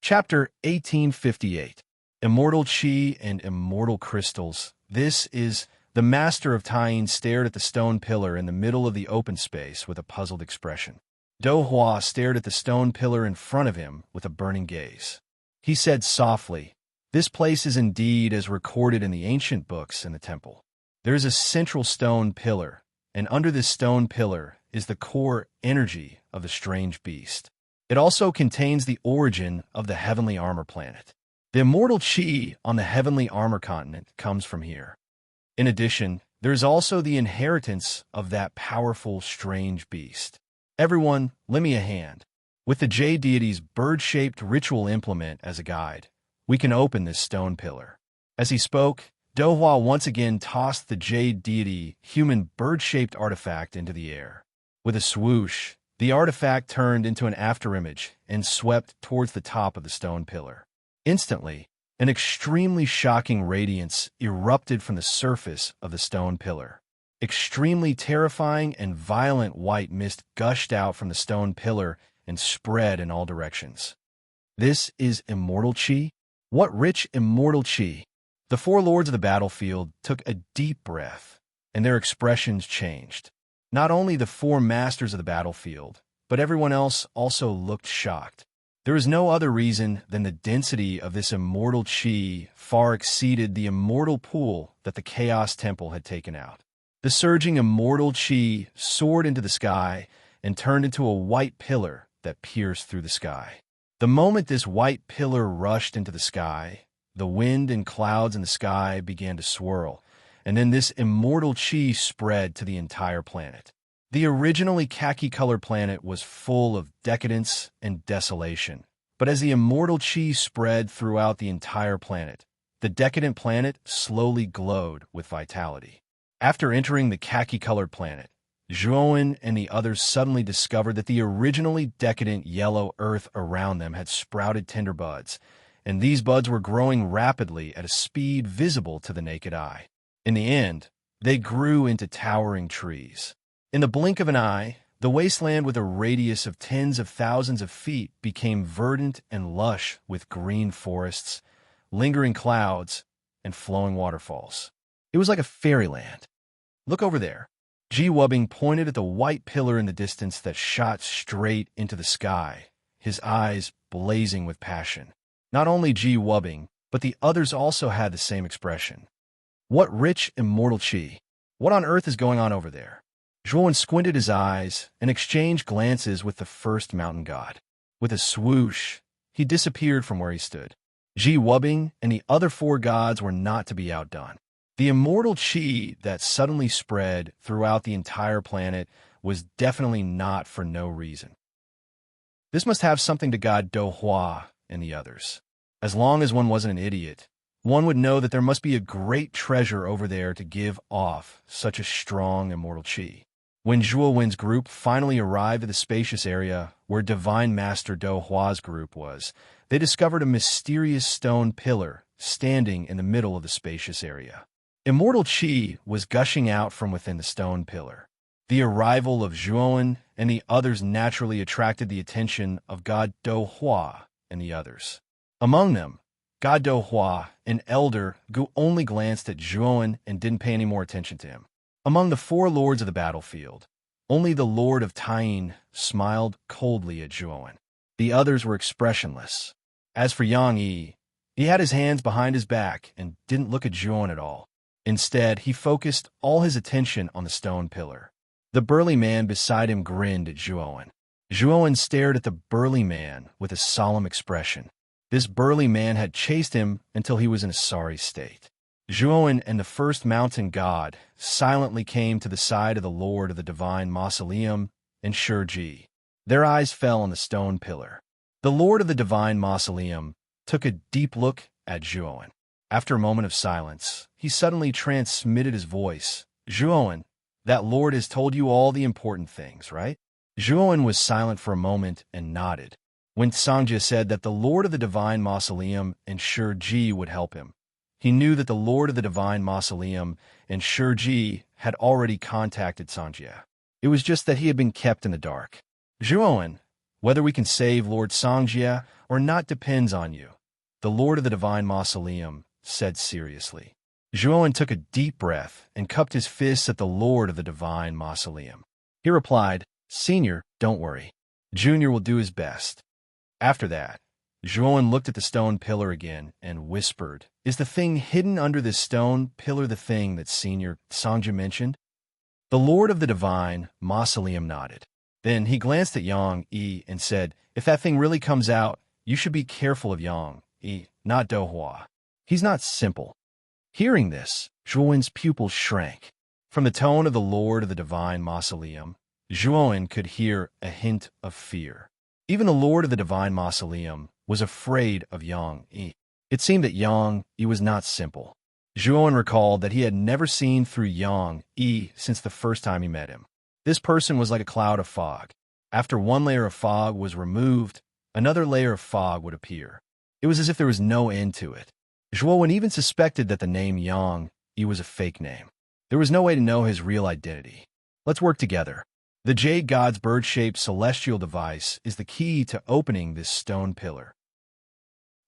Chapter 1858. Immortal Qi and Immortal Crystals. This is the master of Tying stared at the stone pillar in the middle of the open space with a puzzled expression. Do Hua stared at the stone pillar in front of him with a burning gaze. He said softly, "This place is indeed as recorded in the ancient books in the temple. There is a central stone pillar, and under this stone pillar is the core energy of the strange beast. It also contains the origin of the heavenly armor planet. The immortal Qi on the heavenly armor continent comes from here. In addition, there is also the inheritance of that powerful, strange beast. Everyone, lend me a hand. With the jade deity's bird-shaped ritual implement as a guide, we can open this stone pillar." As he spoke, Do Hua once again tossed the jade deity human bird-shaped artifact into the air. With a swoosh, the artifact turned into an afterimage and swept towards the top of the stone pillar. Instantly, an extremely shocking radiance erupted from the surface of the stone pillar. Extremely terrifying and violent white mist gushed out from the stone pillar and spread in all directions. This is immortal Qi? What rich immortal Qi! The four lords of the battlefield took a deep breath, and their expressions changed. Not only the four masters of the battlefield, but everyone else also looked shocked. There was no other reason than the density of this immortal Qi far exceeded the immortal pool that the Chaos Temple had taken out. The surging immortal Qi soared into the sky and turned into a white pillar that pierced through the sky. The moment this white pillar rushed into the sky, the wind and clouds in the sky began to swirl, and then this immortal Qi spread to the entire planet. The originally khaki-colored planet was full of decadence and desolation, but as the immortal Qi spread throughout the entire planet, the decadent planet slowly glowed with vitality. After entering the khaki-colored planet, Zhuowen and the others suddenly discovered that the originally decadent yellow earth around them had sprouted tender buds, and these buds were growing rapidly at a speed visible to the naked eye. In the end, they grew into towering trees. In the blink of an eye, the wasteland with a radius of tens of thousands of feet became verdant and lush with green forests, lingering clouds, and flowing waterfalls. It was like a fairyland. "Look over there." Ji Wubbing pointed at the white pillar in the distance that shot straight into the sky, his eyes blazing with passion. Not only Ji Wubbing, but the others also had the same expression. "What rich immortal Qi! What on earth is going on over there?" Zhuowen squinted his eyes and exchanged glances with the first mountain god. With a swoosh, he disappeared from where he stood. Ji Wubbing and the other four gods were not to be outdone. The immortal Qi that suddenly spread throughout the entire planet was definitely not for no reason. This must have something to guide Do Hua and the others. As long as one wasn't an idiot, one would know that there must be a great treasure over there to give off such a strong immortal Qi. When Zhuowen's group finally arrived at the spacious area where Divine Master Do Hua's group was, they discovered a mysterious stone pillar standing in the middle of the spacious area. Immortal Qi was gushing out from within the stone pillar. The arrival of Zhuowen and the others naturally attracted the attention of God Do Hua and the others. Among them, God Do Hua, an elder who only glanced at Zhuowen and didn't pay any more attention to him. Among the four lords of the battlefield, only the Lord of Tying smiled coldly at Zhuowen. The others were expressionless. As for Yang Yi, he had his hands behind his back and didn't look at Zhuowen at all. Instead, he focused all his attention on the stone pillar. The burly man beside him grinned at Zhuowen. Zhuowen stared at the burly man with a solemn expression. This burly man had chased him until he was in a sorry state. Zhuowen and the first mountain god silently came to the side of the Lord of the Divine Mausoleum and Shiji. Their eyes fell on the stone pillar. The Lord of the Divine Mausoleum took a deep look at Zhuowen. After a moment of silence, he suddenly transmitted his voice. "Zhuowen, that Lord has told you all the important things, right?" Zhuowen was silent for a moment and nodded. When Sangja said that the Lord of the Divine Mausoleum and Shiji would help him, he knew that the Lord of the Divine Mausoleum and Shiji had already contacted Sangja. It was just that he had been kept in the dark. "Zhuowen, Whether we can save Lord Songjia or not depends on you, the Lord of the Divine Mausoleum said seriously. Zhuowen took a deep breath and cupped his fists at the Lord of the Divine Mausoleum. He replied, "Senior, don't worry. Junior will do his best." After that, Zhuowen looked at the stone pillar again and whispered, "Is the thing hidden under this stone pillar the thing that Senior Songjia mentioned?" The Lord of the Divine Mausoleum nodded. Then he glanced at Yang Yi and said, "If that thing really comes out, you should be careful of Yang Yi, not Dohua. He's not simple." Hearing this, Zhuowen's pupils shrank. From the tone of the Lord of the Divine Mausoleum, Zhuowen could hear a hint of fear. Even the Lord of the Divine Mausoleum was afraid of Yang Yi. It seemed that Yang Yi was not simple. Zhuowen recalled that he had never seen through Yang Yi since the first time he met him. This person was like a cloud of fog. After one layer of fog was removed, another layer of fog would appear. It was as if there was no end to it. Zhuowen even suspected that the name Yang Yi was a fake name. There was no way to know his real identity. Let's work together. The Jade God's bird-shaped celestial device is the key to opening this stone pillar.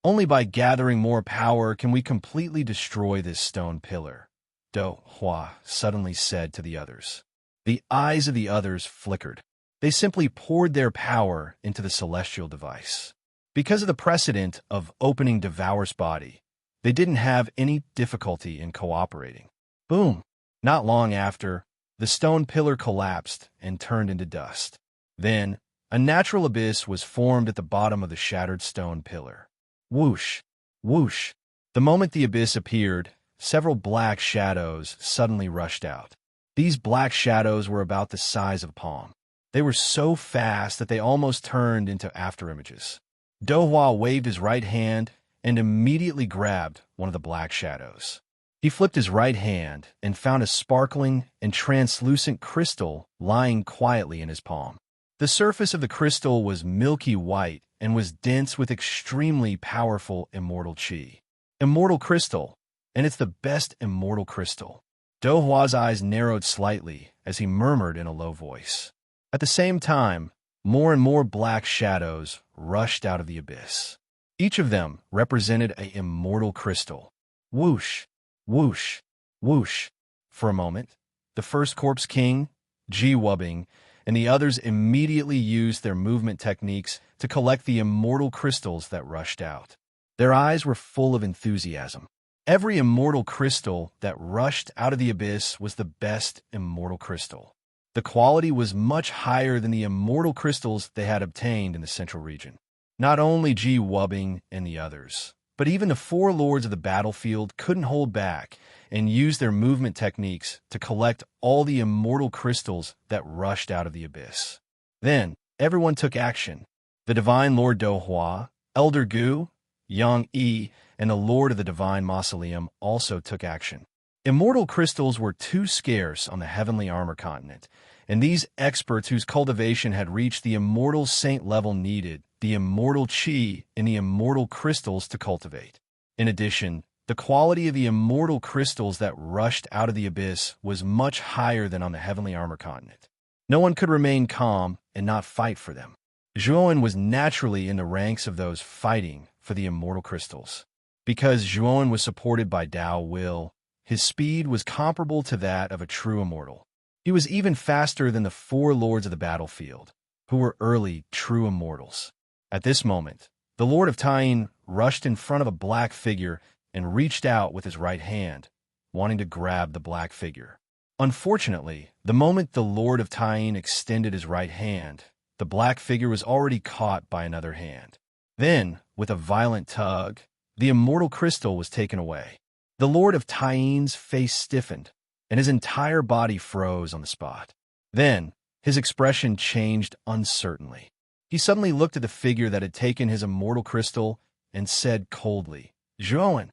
Only by gathering more power can we completely destroy this stone pillar, Do Hua suddenly said to the others. The eyes of the others flickered. They simply poured their power into the celestial device. Because of the precedent of opening Devour's body, they didn't have any difficulty in cooperating. Boom! Not long after, the stone pillar collapsed and turned into dust. Then, a natural abyss was formed at the bottom of the shattered stone pillar. Whoosh! Whoosh! The moment the abyss appeared, several black shadows suddenly rushed out. These black shadows were about the size of a palm. They were so fast that they almost turned into afterimages. Dohua waved his right hand and immediately grabbed one of the black shadows. He flipped his right hand and found a sparkling and translucent crystal lying quietly in his palm. The surface of the crystal was milky white and was dense with extremely powerful immortal qi. Immortal crystal, and it's the best immortal crystal. Dohua's eyes narrowed slightly as he murmured in a low voice. At the same time, more and more black shadows rushed out of the abyss. Each of them represented an immortal crystal. Whoosh, whoosh, whoosh. For a moment, the first Corpse King, Ji Wubbing, and the others immediately used their movement techniques to collect the immortal crystals that rushed out. Their eyes were full of enthusiasm. Every immortal crystal that rushed out of the abyss was the best immortal crystal. The quality was much higher than the immortal crystals they had obtained in the central region. Not only Ji Wubbing and the others, but even the four lords of the battlefield couldn't hold back and used their movement techniques to collect all the immortal crystals that rushed out of the abyss. Then, everyone took action. The Divine Lord Dohua, Elder Gu, Yang Yi, and the Lord of the Divine Mausoleum also took action. Immortal crystals were too scarce on the Heavenly Armor Continent, and these experts whose cultivation had reached the immortal saint level needed the immortal qi in the immortal crystals to cultivate. In addition, the quality of the immortal crystals that rushed out of the abyss was much higher than on the Heavenly Armor Continent. No one could remain calm and not fight for them. Zhuowen was naturally in the ranks of those fighting for the immortal crystals. Because Zhuowen was supported by Dao Will, his speed was comparable to that of a true immortal. He was even faster than the four lords of the battlefield, who were early true immortals. At this moment, the Lord of Tyene rushed in front of a black figure and reached out with his right hand, wanting to grab the black figure. Unfortunately, the moment the Lord of Tyene extended his right hand, the black figure was already caught by another hand. Then, with a violent tug, the immortal crystal was taken away. The Lord of Tyene's face stiffened, and his entire body froze on the spot. Then, his expression changed uncertainly. He suddenly looked at the figure that had taken his immortal crystal and said coldly, "Zhuowen."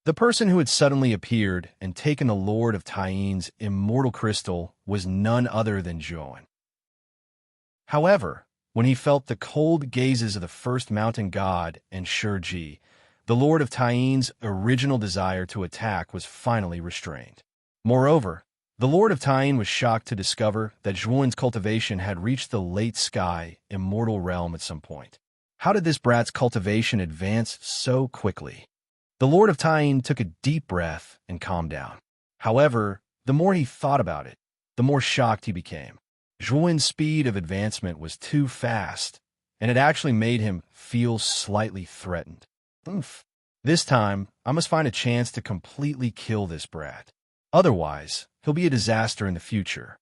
The person who had suddenly appeared and taken the Lord of Tyene's immortal crystal was none other than Zhuowen. However, when he felt the cold gazes of the first mountain god and Shiji, the Lord of Tyene's original desire to attack was finally restrained. Moreover, The Lord of Tyene was shocked to discover that Zhuan's cultivation had reached the late sky, immortal realm at some point. How did this brat's cultivation advance so quickly? The Lord of Tyene took a deep breath and calmed down. However, the more he thought about it, the more shocked he became. Zhuan's speed of advancement was too fast, and it actually made him feel slightly threatened. Oof. This time, I must find a chance to completely kill this brat. Otherwise, he'll be a disaster in the future.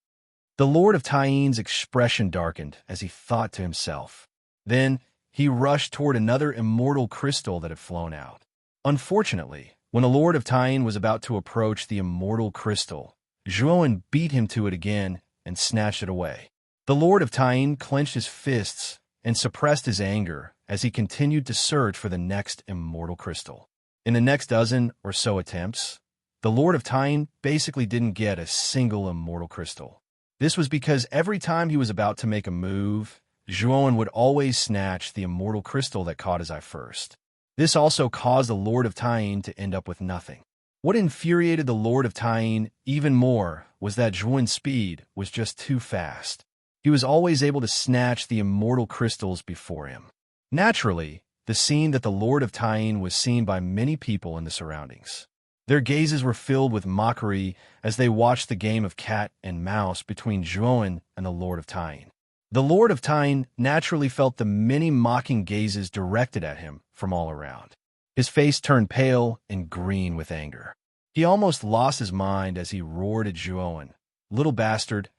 The Lord of Tyene's expression darkened as he thought to himself. Then, he rushed toward another immortal crystal that had flown out. Unfortunately, when the Lord of Tyene was about to approach the immortal crystal, Zhuan beat him to it again and snatched it away. The Lord of Tyene clenched his fists and suppressed his anger as he continued to search for the next immortal crystal. In the next dozen or so attempts, the Lord of Tyene basically didn't get a single immortal crystal. This was because every time he was about to make a move, Zhuan would always snatch the immortal crystal that caught his eye first. This also caused the Lord of Tyene to end up with nothing. What infuriated the Lord of Tyene even more was that Zhuan's speed was just too fast. He was always able to snatch the immortal crystals before him. Naturally, the scene that the Lord of Tyene was seen by many people in the surroundings. Their gazes were filled with mockery as they watched the game of cat and mouse between Zhuan and the Lord of Tyene. The Lord of Tyene naturally felt the many mocking gazes directed at him from all around. His face turned pale and green with anger. He almost lost his mind as he roared at Zhuan. "Little bastard,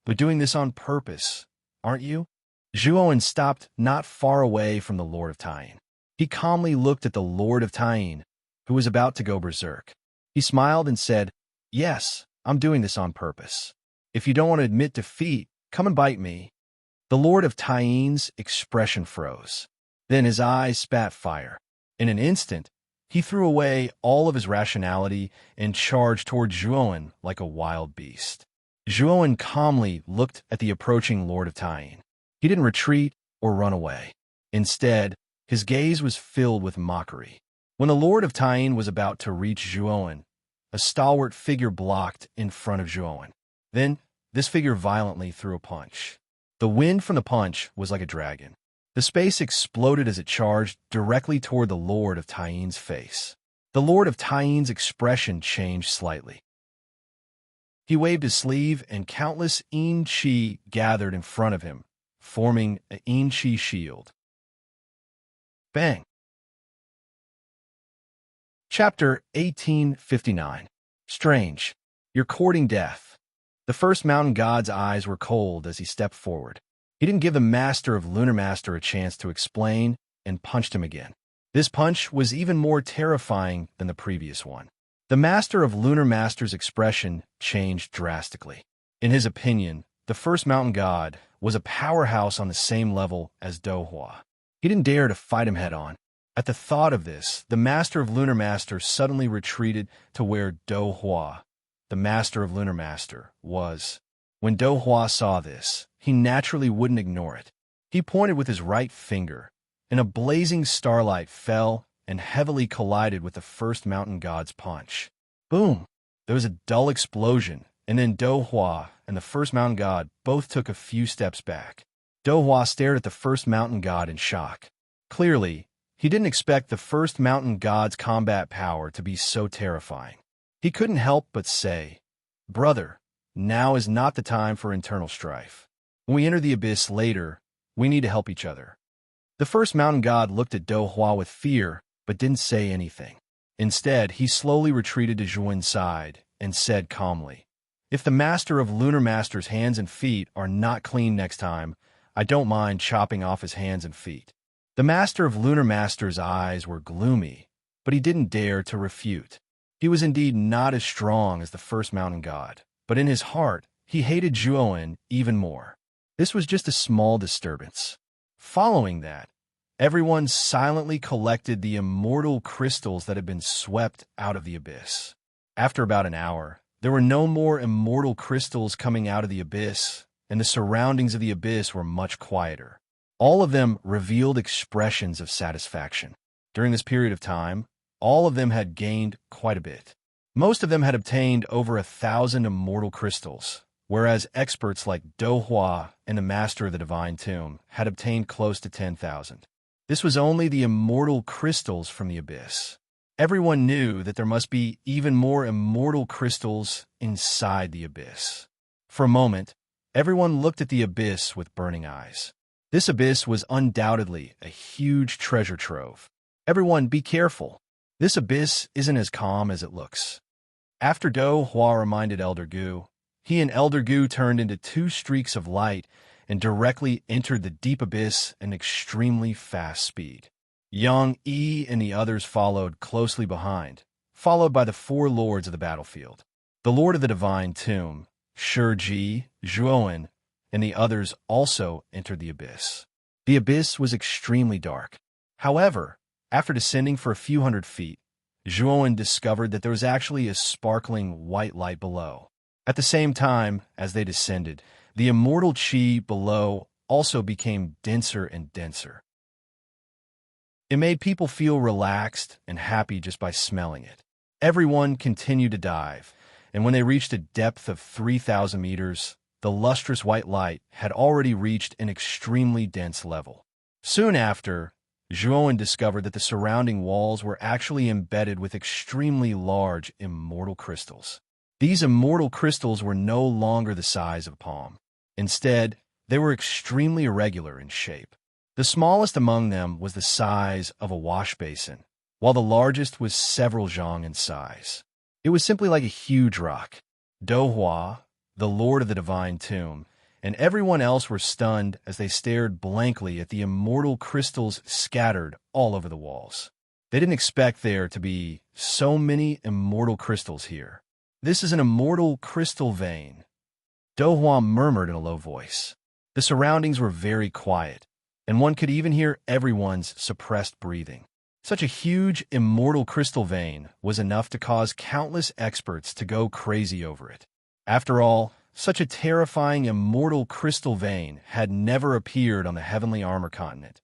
but doing this on purpose, aren't you?" Zhuan stopped not far away from the Lord of Tyene. He calmly looked at the Lord of Tyene, who was about to go berserk. He smiled and said, "Yes, I'm doing this on purpose. If you don't want to admit defeat, come and bite me." The Lord of Tyene's expression froze. Then his eyes spat fire. In an instant, he threw away all of his rationality and charged toward Zhuan like a wild beast. Zhuan calmly looked at the approaching Lord of Tyene. He didn't retreat or run away. Instead, his gaze was filled with mockery. When the Lord of Tyene was about to reach Zhuan, a stalwart figure blocked in front of Zhuan. Then, this figure violently threw a punch. The wind from the punch was like a dragon. The space exploded as it charged directly toward the Lord of Tyene's face. The Lord of Tyene's expression changed slightly. He waved his sleeve, and countless Yin-Chi gathered in front of him, forming a Yin-Chi shield. Bang! Chapter 1859. Strange. You're courting death. The first mountain god's eyes were cold as he stepped forward. He didn't give the master of Lunar Master a chance to explain and punched him again. This punch was even more terrifying than the previous one. The master of Lunar Master's expression changed drastically. In his opinion, the first mountain god was a powerhouse on the same level as Dohua. He didn't dare to fight him head-on. At the thought of this, the master of Lunar Master suddenly retreated to where Dohua, the master of Lunar Master, was. When Dohua saw this, he naturally wouldn't ignore it. He pointed with his right finger, and a blazing starlight fell and heavily collided with the first mountain god's punch. Boom! There was a dull explosion, and then Dohua and the first mountain god both took a few steps back. Dohua stared at the first mountain god in shock. Clearly, he didn't expect the first mountain god's combat power to be so terrifying. He couldn't help but say, "Brother, now is not the time for internal strife. When we enter the abyss later, we need to help each other." The first mountain god looked at Dohua with fear, but didn't say anything. Instead, he slowly retreated to Zhuan's side and said calmly, "If the master of Lunar Master's hands and feet are not clean next time, I don't mind chopping off his hands and feet." The master of Lunar Master's eyes were gloomy, but he didn't dare to refute. He was indeed not as strong as the first mountain god, but in his heart, he hated Zhuan even more. This was just a small disturbance. Following that, everyone silently collected the immortal crystals that had been swept out of the abyss. After about an hour, there were no more immortal crystals coming out of the abyss, and the surroundings of the abyss were much quieter. All of them revealed expressions of satisfaction. During this period of time, all of them had gained quite a bit. Most of them had obtained over 1,000 immortal crystals, whereas experts like Do Hua and the Master of the Divine Tomb had obtained close to 10,000. This was only the immortal crystals from the abyss. Everyone knew that there must be even more immortal crystals inside the abyss. For a moment, everyone looked at the abyss with burning eyes. This abyss was undoubtedly a huge treasure trove. Everyone, be careful. This abyss isn't as calm as it looks. After Do Hua reminded Elder Gu, he and Elder Gu turned into two streaks of light and directly entered the deep abyss at an extremely fast speed. Yang Yi and the others followed closely behind, followed by the four lords of the battlefield. The Lord of the Divine Tomb, Shi Ji, Zhuowen, and the others also entered the abyss. The abyss was extremely dark. However, after descending for a few hundred feet, Zhuowen discovered that there was actually a sparkling white light below. At the same time, as they descended, the immortal qi below also became denser and denser. It made people feel relaxed and happy just by smelling it. Everyone continued to dive, and when they reached a depth of 3,000 meters, the lustrous white light had already reached an extremely dense level. Soon after, Zhuowen discovered that the surrounding walls were actually embedded with extremely large immortal crystals. These immortal crystals were no longer the size of a palm. Instead, they were extremely irregular in shape. The smallest among them was the size of a wash basin, while the largest was several zhang in size. It was simply like a huge rock. Do Hua, the Lord of the Divine Tomb, and everyone else were stunned as they stared blankly at the immortal crystals scattered all over the walls. They didn't expect there to be so many immortal crystals here. This is an immortal crystal vein, Do Hua murmured in a low voice. The surroundings were very quiet, and one could even hear everyone's suppressed breathing. Such a huge immortal crystal vein was enough to cause countless experts to go crazy over it. After all, such a terrifying immortal crystal vein had never appeared on the heavenly armor continent,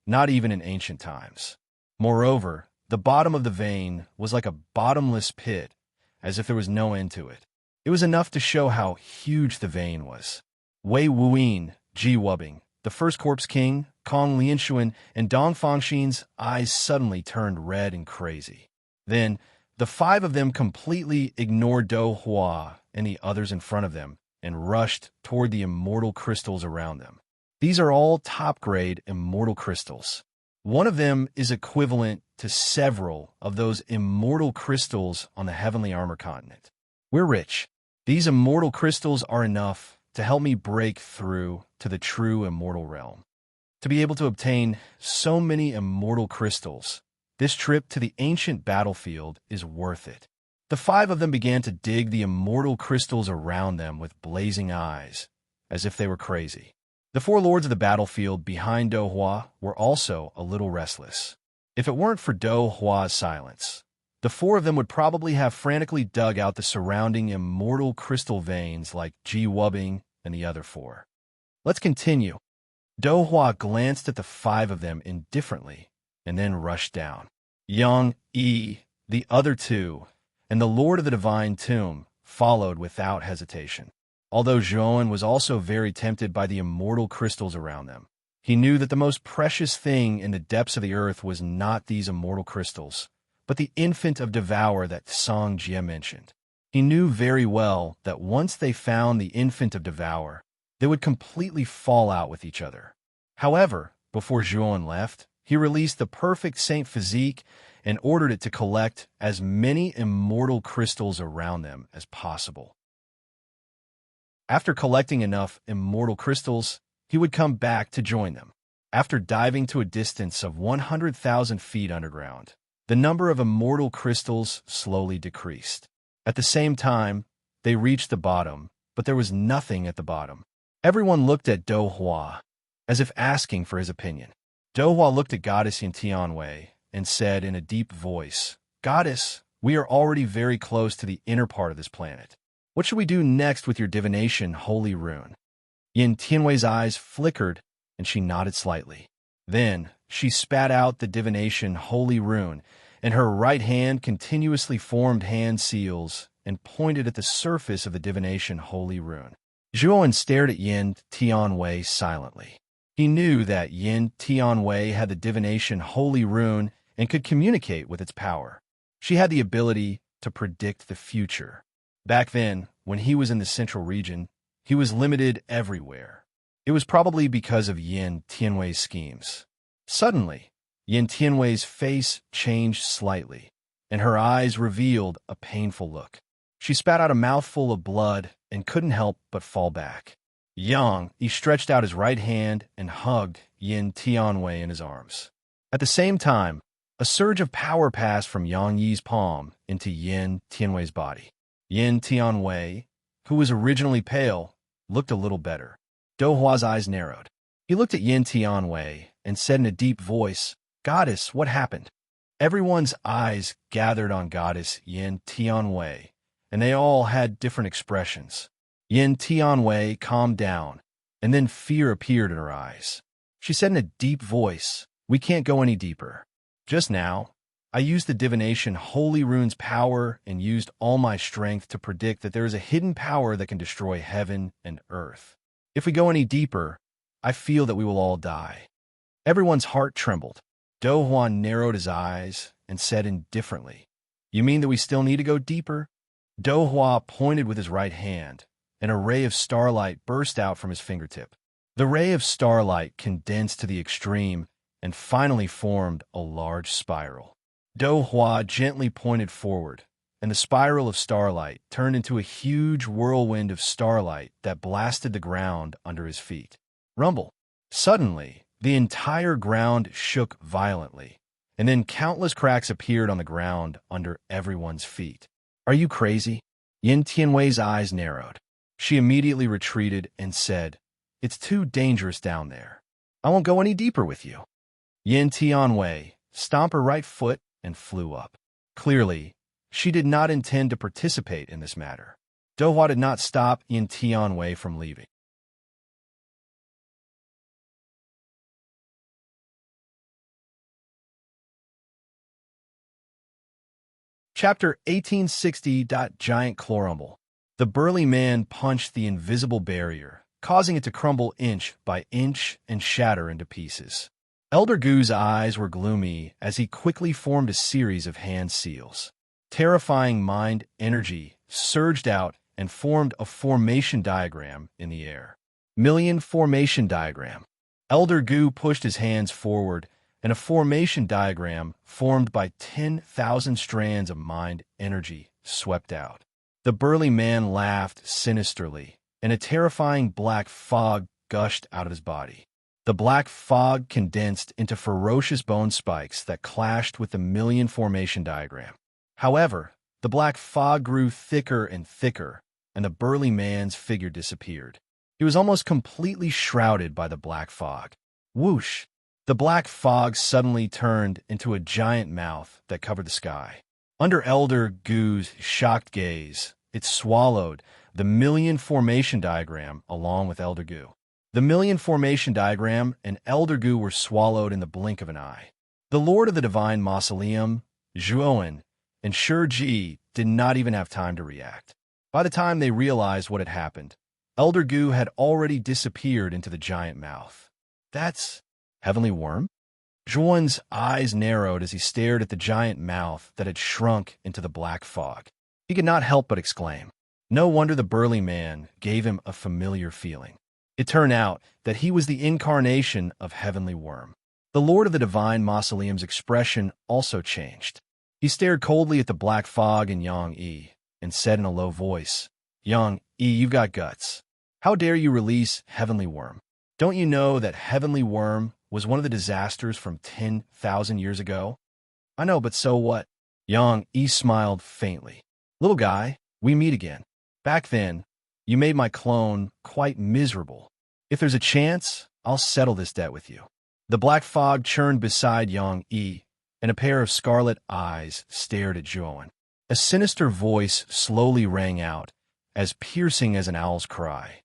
not even in ancient times. Moreover, the bottom of the vein was like a bottomless pit, as if there was no end to it. It was enough to show how huge the vein was. Wei Wuyin, Ji Wubing, the first corpse king, Kong Lianshuan, and Dong Fangxin's eyes suddenly turned red and crazy. Then, the five of them completely ignored Do Hua and the others in front of them and rushed toward the immortal crystals around them. These are all top-grade immortal crystals. One of them is equivalent to several of those immortal crystals on the heavenly armor continent. We're rich. These immortal crystals are enough to help me break through to the true immortal realm. To be able to obtain so many immortal crystals, this trip to the ancient battlefield is worth it. The five of them began to dig the immortal crystals around them with blazing eyes, as if they were crazy. The four lords of the battlefield behind Do Hua were also a little restless. If it weren't for Do Hua's silence, the four of them would probably have frantically dug out the surrounding immortal crystal veins like Ji Wubing and the other four. Let's continue. Do Hua glanced at the five of them indifferently and then rushed down. Yang Yi, the other two, and the Lord of the Divine Tomb followed without hesitation. Although Zhuowen was also very tempted by the immortal crystals around them, he knew that the most precious thing in the depths of the earth was not these immortal crystals, but the infant of Devour that Song Jie mentioned. He knew very well that once they found the infant of Devour, they would completely fall out with each other. However, before Zhuowen left, he released the perfect Saint Physique and ordered it to collect as many immortal crystals around them as possible. After collecting enough immortal crystals, he would come back to join them. After diving to a distance of 100,000 feet underground, the number of immortal crystals slowly decreased. At the same time, they reached the bottom, but there was nothing at the bottom. Everyone looked at Do Hua, as if asking for his opinion. Do Hua looked at Goddess Yin Tianwei and said in a deep voice, "Goddess, we are already very close to the inner part of this planet. What should we do next with your divination, Holy Rune?" Yin Tianwei's eyes flickered, and she nodded slightly. Then, she spat out the divination, Holy Rune, and her right hand continuously formed hand seals and pointed at the surface of the divination holy rune. Zhuowen stared at Yin Tianwei silently. He knew that Yin Tianwei had the divination holy rune and could communicate with its power. She had the ability to predict the future. Back then, when he was in the central region, he was limited everywhere. It was probably because of Yin Tianwei's schemes. Suddenly, Yin Tianwei's face changed slightly, and her eyes revealed a painful look. She spat out a mouthful of blood and couldn't help but fall back. Yang Yi stretched out his right hand and hugged Yin Tianwei in his arms. At the same time, a surge of power passed from Yang Yi's palm into Yin Tianwei's body. Yin Tianwei, who was originally pale, looked a little better. Dou Hua's eyes narrowed. He looked at Yin Tianwei and said in a deep voice, "Goddess, what happened?" Everyone's eyes gathered on Goddess Yin Tianwei, and they all had different expressions. Yin Tianwei calmed down, and then fear appeared in her eyes. She said in a deep voice, "We can't go any deeper. Just now, I used the divination holy rune's power and used all my strength to predict that there is a hidden power that can destroy heaven and earth. If we go any deeper, I feel that we will all die." Everyone's heart trembled. Dou Huan narrowed his eyes and said indifferently, "You mean that we still need to go deeper?" Dou Hua pointed with his right hand, and a ray of starlight burst out from his fingertip. The ray of starlight condensed to the extreme and finally formed a large spiral. Dou Hua gently pointed forward, and the spiral of starlight turned into a huge whirlwind of starlight that blasted the ground under his feet. Rumble. Suddenly, the entire ground shook violently, and then countless cracks appeared on the ground under everyone's feet. "Are you crazy?" Yin Tianwei's eyes narrowed. She immediately retreated and said, "It's too dangerous down there. I won't go any deeper with you." Yin Tianwei stomped her right foot and flew up. Clearly, she did not intend to participate in this matter. Dou Hua did not stop Yin Tianwei from leaving. Chapter 1860. Giant Chlorumble. The burly man punched the invisible barrier, causing it to crumble inch by inch and shatter into pieces. Elder Gu's eyes were gloomy as he quickly formed a series of hand seals. Terrifying mind energy surged out and formed a formation diagram in the air. Million formation diagram. Elder Gu pushed his hands forward, and a formation diagram formed by 10,000 strands of mind energy swept out. The burly man laughed sinisterly, and a terrifying black fog gushed out of his body. The black fog condensed into ferocious bone spikes that clashed with the million formation diagram. However, the black fog grew thicker and thicker, and the burly man's figure disappeared. He was almost completely shrouded by the black fog. Whoosh! The black fog suddenly turned into a giant mouth that covered the sky. Under Elder Gu's shocked gaze, it swallowed the million formation diagram along with Elder Gu. The million formation diagram and Elder Gu were swallowed in the blink of an eye. The Lord of the Divine Mausoleum, Zhuowen, and Shiji did not even have time to react. By the time they realized what had happened, Elder Gu had already disappeared into the giant mouth. "That's Heavenly Worm?" Zhuowen's eyes narrowed as he stared at the giant mouth that had shrunk into the black fog. He could not help but exclaim. No wonder the burly man gave him a familiar feeling. It turned out that he was the incarnation of Heavenly Worm. The Lord of the Divine Mausoleum's expression also changed. He stared coldly at the black fog and Yang Yi and said in a low voice, "Yang Yi, you've got guts. How dare you release Heavenly Worm? Don't you know that Heavenly Worm was one of the disasters from 10,000 years ago?" "I know, but so what?" Yang Yi smiled faintly. "Little guy, we meet again. Back then, you made my clone quite miserable. If there's a chance, I'll settle this debt with you." The black fog churned beside Yang Yi, and a pair of scarlet eyes stared at Zhuowen. A sinister voice slowly rang out, as piercing as an owl's cry.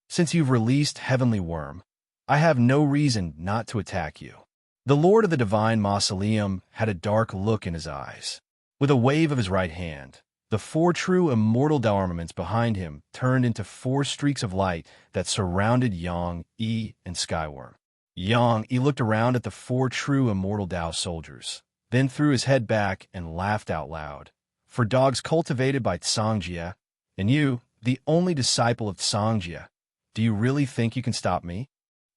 "Since you've released Heavenly Worm, I have no reason not to attack you. The Lord of the Divine Mausoleum had a dark look in his eyes. With a wave of his right hand, the four true immortal Tao armaments behind him turned into four streaks of light that surrounded Yang, Yi, and Skyworm. Yang Yi looked around at the four true immortal Tao soldiers, then threw his head back and laughed out loud. For dogs cultivated by Tsangjia, and you, the only disciple of Tsangjia, do you really think you can stop me?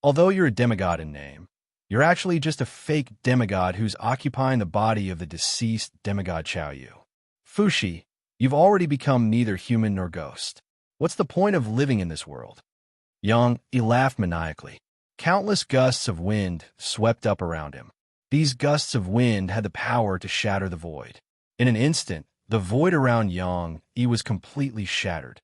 Although you're a demigod in name, you're actually just a fake demigod who's occupying the body of the deceased demigod Qiaoyu. Fushi, you've already become neither human nor ghost. What's the point of living in this world? Yang Yi laughed maniacally. Countless gusts of wind swept up around him. These gusts of wind had the power to shatter the void. In an instant, the void around Yang Yi was completely shattered.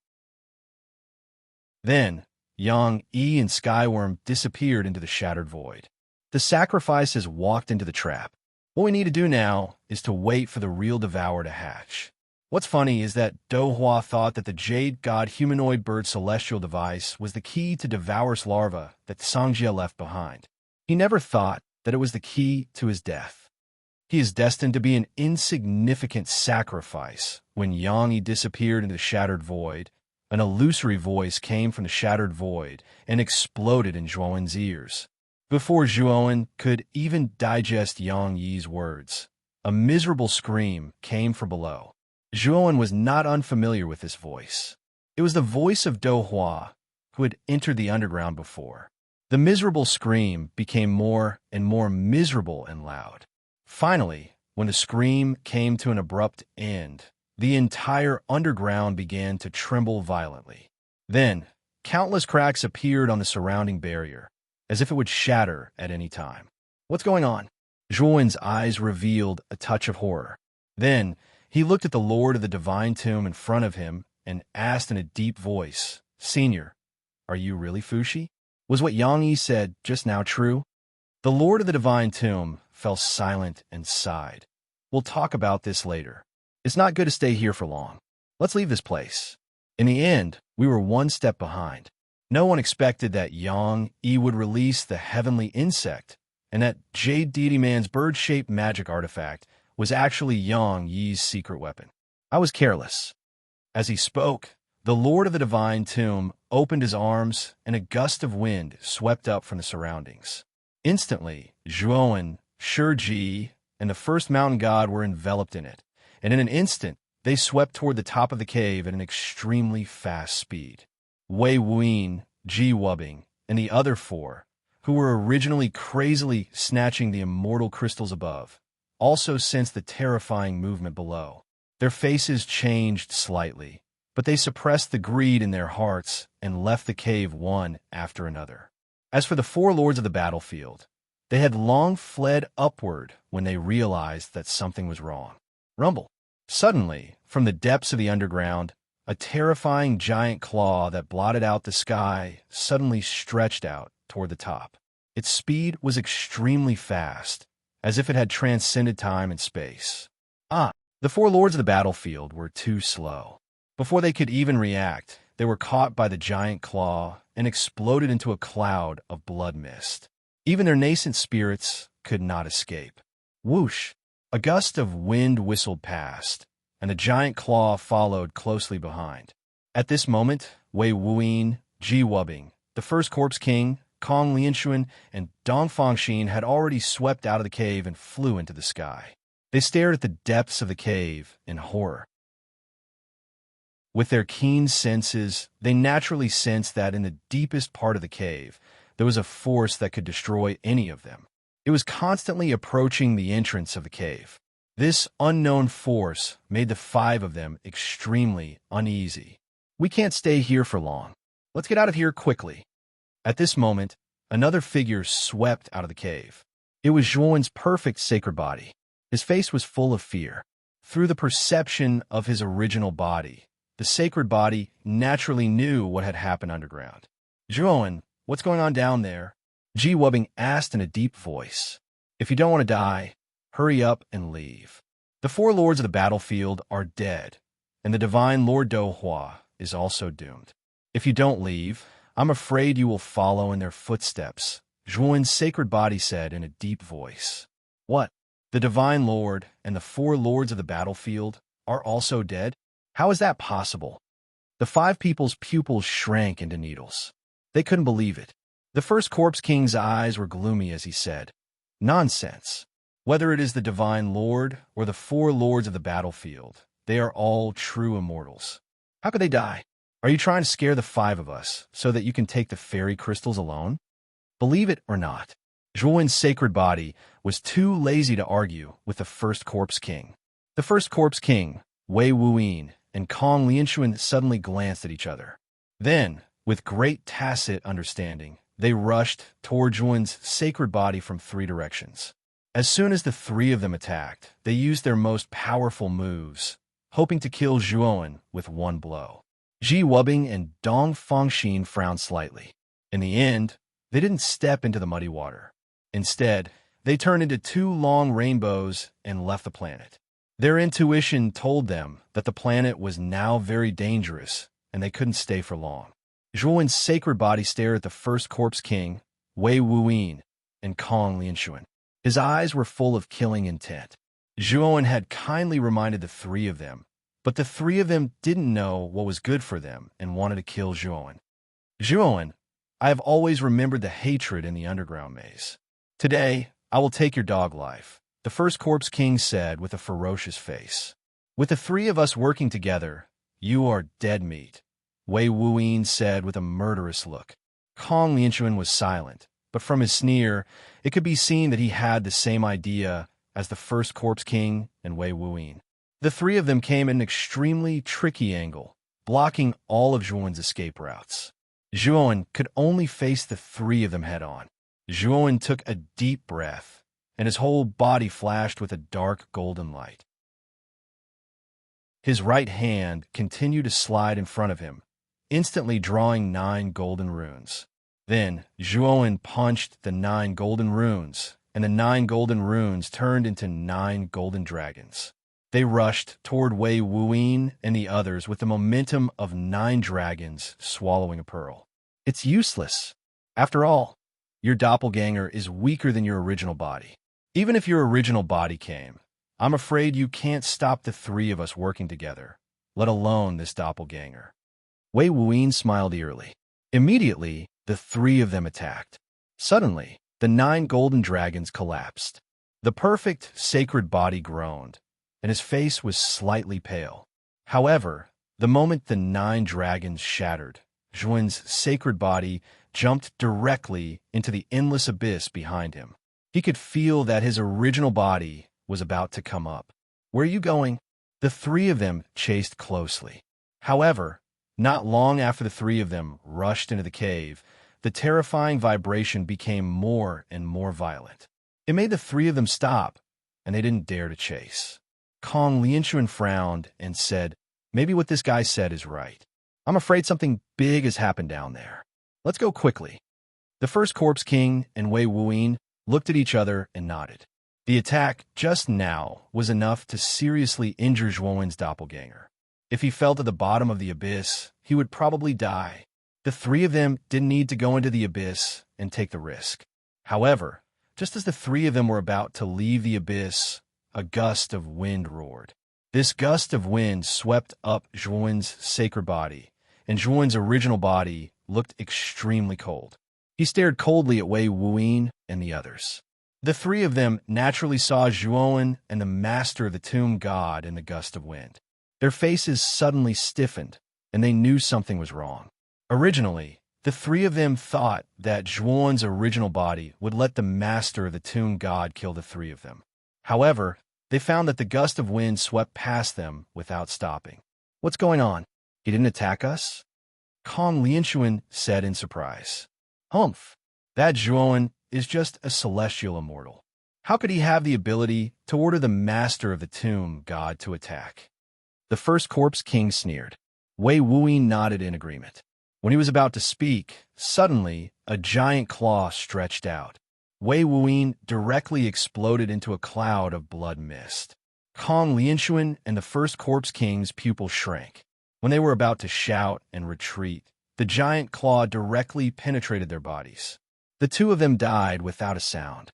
Then, Yang Yi and Skyworm disappeared into the shattered void. The sacrifice has walked into the trap. What we need to do now is to wait for the real devourer to hatch. What's funny is that Dohua thought that the Jade God humanoid bird celestial device was the key to Devour's larva that Sangjia left behind. He never thought that it was the key to his death. He is destined to be an insignificant sacrifice. When Yang Yi disappeared into the shattered void, an illusory voice came from the shattered void and exploded in Zhuowen's ears. Before Zhuowen could even digest Yang Yi's words, a miserable scream came from below. Zhuowen was not unfamiliar with this voice. It was the voice of Dohua, who had entered the underground before. The miserable scream became more and more miserable and loud. Finally, when the scream came to an abrupt end, the entire underground began to tremble violently. Then, countless cracks appeared on the surrounding barrier, as if it would shatter at any time. What's going on? Zhuowen's eyes revealed a touch of horror. Then, he looked at the Lord of the Divine Tomb in front of him and asked in a deep voice, "Senior, are you really Fushi? Was what Yang Yi said just now true?" The Lord of the Divine Tomb fell silent and sighed. "We'll talk about this later. It's not good to stay here for long. Let's leave this place." In the end, we were one step behind. No one expected that Yang Yi would release the heavenly insect, and that Jade Deity Man's bird-shaped magic artifact was actually Yang Yi's secret weapon. I was careless. As he spoke, the Lord of the Divine Tomb opened his arms, and a gust of wind swept up from the surroundings. Instantly, Zhuowen, Shiji, and the first mountain god were enveloped in it, and in an instant, they swept toward the top of the cave at an extremely fast speed. Wei Wuyin, Ji Wubbing, and the other four, who were originally crazily snatching the immortal crystals above, also sensed the terrifying movement below. Their faces changed slightly, but they suppressed the greed in their hearts and left the cave one after another. As for the four lords of the battlefield, they had long fled upward when they realized that something was wrong. Rumble. Suddenly, from the depths of the underground, a terrifying giant claw that blotted out the sky suddenly stretched out toward the top. Its speed was extremely fast, as if it had transcended time and space. The four lords of the battlefield were too slow. Before they could even react, they were caught by the giant claw and exploded into a cloud of blood mist. Even their nascent spirits could not escape. Whoosh! A gust of wind whistled past, and the giant claw followed closely behind. At this moment, Wei Wuyin, Ji Wubbing, the first Corpse King, Kong Lianshuan, and Dong Fangxin had already swept out of the cave and flew into the sky. They stared at the depths of the cave in horror. With their keen senses, they naturally sensed that in the deepest part of the cave, there was a force that could destroy any of them. It was constantly approaching the entrance of the cave. This unknown force made the five of them extremely uneasy. "We can't stay here for long. Let's get out of here quickly." At this moment, another figure swept out of the cave. It was Zhuowen's perfect sacred body. His face was full of fear. Through the perception of his original body, the sacred body naturally knew what had happened underground. "Zhuowen, what's going on down there?" Ji Wubbing asked in a deep voice. "If you don't want to die, hurry up and leave. The four lords of the battlefield are dead, and the divine Lord Dohua is also doomed. If you don't leave, I'm afraid you will follow in their footsteps, Zhuan's sacred body said in a deep voice. What? The Divine Lord and the 4 lords of the battlefield are also dead? How is that possible? The 5 people's pupils shrank into needles. They couldn't believe it. The first Corpse King's eyes were gloomy as he said, Nonsense. Whether it is the Divine Lord or the 4 lords of the battlefield, they are all true immortals. How could they die? Are you trying to scare the 5 of us so that you can take the fairy crystals alone? Believe it or not, Zhuan's sacred body was too lazy to argue with the first Corpse King. The first Corpse King, Wei Wuyin, and Kong Lianxuan suddenly glanced at each other. Then, with great tacit understanding, they rushed toward Zhuan's sacred body from 3 directions. As soon as the 3 of them attacked, they used their most powerful moves, hoping to kill Zhuan with one blow. Ji Wubing and Dong Fangxin frowned slightly. In the end, they didn't step into the muddy water. Instead, they turned into 2 long rainbows and left the planet. Their intuition told them that the planet was now very dangerous, and they couldn't stay for long. Zhuan's sacred body stared at the first Corpse King, Wei Wuyin, and Kong Lianxuan. His eyes were full of killing intent. Zhuan had kindly reminded the 3 of them, but the 3 of them didn't know what was good for them and wanted to kill Zhuan. Zhuan, I have always remembered the hatred in the underground maze. Today, I will take your dog life, the first Corpse King said with a ferocious face. With the 3 of us working together, you are dead meat, Wei Wuyin said with a murderous look. Kong Lianxuan was silent, but from his sneer, it could be seen that he had the same idea as the first Corpse King and Wei Wuyin. The 3 of them came at an extremely tricky angle, blocking all of Zhuan's escape routes. Zhuan could only face the 3 of them head-on. Zhuan took a deep breath, and his whole body flashed with a dark golden light. His right hand continued to slide in front of him, instantly drawing 9 golden runes. Then, Zhuan punched the 9 golden runes, and the 9 golden runes turned into 9 golden dragons. They rushed toward Wei Wuyin and the others with the momentum of 9 dragons swallowing a pearl. It's useless. After all, your doppelganger is weaker than your original body. Even if your original body came, I'm afraid you can't stop the 3 of us working together, let alone this doppelganger. Wei Wuyin smiled eerily. Immediately, the 3 of them attacked. Suddenly, the 9 golden dragons collapsed. The perfect, sacred body groaned, and his face was slightly pale. However, the moment the 9 dragons shattered, Zhuan's sacred body jumped directly into the endless abyss behind him. He could feel that his original body was about to come up. Where are you going? The 3 of them chased closely. However, not long after the 3 of them rushed into the cave, the terrifying vibration became more and more violent. It made the 3 of them stop, and they didn't dare to chase. Kong Lianxuan frowned and said, Maybe what this guy said is right. I'm afraid something big has happened down there. Let's go quickly. The first Corpse King and Wei Wuyin looked at each other and nodded. The attack just now was enough to seriously injure Zhuan's doppelganger. If he fell to the bottom of the abyss, he would probably die. The 3 of them didn't need to go into the abyss and take the risk. However, just as the 3 of them were about to leave the abyss, a gust of wind roared. This gust of wind swept up Zhuan's sacred body, and Zhuan's original body looked extremely cold. He stared coldly at Wei Wuyin and the others. The 3 of them naturally saw Zhuan and the master of the tomb god in the gust of wind. Their faces suddenly stiffened, and they knew something was wrong. Originally, the 3 of them thought that Zhuan's original body would let the master of the tomb god kill the 3 of them. However, they found that the gust of wind swept past them without stopping. What's going on? He didn't attack us? Kong Lianxuan said in surprise. Humph, that Zhuan is just a celestial immortal. How could he have the ability to order the master of the tomb god to attack? The first Corpse King sneered. Wei Wuyin nodded in agreement. When he was about to speak, suddenly a giant claw stretched out. Wei Wuyin directly exploded into a cloud of blood mist. Kong Lianxuan and the first Corpse King's pupils shrank. When they were about to shout and retreat, the giant claw directly penetrated their bodies. The two of them died without a sound.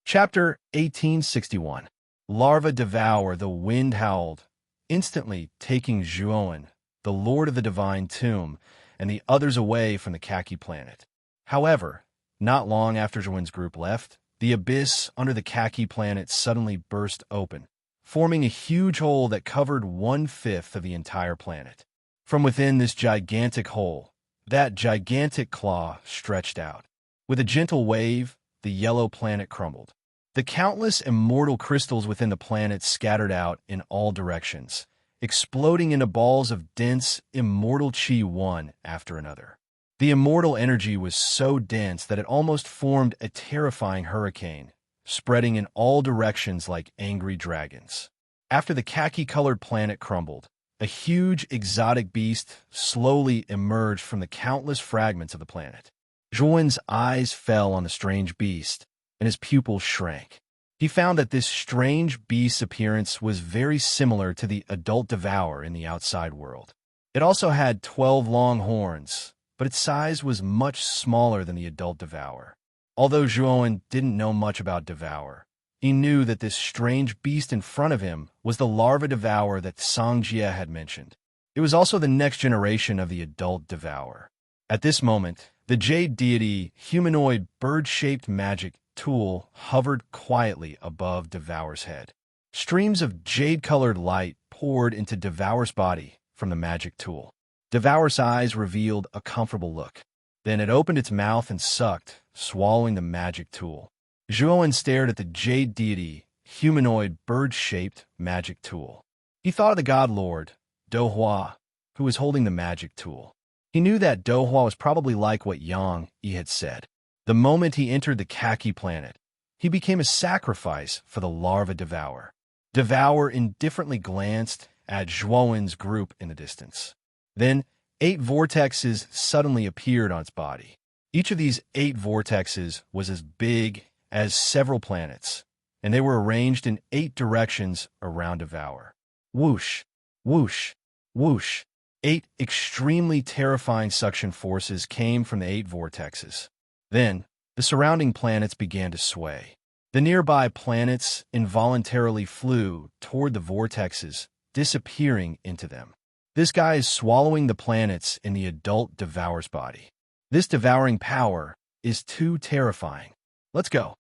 Chapter 1861. Larva devour, the wind howled, instantly taking Zhuowen, the lord of the divine tomb, and the others away from the khaki planet. However, not long after Zhuowen's group left, the abyss under the khaki planet suddenly burst open, forming a huge hole that covered 1/5 of the entire planet. From within this gigantic hole, that gigantic claw stretched out. With a gentle wave, the yellow planet crumbled. The countless immortal crystals within the planet scattered out in all directions, exploding into balls of dense, immortal chi one after another. The immortal energy was so dense that it almost formed a terrifying hurricane, spreading in all directions like angry dragons. After the khaki-colored planet crumbled, a huge exotic beast slowly emerged from the countless fragments of the planet. Zhuowen's eyes fell on the strange beast, and his pupils shrank. He found that this strange beast's appearance was very similar to the adult devourer in the outside world. It also had 12 long horns, but its size was much smaller than the adult devourer. Although Zhuowen didn't know much about devour, he knew that this strange beast in front of him was the larva devourer that Songjie had mentioned. It was also the next generation of the adult devourer. At this moment, the jade deity humanoid bird-shaped magic tool hovered quietly above Devour's head. Streams of jade-colored light poured into Devour's body from the magic tool. Devour's eyes revealed a comfortable look. Then it opened its mouth and sucked, swallowing the magic tool. Zhuowen stared at the jade deity humanoid bird-shaped magic tool. He thought of the god lord, Dohua, who was holding the magic tool. He knew that Dohua was probably like what Yang Yi had said. The moment he entered the khaki planet, he became a sacrifice for the larva devourer. Devour indifferently glanced at Zhuowen's group in the distance. Then, 8 vortexes suddenly appeared on its body. Each of these 8 vortexes was as big as several planets, and they were arranged in 8 directions around Devour. Whoosh, whoosh, whoosh. 8 extremely terrifying suction forces came from the 8 vortexes. Then, the surrounding planets began to sway. The nearby planets involuntarily flew toward the vortexes, disappearing into them. This guy is swallowing the planets in the adult devourer's body. This devouring power is too terrifying. Let's go.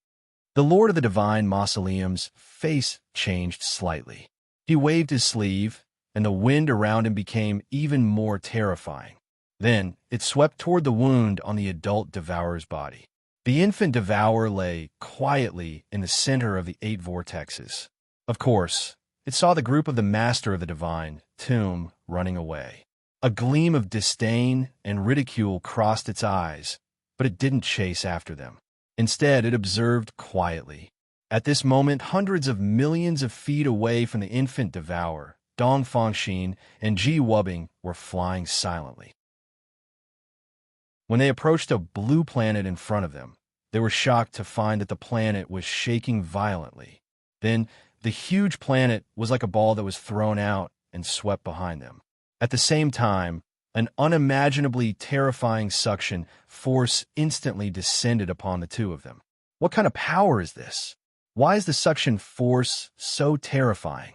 The Lord of the Divine Mausoleum's face changed slightly. He waved his sleeve, and the wind around him became even more terrifying. Then, it swept toward the wound on the adult devourer's body. The infant devourer lay quietly in the center of the 8 vortexes. Of course, it saw the group of the master of the divine tomb running away. A gleam of disdain and ridicule crossed its eyes, but it didn't chase after them. Instead, it observed quietly. At this moment, hundreds of millions of feet away from the infant devourer, Dong Fangxin and Ji Wubing were flying silently. When they approached a blue planet in front of them, they were shocked to find that the planet was shaking violently. Then, the huge planet was like a ball that was thrown out and swept behind them. At the same time, an unimaginably terrifying suction force instantly descended upon the two of them. What kind of power is this? Why is the suction force so terrifying?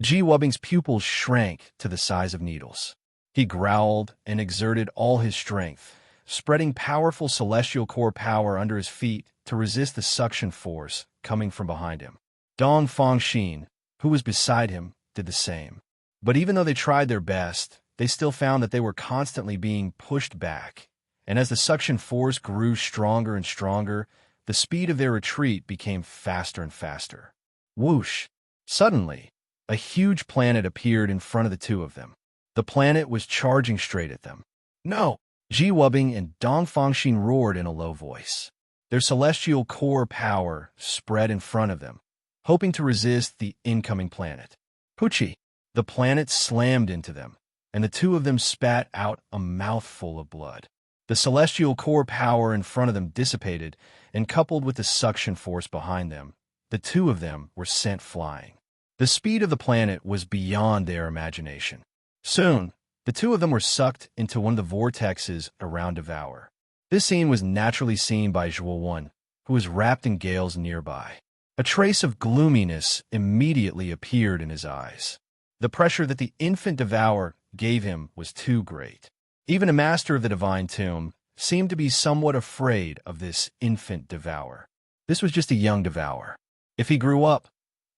Ji Wubing's pupils shrank to the size of needles. He growled and exerted all his strength, spreading powerful celestial core power under his feet to resist the suction force coming from behind him. Dong Fangxin, who was beside him, did the same. But even though they tried their best, they still found that they were constantly being pushed back, and as the suction force grew stronger and stronger, the speed of their retreat became faster and faster. Whoosh! Suddenly, a huge planet appeared in front of the two of them. The planet was charging straight at them. No! Ji Wubing and Dong Fangxin roared in a low voice. Their celestial core power spread in front of them, hoping to resist the incoming planet. Poochie! The planet slammed into them, and the two of them spat out a mouthful of blood. The celestial core power in front of them dissipated, and coupled with the suction force behind them, the two of them were sent flying. The speed of the planet was beyond their imagination. Soon, The two of them were sucked into one of the vortexes around Devour. This scene was naturally seen by Zhuo, who was wrapped in gales nearby. A trace of gloominess immediately appeared in his eyes. The pressure that the infant Devour gave him was too great. Even a master of the divine tomb seemed to be somewhat afraid of this infant Devour. This was just a young Devour. If he grew up,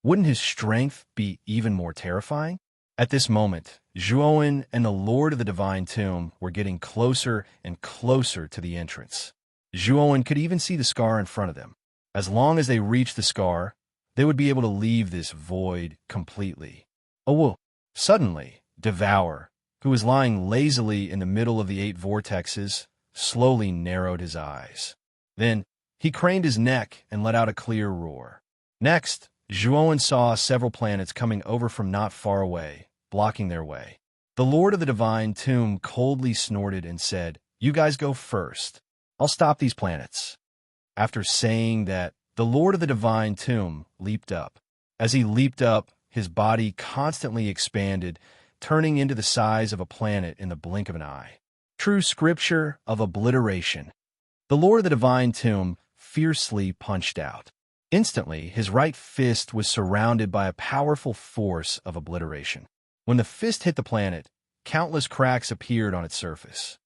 wouldn't his strength be even more terrifying? At this moment, Zhuo and the Lord of the Divine Tomb were getting closer and closer to the entrance. Zhuo could even see the scar in front of them. As long as they reached the scar, they would be able to leave this void completely. Oh, well, suddenly, Devour, who was lying lazily in the middle of the 8 vortexes, slowly narrowed his eyes. Then, he craned his neck and let out a clear roar. Next, Zhuo saw several planets coming over from not far away, blocking their way. The Lord of the Divine Tomb coldly snorted and said, "You guys go first. I'll stop these planets." After saying that, the Lord of the Divine Tomb leaped up. As he leaped up, his body constantly expanded, turning into the size of a planet in the blink of an eye. True scripture of obliteration. The Lord of the Divine Tomb fiercely punched out. Instantly, his right fist was surrounded by a powerful force of obliteration. When the fist hit the planet, countless cracks appeared on its surface.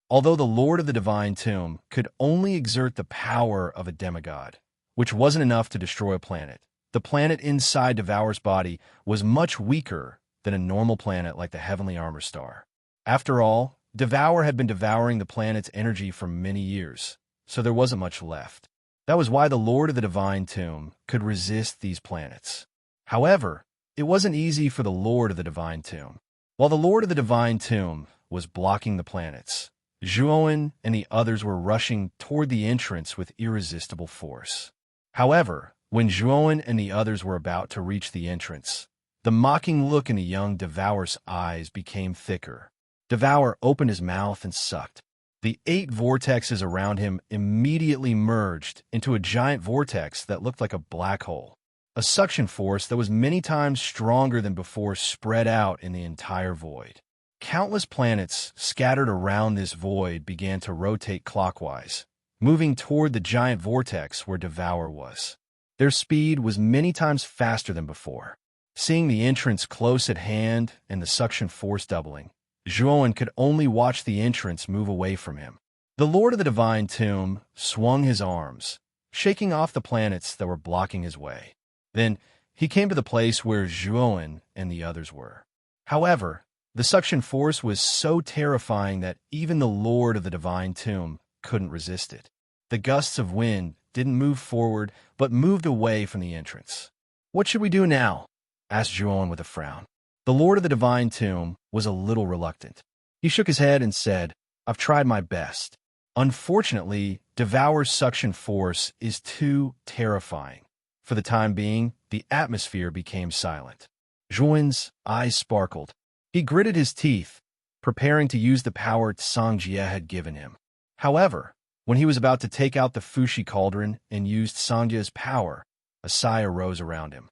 Although the Lord of the Divine Tomb could only exert the power of a demigod, which wasn't enough to destroy a planet, the planet inside Devour's body was much weaker than a normal planet like the Heavenly Armor Star. After all, Devour had been devouring the planet's energy for many years, so there wasn't much left. That was why the Lord of the Divine Tomb could resist these planets. However, it wasn't easy for the Lord of the Divine Tomb. While the Lord of the Divine Tomb was blocking the planets, Zhuo and the others were rushing toward the entrance with irresistible force. However, when Zhuo and the others were about to reach the entrance, the mocking look in the young Devour's eyes became thicker. Devour opened his mouth and sucked. The 8 vortexes around him immediately merged into a giant vortex that looked like a black hole. A suction force that was many times stronger than before spread out in the entire void. Countless planets scattered around this void began to rotate clockwise, moving toward the giant vortex where Devour was. Their speed was many times faster than before. Seeing the entrance close at hand and the suction force doubling, Zhuo could only watch the entrance move away from him. The Lord of the Divine Tomb swung his arms, shaking off the planets that were blocking his way. Then he came to the place where Zhuo and the others were. However, the suction force was so terrifying that even the Lord of the Divine Tomb couldn't resist it. The gusts of wind didn't move forward, but moved away from the entrance. "What should we do now?" asked Zhuo with a frown. The Lord of the Divine Tomb was a little reluctant. He shook his head and said, "I've tried my best. Unfortunately, Devour's suction force is too terrifying." For the time being, the atmosphere became silent. Zhuo's eyes sparkled. He gritted his teeth, preparing to use the power Sangjie had given him. However, when he was about to take out the Fushi cauldron and used Sangjie's power, a sigh arose around him.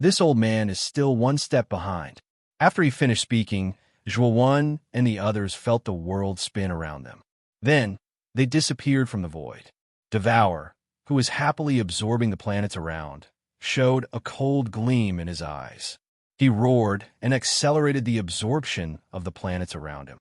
This old man is still one step behind. After he finished speaking, Zhuo and the others felt the world spin around them. Then, they disappeared from the void. Devour, who was happily absorbing the planets around, showed a cold gleam in his eyes. He roared and accelerated the absorption of the planets around him.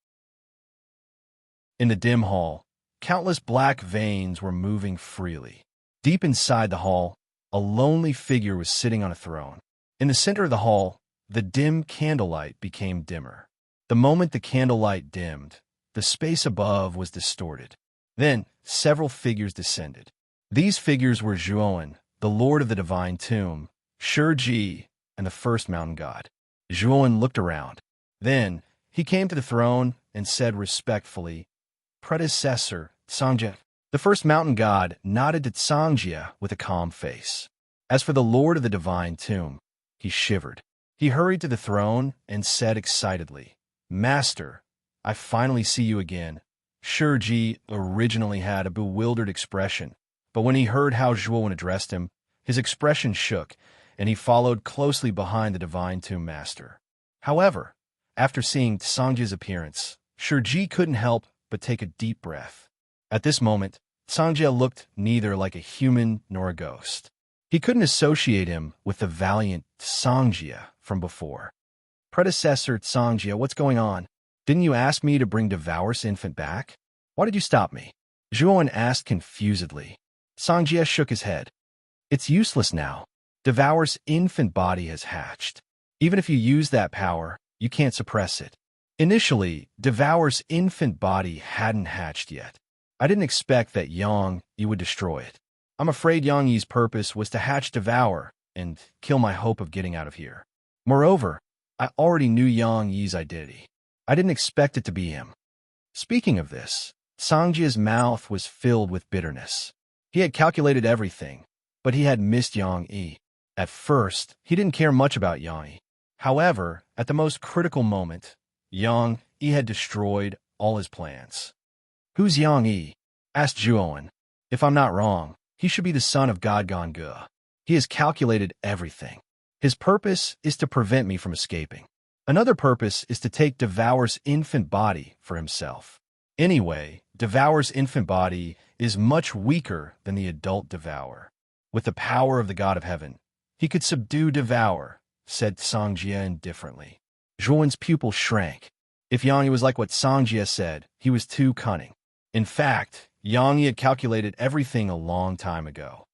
In the dim hall, countless black veins were moving freely. Deep inside the hall, a lonely figure was sitting on a throne. In the center of the hall, the dim candlelight became dimmer. The moment the candlelight dimmed, the space above was distorted. Then, several figures descended. These figures were Zhuo, the Lord of the Divine Tomb, Shiji, and the first mountain god. Zhuo looked around. Then, he came to the throne and said respectfully, "Predecessor, Sangjie." The first mountain god nodded to Sangjie with a calm face. As for the Lord of the Divine Tomb, he shivered. He hurried to the throne and said excitedly, "Master, I finally see you again." Shiji originally had a bewildered expression, but when he heard how Zhuo addressed him, his expression shook, and he followed closely behind the Divine Tomb Master. However, After seeing Sangjia's appearance, Shiji couldn't help but take a deep breath. At this moment, Sangjia looked neither like a human nor a ghost. He couldn't associate him with the valiant Sangjia from before. Predecessor Sangjia, what's going on? Didn't you ask me to bring Devour's infant back? Why did you stop me? Zhuowen asked confusedly. Sangjia shook his head. It's useless now. Devour's infant body has hatched. Even if you use that power, you can't suppress it. Initially, Devour's infant body hadn't hatched yet. I didn't expect that Yang Yi would destroy it. I'm afraid Yang Yi's purpose was to hatch Devour and kill my hope of getting out of here. Moreover, I already knew Yang Yi's identity. I didn't expect it to be him. Speaking of this, Sangjia's mouth was filled with bitterness. He had calculated everything, but he had missed Yang Yi. At first, he didn't care much about Yang Yi. However, at the most critical moment, Yang Yi had destroyed all his plans. Who's Yang Yi? Asked Zhuowen. If I'm not wrong, he should be the son of God Ge. He has calculated everything. His purpose is to prevent me from escaping. Another purpose is to take Devour's infant body for himself. Anyway, Devour's infant body is much weaker than the adult Devour. With the power of the God of Heaven, he could subdue Devour, said Sangjia indifferently. Zhuowen's pupil shrank. If Yang Yi was like what Sangjia said, he was too cunning. In fact, Yang Yi had calculated everything a long time ago.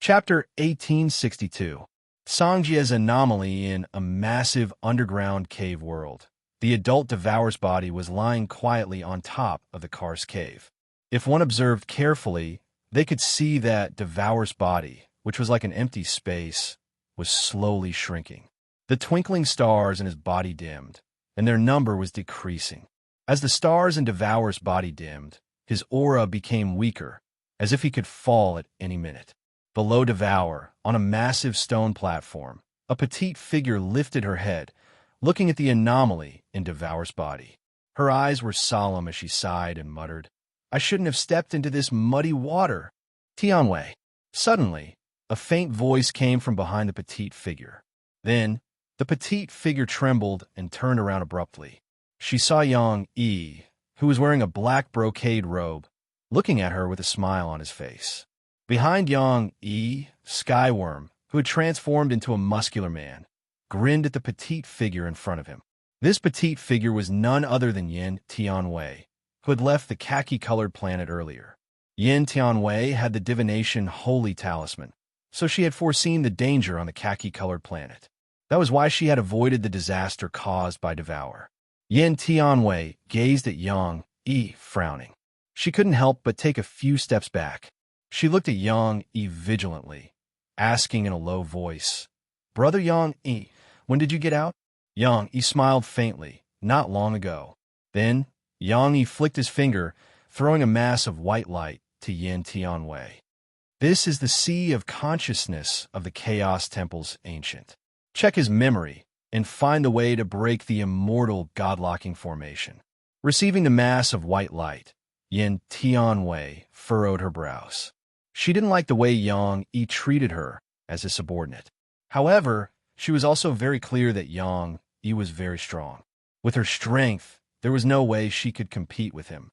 Chapter 1862. Sangjia's anomaly in a massive underground cave world. The adult Devour's body was lying quietly on top of the Kar's cave. If one observed carefully, they could see that Devour's body, which was like an empty space, was slowly shrinking. The twinkling stars in his body dimmed, and their number was decreasing. As the stars in Devour's body dimmed, his aura became weaker, as if he could fall at any minute. Below Devour, on a massive stone platform, a petite figure lifted her head, looking at the anomaly in Devour's body. Her eyes were solemn as she sighed and muttered, I shouldn't have stepped into this muddy water. Tianwei. Suddenly, a faint voice came from behind the petite figure. Then, the petite figure trembled and turned around abruptly. She saw Yang Yi, who was wearing a black brocade robe, looking at her with a smile on his face. Behind Yang Yi, Skyworm, who had transformed into a muscular man, grinned at the petite figure in front of him. This petite figure was none other than Yin Tianwei, who had left the khaki-colored planet earlier. Yin Tianwei had the divination Holy Talisman, so she had foreseen the danger on the khaki-colored planet. That was why she had avoided the disaster caused by Devour. Yin Tianwei gazed at Yang Yi, frowning. She couldn't help but take a few steps back. She looked at Yang Yi vigilantly, asking in a low voice, Brother Yang Yi, when did you get out? Yang Yi smiled faintly, not long ago. Then, Yang Yi flicked his finger, throwing a mass of white light to Yin Tianwei. This is the sea of consciousness of the Chaos Temple's ancient. Check his memory and find the way to break the immortal God-locking formation. Receiving the mass of white light, Yin Tianwei furrowed her brows. She didn't like the way Yang Yi treated her as a subordinate. However, she was also very clear that Yang Yi was very strong. With her strength, there was no way she could compete with him.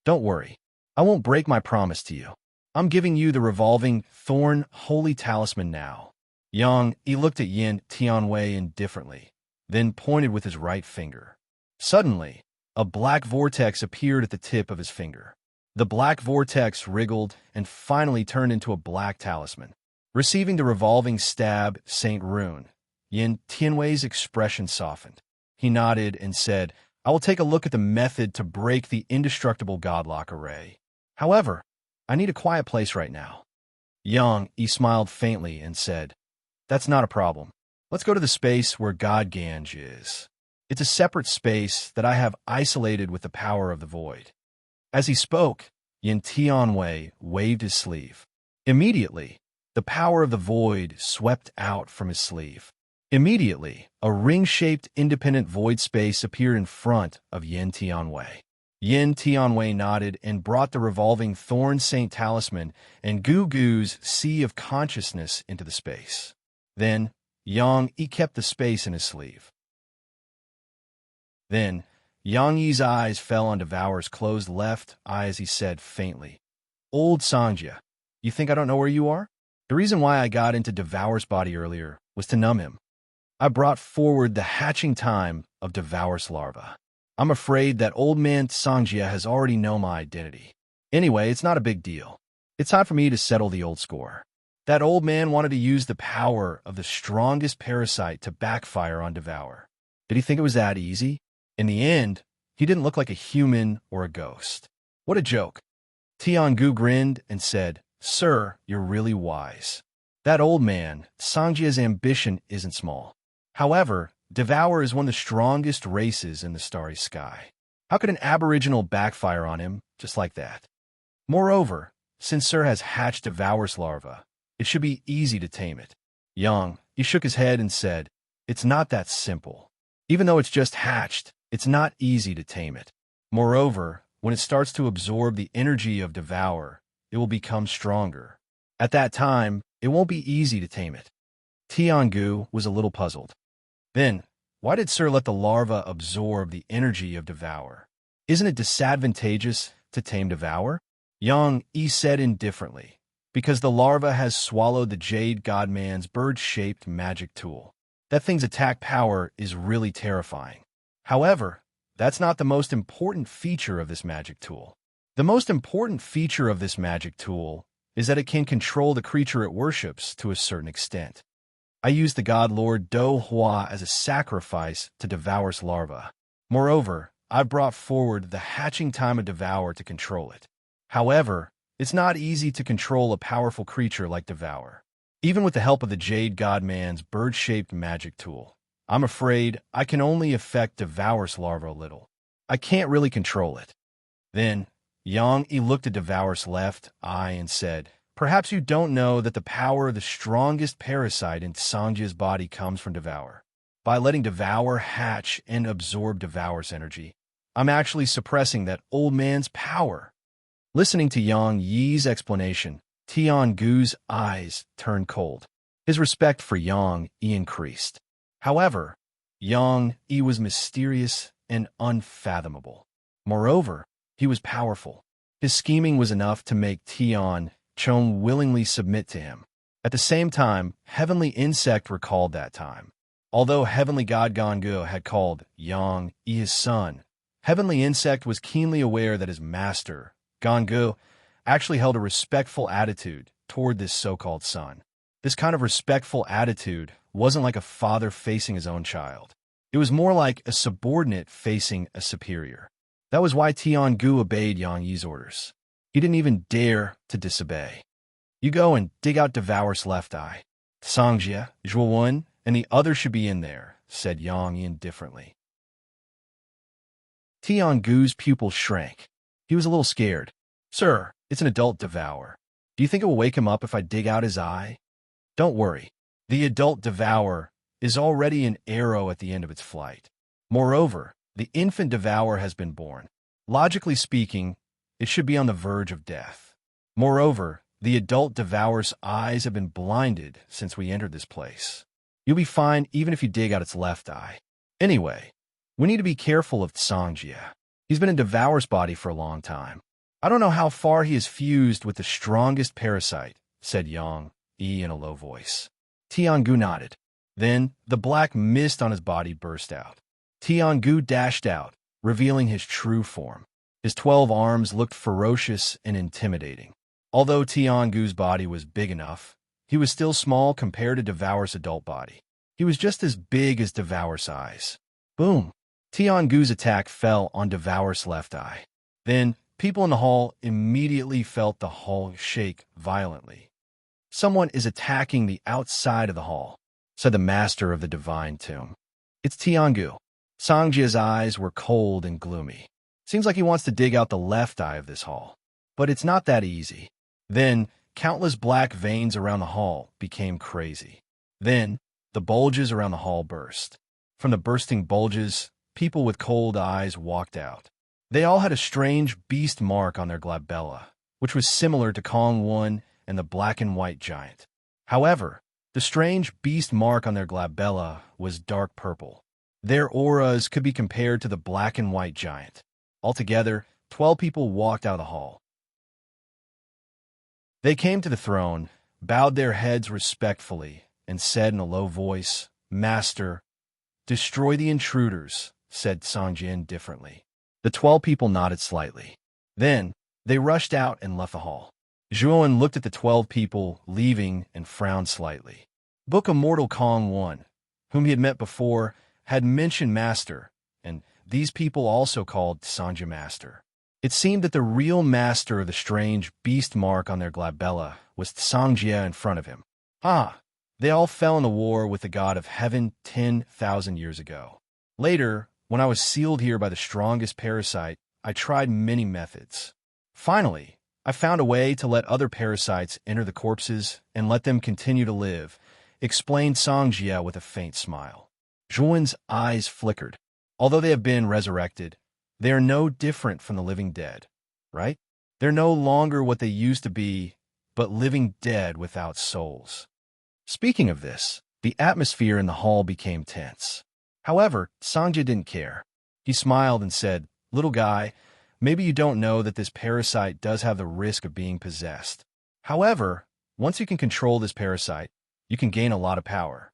Don't worry, I won't break my promise to you. I'm giving you the revolving thorn holy talisman now. Yang Yi looked at Yin Tianwei indifferently, then pointed with his right finger. Suddenly, a black vortex appeared at the tip of his finger. The black vortex wriggled and finally turned into a black talisman. Receiving the revolving stab Saint Rune, Yin Tianwei's expression softened. He nodded and said, I will take a look at the method to break the indestructible Godlock array. However, I need a quiet place right now. Yang Yi smiled faintly and said, That's not a problem. Let's go to the space where God Ganj is. It's a separate space that I have isolated with the power of the void. As he spoke, Yin Tianwei waved his sleeve. Immediately, the power of the void swept out from his sleeve. Immediately, a ring-shaped independent void space appeared in front of Yin Tianwei. Yin Tianwei nodded and brought the revolving Thorn Saint Talisman and Gu Gu's Sea of Consciousness into the space. Then, Yang Yi kept the space in his sleeve. Then, Yang Yi's eyes fell on Devour's closed left eye as he said faintly, "Old Sanjia, you think I don't know where you are? The reason why I got into Devour's body earlier was to numb him. I brought forward the hatching time of Devour's larva. I'm afraid that old man Sanjia has already known my identity. Anyway, it's not a big deal. It's time for me to settle the old score. That old man wanted to use the power of the strongest parasite to backfire on Devour. Did he think it was that easy? In the end, he didn't look like a human or a ghost. What a joke." Tiangu grinned and said, "Sir, you're really wise. That old man, Sangjia's ambition isn't small. However, Devour is one of the strongest races in the starry sky. How could an aboriginal backfire on him just like that? Moreover, since Sir has hatched Devour's larva, it should be easy to tame it." He shook his head and said, "It's not that simple. Even though it's just hatched, it's not easy to tame it. Moreover, when it starts to absorb the energy of Devour, it will become stronger. At that time, it won't be easy to tame it." Tiangu was a little puzzled. "Then, why did Sir let the larva absorb the energy of Devour? Isn't it disadvantageous to tame Devour?" Yang Yi said indifferently, "Because the larva has swallowed the Jade Godman's bird-shaped magic tool. That thing's attack power is really terrifying. However, that's not the most important feature of this magic tool. The most important feature of this magic tool is that it can control the creature it worships to a certain extent. I used the god Lord Do Hua as a sacrifice to Devour's larva. Moreover, I brought forward the hatching time of Devour to control it. However, it's not easy to control a powerful creature like Devour, even with the help of the Jade Godman's bird-shaped magic tool. I'm afraid I can only affect Devour's larva a little. I can't really control it." Then, Yang Yi looked at Devour's left eye and said, "Perhaps you don't know that the power of the strongest parasite in Sangjia's body comes from Devour. By letting Devour hatch and absorb Devour's energy, I'm actually suppressing that old man's power." Listening to Yang Yi's explanation, Tiangu's eyes turned cold. His respect for Yang Yi increased. However, Yang Yi was mysterious and unfathomable. Moreover, he was powerful. His scheming was enough to make Tian Chong willingly submit to him. At the same time, Heavenly Insect recalled that time. Although Heavenly God Gangu had called Yang Yi his son, Heavenly Insect was keenly aware that his master, Gangu, actually held a respectful attitude toward this so-called son. This kind of respectful attitude wasn't like a father facing his own child. It was more like a subordinate facing a superior. That was why Tiangu obeyed Yang Yi's orders. He didn't even dare to disobey. "You go and dig out Devour's left eye. Sangjia, Zhuowen, and the other should be in there," said Yang Yi indifferently. Tiangu's pupils shrank. He was a little scared. "Sir, it's an adult Devour. Do you think it will wake him up if I dig out his eye?" "Don't worry. The adult Devour is already an arrow at the end of its flight. Moreover, the infant Devour has been born. Logically speaking, it should be on the verge of death. Moreover, the adult Devour's eyes have been blinded since we entered this place. You'll be fine even if you dig out its left eye. Anyway, we need to be careful of Sangjia. He's been in Devour's body for a long time. I don't know how far he is fused with the strongest parasite," said Yang Yi in a low voice. Tiangu nodded. Then the black mist on his body burst out. Tiangu dashed out, revealing his true form. His 12 arms looked ferocious and intimidating. Although Tiangu's body was big enough, he was still small compared to Devour's adult body. He was just as big as Devour's eyes. Boom! Tiangu's attack fell on Devour's left eye. Then, people in the hall immediately felt the hall shake violently. "Someone is attacking the outside of the hall," said the master of the divine tomb. "It's Tiangu." Sangjia's eyes were cold and gloomy. "Seems like he wants to dig out the left eye of this hall. But it's not that easy." Then, countless black veins around the hall became crazy. Then, the bulges around the hall burst. From the bursting bulges, people with cold eyes walked out. They all had a strange beast mark on their glabella, which was similar to Kong One and the black and white giant. However, The strange beast mark on their glabella was dark purple. Their auras could be compared to the black and white giant. Altogether, 12 people walked out of the hall. They came to the throne, bowed their heads respectfully, and said in a low voice, "Master, destroy the intruders," said Sanjia indifferently. The 12 people nodded slightly. Then, they rushed out and left the hall. Zhuowen looked at the 12 people leaving and frowned slightly. Book Immortal Kong 1, whom he had met before, had mentioned Master, and these people also called Sanjia Master. It seemed that the real master of the strange beast mark on their glabella was Sanjia in front of him. They all fell in the war with the god of heaven 10,000 years ago. Later, when I was sealed here by the strongest parasite, I tried many methods. Finally, I found a way to let other parasites enter the corpses and let them continue to live, explained Sanjia with a faint smile. Zhuowen's eyes flickered. Although they have been resurrected, they are no different from the living dead, right? They're no longer what they used to be, but living dead without souls. Speaking of this, the atmosphere in the hall became tense. However, Sanjia didn't care. He smiled and said, "Little guy, maybe you don't know that this parasite does have the risk of being possessed. However, once you can control this parasite, you can gain a lot of power."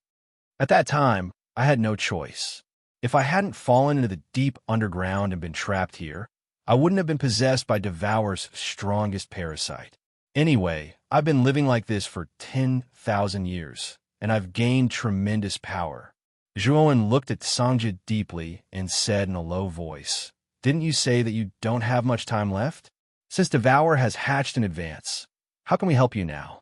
At that time, I had no choice. If I hadn't fallen into the deep underground and been trapped here, I wouldn't have been possessed by Devour's strongest parasite. Anyway, I've been living like this for 10,000 years, and I've gained tremendous power. Zhuowen looked at Sanjia deeply and said in a low voice, "Didn't you say that you don't have much time left? Since Devour has hatched in advance, how can we help you now?"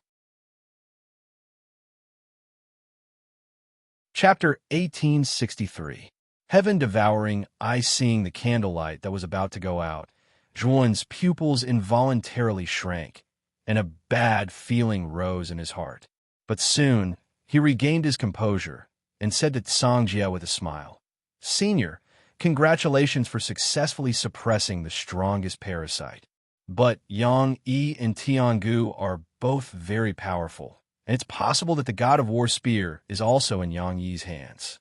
Chapter 1863. Heaven devouring, eye seeing the candlelight that was about to go out, Zhuowen's pupils involuntarily shrank, and a bad feeling rose in his heart. But soon, he regained his composure and said to Sanjia with a smile, "Senior, congratulations for successfully suppressing the strongest parasite. But Yang Yi and Tiangu are both very powerful, and it's possible that the God of War Spear is also in Yang Yi's hands.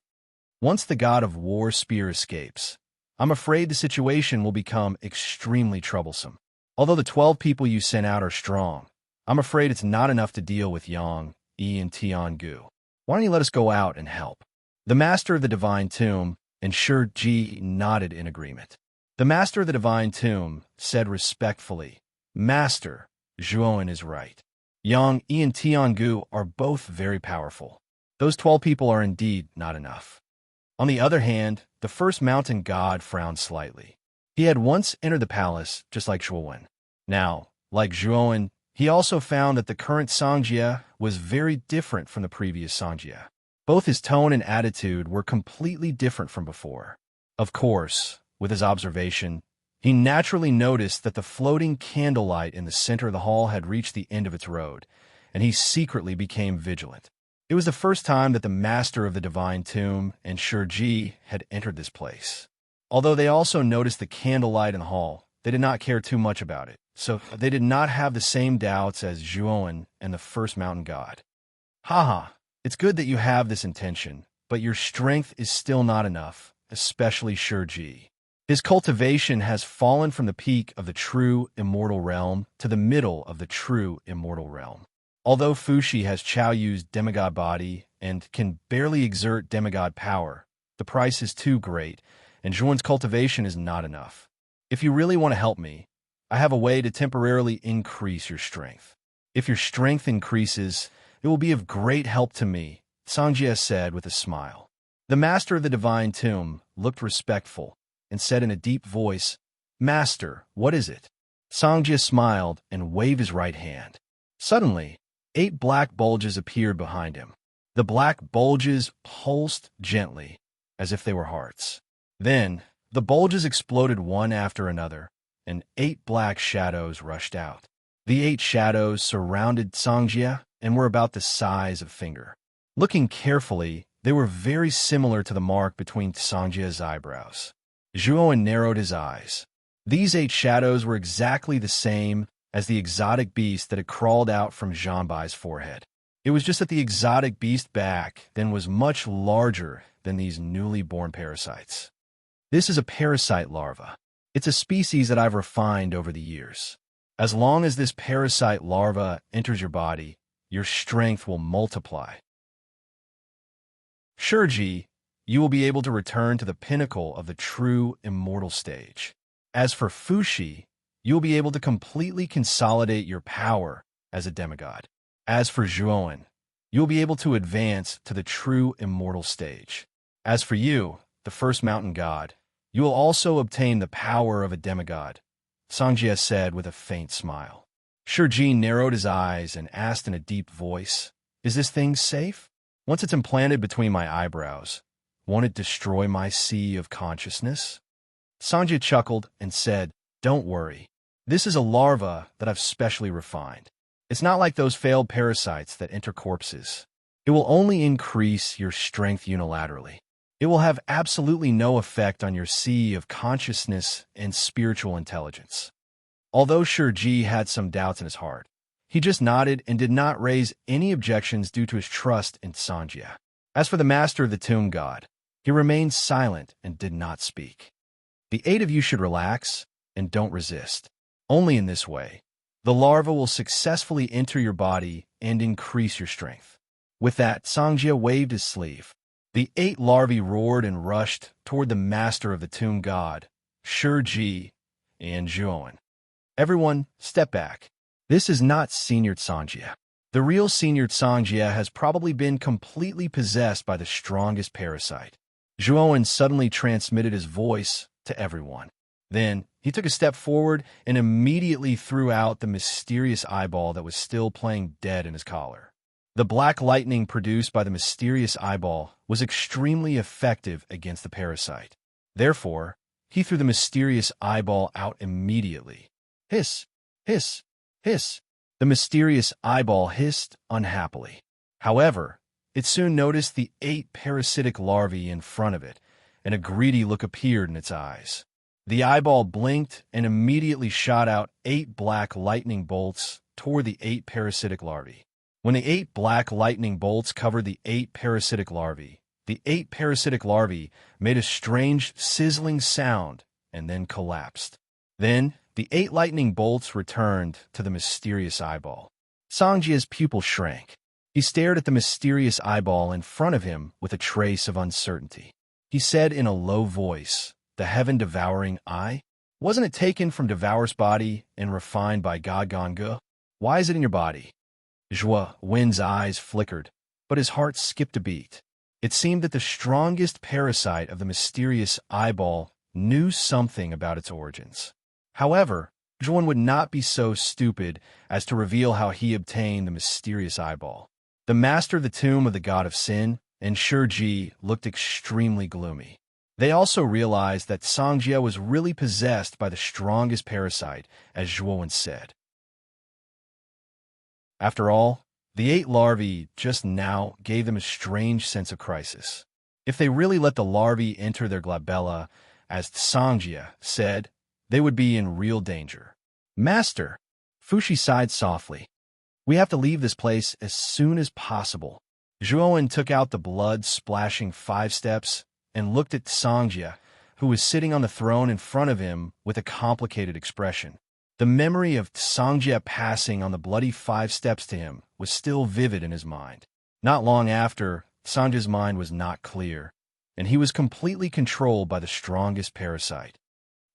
Once the God of War Spear escapes, I'm afraid the situation will become extremely troublesome. Although the 12 people you sent out are strong, I'm afraid it's not enough to deal with Yang, Yi, and Tiangu. Why don't you let us go out and help?" The Master of the Divine Tomb and Ji nodded in agreement. The Master of the Divine Tomb said respectfully, "Master, Zhuowen is right. Yang, Yi, and Tiangu are both very powerful. Those 12 people are indeed not enough." On the other hand, the first mountain god frowned slightly. He had once entered the palace just like Zhuowen. Now, like Zhuowen, he also found that the current Sanjia was very different from the previous Sanjia. Both his tone and attitude were completely different from before. Of course, with his observation, he naturally noticed that the floating candlelight in the center of the hall had reached the end of its road, and he secretly became vigilant. It was the first time that the Master of the Divine Tomb and Ji had entered this place. Although they also noticed the candlelight in the hall, they did not care too much about it, so they did not have the same doubts as Zhuowen and the first mountain god. It's good that you have this intention, but your strength is still not enough, especially Ji. His cultivation has fallen from the peak of the true immortal realm to the middle of the true immortal realm. Although Fushi has Chao Yu's demigod body and can barely exert demigod power, the price is too great, and Zhuowen's cultivation is not enough. If you really want to help me, I have a way to temporarily increase your strength. If your strength increases, it will be of great help to me, Sanjia said with a smile. The Master of the Divine Tomb looked respectful and said in a deep voice, "Master, what is it?" Sanjia smiled and waved his right hand. Suddenly, 8 black bulges appeared behind him. The black bulges pulsed gently, as if they were hearts. Then, the bulges exploded one after another, and 8 black shadows rushed out. The 8 shadows surrounded Sanjia and were about the size of a finger. Looking carefully, they were very similar to the mark between Sanjia's eyebrows. Zhuowen narrowed his eyes. These 8 shadows were exactly the same as the exotic beast that had crawled out from Zhanbai's forehead. It was just that the exotic beast back then was much larger than these newly born parasites. This is a parasite larva. It's a species that I've refined over the years. As long as this parasite larva enters your body, your strength will multiply. Shurji, you will be able to return to the pinnacle of the true immortal stage. As for Fushi, you will be able to completely consolidate your power as a demigod. As for Zhuoan, you will be able to advance to the true immortal stage. As for you, the first mountain god, you will also obtain the power of a demigod, Sangjie said with a faint smile. Shurji narrowed his eyes and asked in a deep voice, "Is this thing safe? Once it's implanted between my eyebrows, won't it destroy my sea of consciousness?" Sangjie chuckled and said, "Don't worry. This is a larva that I've specially refined. It's not like those failed parasites that enter corpses. It will only increase your strength unilaterally. It will have absolutely no effect on your sea of consciousness and spiritual intelligence." Although Shurji had some doubts in his heart, he just nodded and did not raise any objections due to his trust in Sangjie. As for the master of the tomb god, he remained silent and did not speak. The 8 of you should relax and don't resist. Only in this way, the larva will successfully enter your body and increase your strength. With that, Sangjie waved his sleeve. The 8 larvae roared and rushed toward the master of the tomb god, Shurji, and Zhuoan. Everyone, step back. This is not Senior Sangjie. The real Senior Sangjie has probably been completely possessed by the strongest parasite. Zhuoan suddenly transmitted his voice to everyone. Then, he took a step forward and immediately threw out the mysterious eyeball that was still playing dead in his collar. The black lightning produced by the mysterious eyeball was extremely effective against the parasite. Therefore, he threw the mysterious eyeball out immediately. Hiss, hiss, hiss. The mysterious eyeball hissed unhappily. However, it soon noticed the 8 parasitic larvae in front of it, and a greedy look appeared in its eyes. The eyeball blinked and immediately shot out 8 black lightning bolts toward the 8 parasitic larvae. When the 8 black lightning bolts covered the 8 parasitic larvae, the 8 parasitic larvae made a strange sizzling sound and then collapsed. Then, the 8 lightning bolts returned to the mysterious eyeball. Sangjie's pupil shrank. He stared at the mysterious eyeball in front of him with a trace of uncertainty. He said in a low voice, "The heaven-devouring eye? Wasn't it taken from Devour's body and refined by God Ganga? Why is it in your body?" Zhuoan's eyes flickered, but his heart skipped a beat. It seemed that the strongest parasite of the mysterious eyeball knew something about its origins. However, Zhuoan would not be so stupid as to reveal how he obtained the mysterious eyeball. The master of the tomb of the god of sin and Shurji looked extremely gloomy. They also realized that Sangjie was really possessed by the strongest parasite, as Zhuoan said. After all, the 8 larvae just now gave them a strange sense of crisis. If they really let the larvae enter their glabella, as Sangjie said, they would be in real danger. "Master," Fushi sighed softly. "We have to leave this place as soon as possible." Zhuoan took out the blood-splashing 5 steps and looked at Sangjie, who was sitting on the throne in front of him with a complicated expression. The memory of Sangjie passing on the bloody 5 steps to him was still vivid in his mind. Not long after, Sangjie's mind was not clear, and he was completely controlled by the strongest parasite.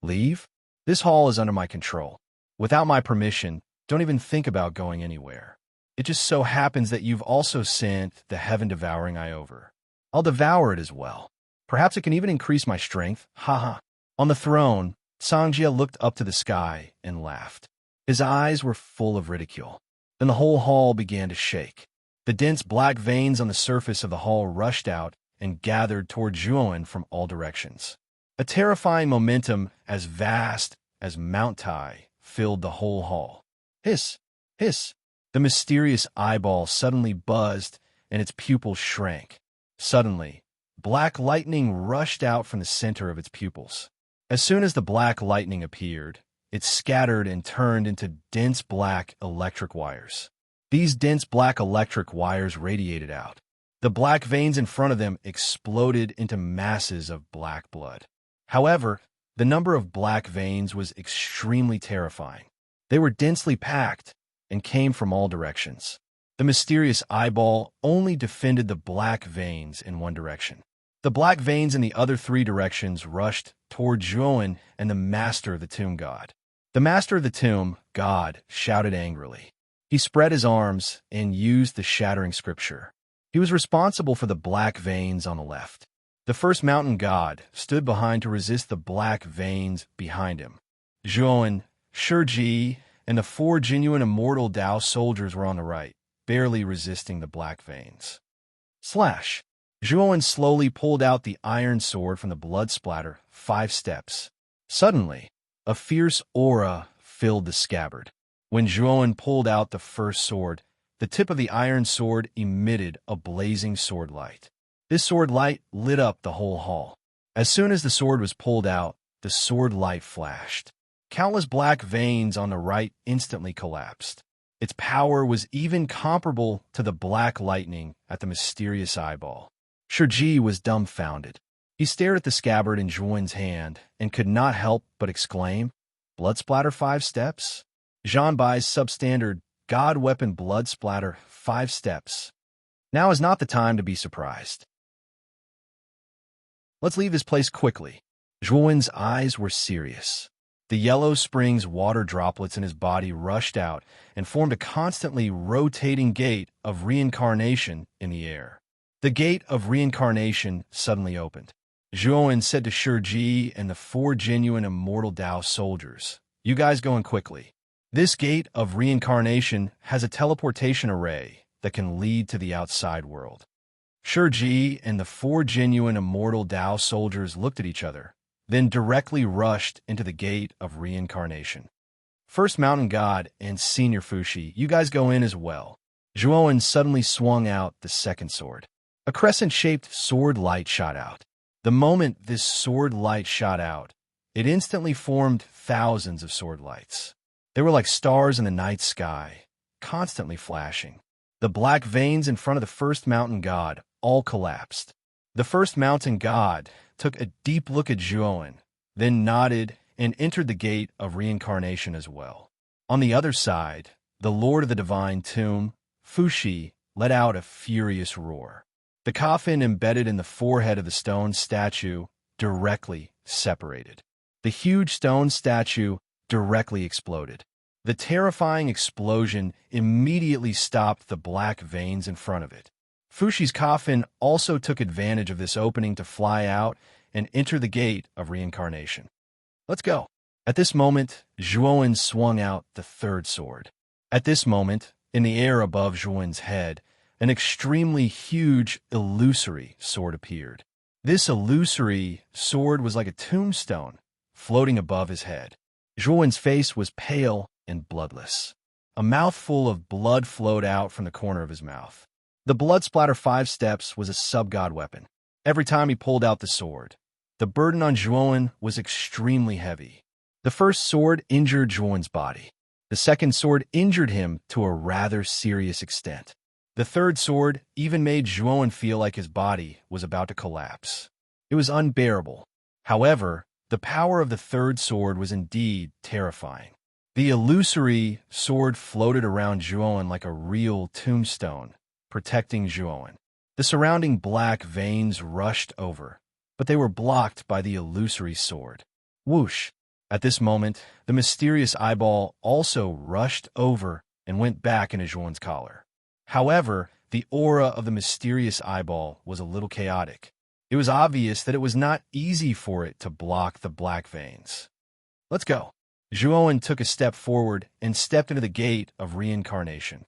"Leave? This hall is under my control. Without my permission, don't even think about going anywhere. It just so happens that you've also sent the heaven-devouring eye over. I'll devour it as well. Perhaps it can even increase my strength. Haha." On the throne, Sangjie looked up to the sky and laughed. His eyes were full of ridicule. Then the whole hall began to shake. The dense black veins on the surface of the hall rushed out and gathered toward Zhuoan from all directions. A terrifying momentum as vast as Mount Tai filled the whole hall. Hiss, hiss. The mysterious eyeball suddenly buzzed and its pupils shrank. Suddenly, black lightning rushed out from the center of its pupils. As soon as the black lightning appeared, it scattered and turned into dense black electric wires. These dense black electric wires radiated out. The black veins in front of them exploded into masses of black blood. However, the number of black veins was extremely terrifying. They were densely packed and came from all directions. The mysterious eyeball only defended the black veins in one direction. The black veins in the other three directions rushed toward Zhuowen and the master of the tomb god. The master of the tomb god shouted angrily. He spread his arms and used the shattering scripture. He was responsible for the black veins on the left. The first mountain god stood behind to resist the black veins behind him. Zhuowen, Shiji, and the four genuine immortal Tao soldiers were on the right, barely resisting the black veins. Slash! Zhuowen slowly pulled out the iron sword from the blood splatter 5 steps. Suddenly, a fierce aura filled the scabbard. When Zhuowen pulled out the first sword, the tip of the iron sword emitted a blazing sword light. This sword light lit up the whole hall. As soon as the sword was pulled out, the sword light flashed. Countless black veins on the right instantly collapsed. Its power was even comparable to the black lightning at the mysterious eyeball. Shiji was dumbfounded. He stared at the scabbard in Zhuowen's hand and could not help but exclaim, "Blood splatter 5 steps?" Zhanbai's substandard god weapon blood splatter 5 steps. Now is not the time to be surprised. Let's leave this place quickly. Zhuowen's eyes were serious. The yellow springs water droplets in his body rushed out and formed a constantly rotating gate of reincarnation in the air. The gate of reincarnation suddenly opened. Zhuowen said to Shiji and the 4 genuine immortal Tao soldiers, "You guys going quickly. This gate of reincarnation has a teleportation array that can lead to the outside world." Shiji and the 4 genuine immortal Tao soldiers looked at each other, then directly rushed into the gate of reincarnation. First Mountain God and Senior Fushi, you guys go in as well. Zhuowen suddenly swung out the second sword. A crescent-shaped sword light shot out. The moment this sword light shot out, it instantly formed thousands of sword lights. They were like stars in the night sky, constantly flashing. The black veins in front of the first mountain god all collapsed. The first mountain god took a deep look at Zhuowen, then nodded and entered the gate of reincarnation as well. On the other side, the Lord of the Divine Tomb, Fushi, let out a furious roar. The coffin embedded in the forehead of the stone statue directly separated. The huge stone statue directly exploded. The terrifying explosion immediately stopped the black veins in front of it. Fushi's coffin also took advantage of this opening to fly out and enter the gate of reincarnation. Let's go. At this moment, Zhuowen swung out the third sword. At this moment, in the air above Zhuowen's head, an extremely huge illusory sword appeared. This illusory sword was like a tombstone floating above his head. Zhuowen's face was pale and bloodless. A mouthful of blood flowed out from the corner of his mouth. The blood splatter 5 steps was a sub-god weapon. Every time he pulled out the sword, the burden on Zhuowen was extremely heavy. The first sword injured Zhuowen's body. The second sword injured him to a rather serious extent. The third sword even made Zhuowen feel like his body was about to collapse. It was unbearable. However, the power of the third sword was indeed terrifying. The illusory sword floated around Zhuowen like a real tombstone, protecting Zhuowen. The surrounding black veins rushed over, but they were blocked by the illusory sword. Whoosh! At this moment, the mysterious eyeball also rushed over and went back into Zhuowen's collar. However, the aura of the mysterious eyeball was a little chaotic. It was obvious that it was not easy for it to block the black veins. Let's go. Zhuowen took a step forward and stepped into the gate of reincarnation.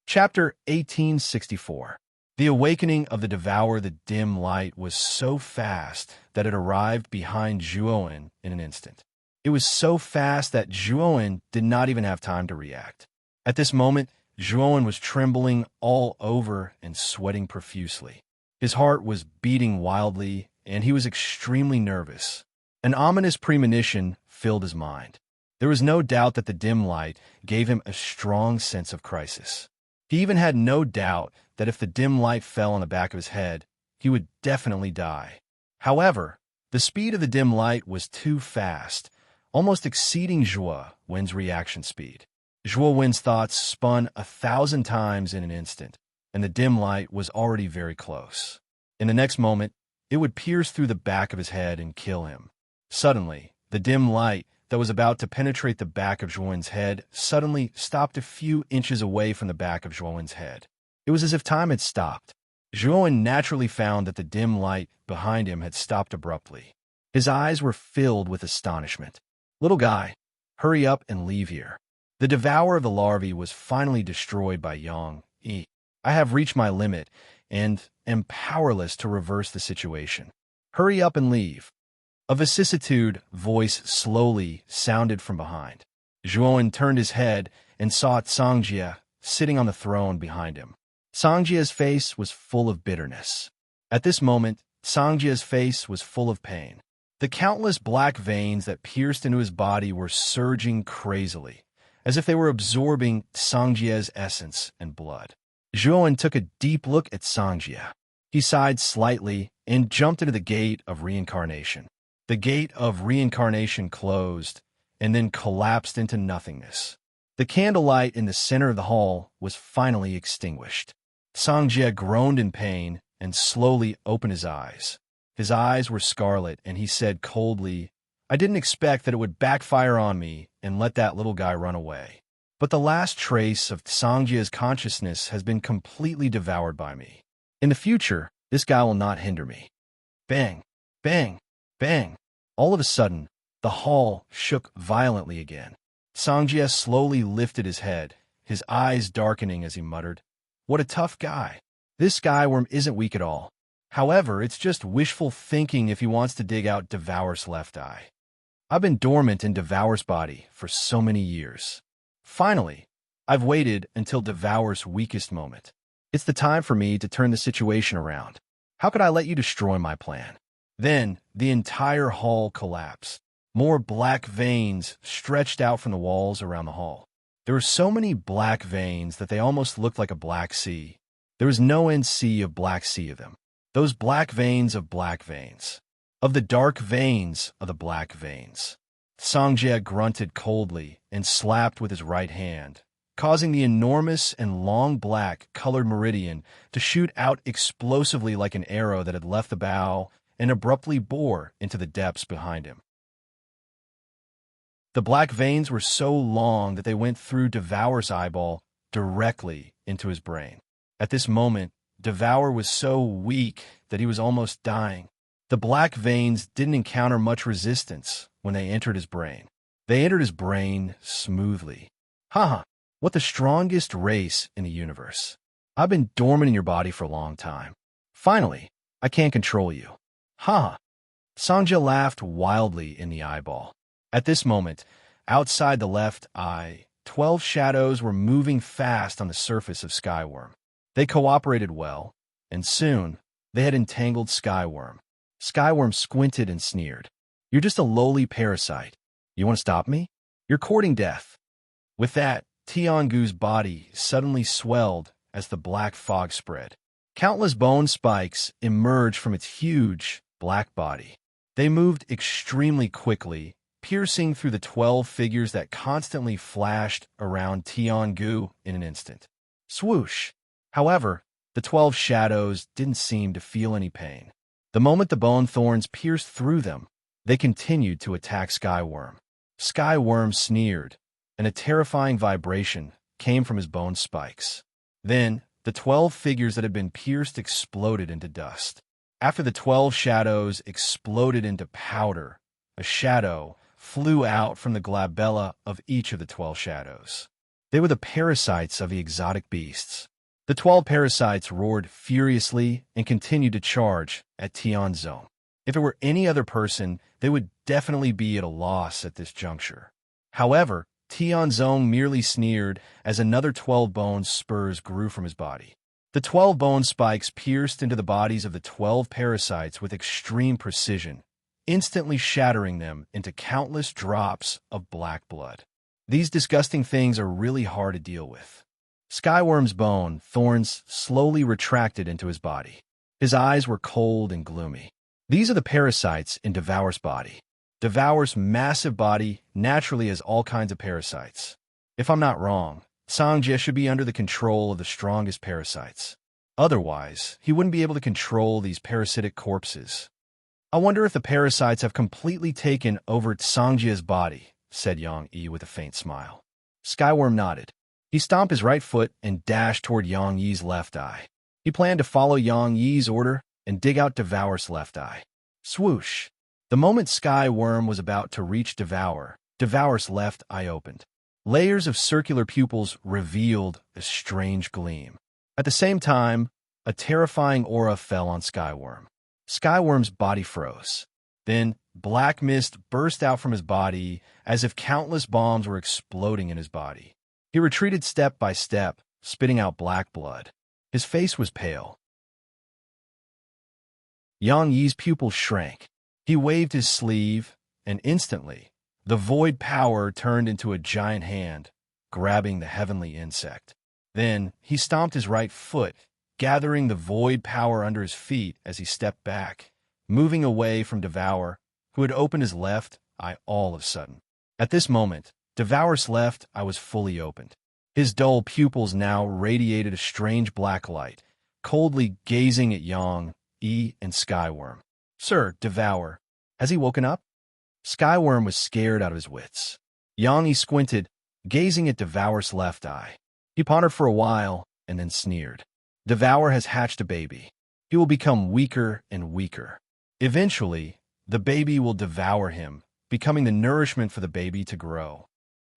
Chapter 1864. The awakening of the Devourer the dim light was so fast that it arrived behind Zhuowen in an instant. It was so fast that Zhuowen did not even have time to react. At this moment, Zhuowen was trembling all over and sweating profusely. His heart was beating wildly, and he was extremely nervous. An ominous premonition filled his mind. There was no doubt that the dim light gave him a strong sense of crisis. He even had no doubt that if the dim light fell on the back of his head, he would definitely die. However, the speed of the dim light was too fast, almost exceeding Zhuo Wen's reaction speed. Zhuo Wen's thoughts spun 1,000 times in an instant, and the dim light was already very close. In the next moment, it would pierce through the back of his head and kill him. Suddenly, the dim light that was about to penetrate the back of Zhuo Wen's head suddenly stopped a few inches away from the back of Zhuo Wen's head. It was as if time had stopped. Zhuo Wen naturally found that the dim light behind him had stopped abruptly. His eyes were filled with astonishment. "Little guy, hurry up and leave here." The devourer of the larvae was finally destroyed by Yang Yi. "I have reached my limit and am powerless to reverse the situation. Hurry up and leave." A vicissitude voice slowly sounded from behind. Zhuo Wen turned his head and saw Cangjie sitting on the throne behind him. Cangjie's face was full of bitterness. At this moment, Cangjie's face was full of pain. The countless black veins that pierced into his body were surging crazily, as if they were absorbing Cangjie's essence and blood. Zhuo Wen took a deep look at Cangjie. He sighed slightly and jumped into the gate of reincarnation. The gate of reincarnation closed and then collapsed into nothingness. The candlelight in the center of the hall was finally extinguished. Cangjie groaned in pain and slowly opened his eyes. His eyes were scarlet, and he said coldly, "I didn't expect that it would backfire on me and let that little guy run away. But the last trace of Cangjie's consciousness has been completely devoured by me. In the future, this guy will not hinder me." Bang! Bang! Bang! All of a sudden, the hall shook violently again. Cangjie slowly lifted his head, his eyes darkening as he muttered, "What a tough guy. This Skyworm isn't weak at all. However, it's just wishful thinking if he wants to dig out Devour's left eye. I've been dormant in Devour's body for so many years. Finally, I've waited until Devour's weakest moment. It's the time for me to turn the situation around. How could I let you destroy my plan?" Then, the entire hall collapsed. More black veins stretched out from the walls around the hall. There were so many black veins that they almost looked like a black sea. There was no end sea of black sea of them. Those black veins of black veins. Of the dark veins of the black veins. Cangjie grunted coldly and slapped with his right hand, causing the enormous and long black colored meridian to shoot out explosively like an arrow that had left the bow and abruptly bore into the depths behind him. The black veins were so long that they went through Devour's eyeball directly into his brain. At this moment, Devour was so weak that he was almost dying. The black veins didn't encounter much resistance when they entered his brain. They entered his brain smoothly. Haha, what the strongest race in the universe. I've been dormant in your body for a long time. Finally, I can't control you. Ha! Cangjie laughed wildly in the eyeball. At this moment, outside the left eye, 12 shadows were moving fast on the surface of Skyworm. They cooperated well, and soon they had entangled Skyworm. Skyworm squinted and sneered. "You're just a lowly parasite. You want to stop me? You're courting death." With that, Tiangu's body suddenly swelled as the black fog spread. Countless bone spikes emerged from its huge black body. They moved extremely quickly, piercing through the 12 figures that constantly flashed around Tiangu in an instant. Swoosh! However, the 12 shadows didn't seem to feel any pain. The moment the bone thorns pierced through them, they continued to attack Skyworm. Skyworm sneered, and a terrifying vibration came from his bone spikes. Then, the 12 figures that had been pierced exploded into dust. After the 12 shadows exploded into powder, a shadow flew out from the glabella of each of the 12 shadows. They were the parasites of the exotic beasts. The 12 parasites roared furiously and continued to charge at Tianzong. If it were any other person, they would definitely be at a loss at this juncture. However, Tianzong merely sneered as another 12 bone spurs grew from his body. The 12 bone spikes pierced into the bodies of the 12 parasites with extreme precision, instantly shattering them into countless drops of black blood. These disgusting things are really hard to deal with. Skyworm's bone thorns slowly retracted into his body. His eyes were cold and gloomy. These are the parasites in Devour's body. Devour's massive body naturally has all kinds of parasites. If I'm not wrong, Sangjia should be under the control of the strongest parasites. Otherwise, he wouldn't be able to control these parasitic corpses. I wonder if the parasites have completely taken over Sangjia's body, said Yang Yi with a faint smile. Skyworm nodded. He stomped his right foot and dashed toward Yang Yi's left eye. He planned to follow Yang Yi's order and dig out Devour's left eye. Swoosh! The moment Skyworm was about to reach Devour's left eye opened. Layers of circular pupils revealed a strange gleam. At the same time, a terrifying aura fell on Skyworm. Skyworm's body froze. Then, black mist burst out from his body as if countless bombs were exploding in his body. He retreated step by step, spitting out black blood. His face was pale. Yang Yi's pupils shrank. He waved his sleeve, and instantly, the void power turned into a giant hand, grabbing the heavenly insect. Then, he stomped his right foot, gathering the void power under his feet as he stepped back, moving away from Devour, who had opened his left eye all of a sudden. At this moment, Devour's left eye was fully opened. His dull pupils now radiated a strange black light, coldly gazing at Yang Yi and Skyworm. Sir, Devour, has he woken up? Skyworm was scared out of his wits. Yang Yi squinted, gazing at Devour's left eye. He pondered for a while and then sneered. Devour has hatched a baby. He will become weaker and weaker. Eventually, the baby will devour him, becoming the nourishment for the baby to grow.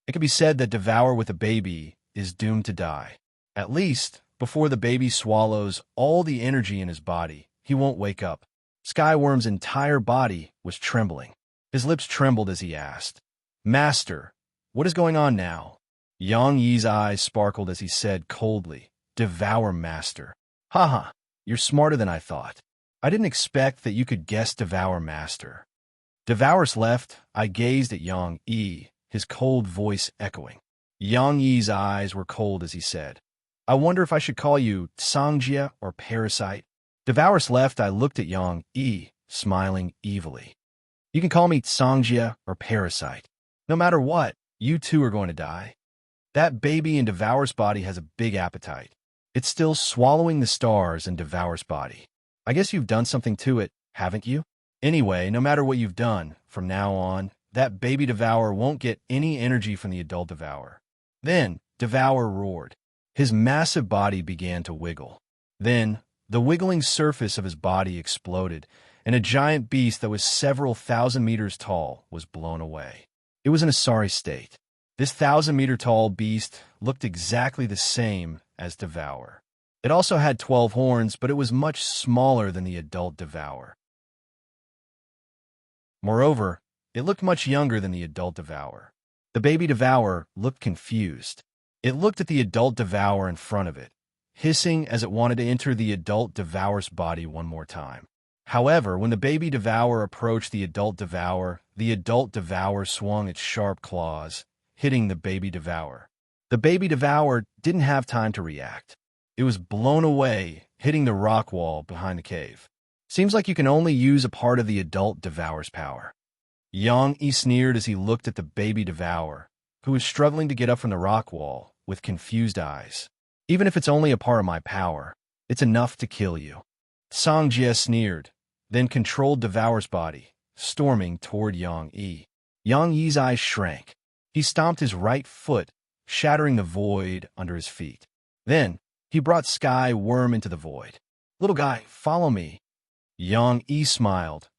It can be said that Devour with a baby is doomed to die. At least, before the baby swallows all the energy in his body, he won't wake up. Skyworm's entire body was trembling. His lips trembled as he asked, Master, what is going on now? Yang Yi's eyes sparkled as he said coldly, Devour, Master. Haha, you're smarter than I thought. I didn't expect that you could guess Devour, Master. Devour's left, I gazed at Yang Yi, his cold voice echoing. Yang Yi's eyes were cold as he said, I wonder if I should call you Sangjia or Parasite. Devour's left, I looked at Yang Yi, smiling evilly. You can call me Sangjia or Parasite. No matter what, you two are going to die. That baby in Devour's body has a big appetite. It's still swallowing the stars in Devour's body. I guess you've done something to it, haven't you? Anyway, no matter what you've done, from now on, that baby Devour won't get any energy from the adult Devour. Then, Devour roared. His massive body began to wiggle. Then, the wiggling surface of his body exploded, and a giant beast that was several thousand meters tall was blown away. It was in a sorry state. This 1,000-meter-tall beast looked exactly the same as Devour. It also had 12 horns, but it was much smaller than the adult Devour. Moreover, it looked much younger than the adult Devour. The baby Devour looked confused. It looked at the adult Devour in front of it, hissing as it wanted to enter the adult Devour's body one more time. However, when the baby Devour approached the adult Devour swung its sharp claws, hitting the baby Devour. The baby Devour didn't have time to react. It was blown away, hitting the rock wall behind the cave. Seems like you can only use a part of the adult Devour's power. Yang Yi sneered as he looked at the baby Devour, who was struggling to get up from the rock wall with confused eyes. Even if it's only a part of my power, it's enough to kill you. Sangjia sneered, then controlled Devour's body, storming toward Yang Yi. Yang Yi's eyes shrank. He stomped his right foot, shattering the void under his feet. Then, he brought Skyworm into the void. Little guy, follow me. Yang Yi smiled,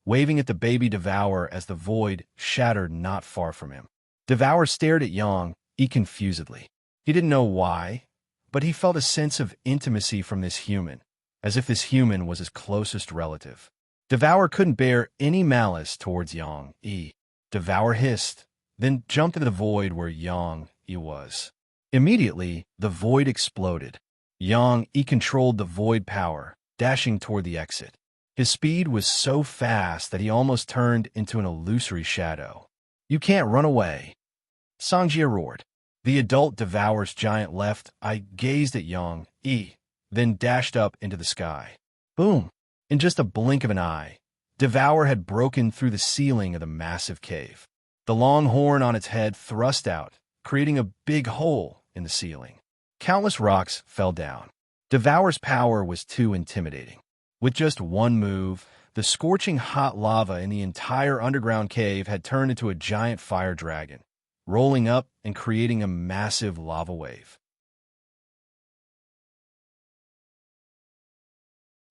waving at the baby Devour as the void shattered not far from him. Devour stared at Yang Yi confusedly. He didn't know why, but he felt a sense of intimacy from this human, as if this human was his closest relative. Devour couldn't bear any malice towards Yang Yi. Devour hissed, then jumped into the void where Yang Yi was. Immediately, the void exploded. Yang Yi controlled the void power, dashing toward the exit. His speed was so fast that he almost turned into an illusory shadow. "You can't run away," Sangjie roared. The adult Devour's giant left eye gazed at Yang Yi, then dashed up into the sky. Boom! In just a blink of an eye, Devour had broken through the ceiling of the massive cave. The long horn on its head thrust out, creating a big hole in the ceiling. Countless rocks fell down. Devour's power was too intimidating. With just one move, the scorching hot lava in the entire underground cave had turned into a giant fire dragon, rolling up and creating a massive lava wave.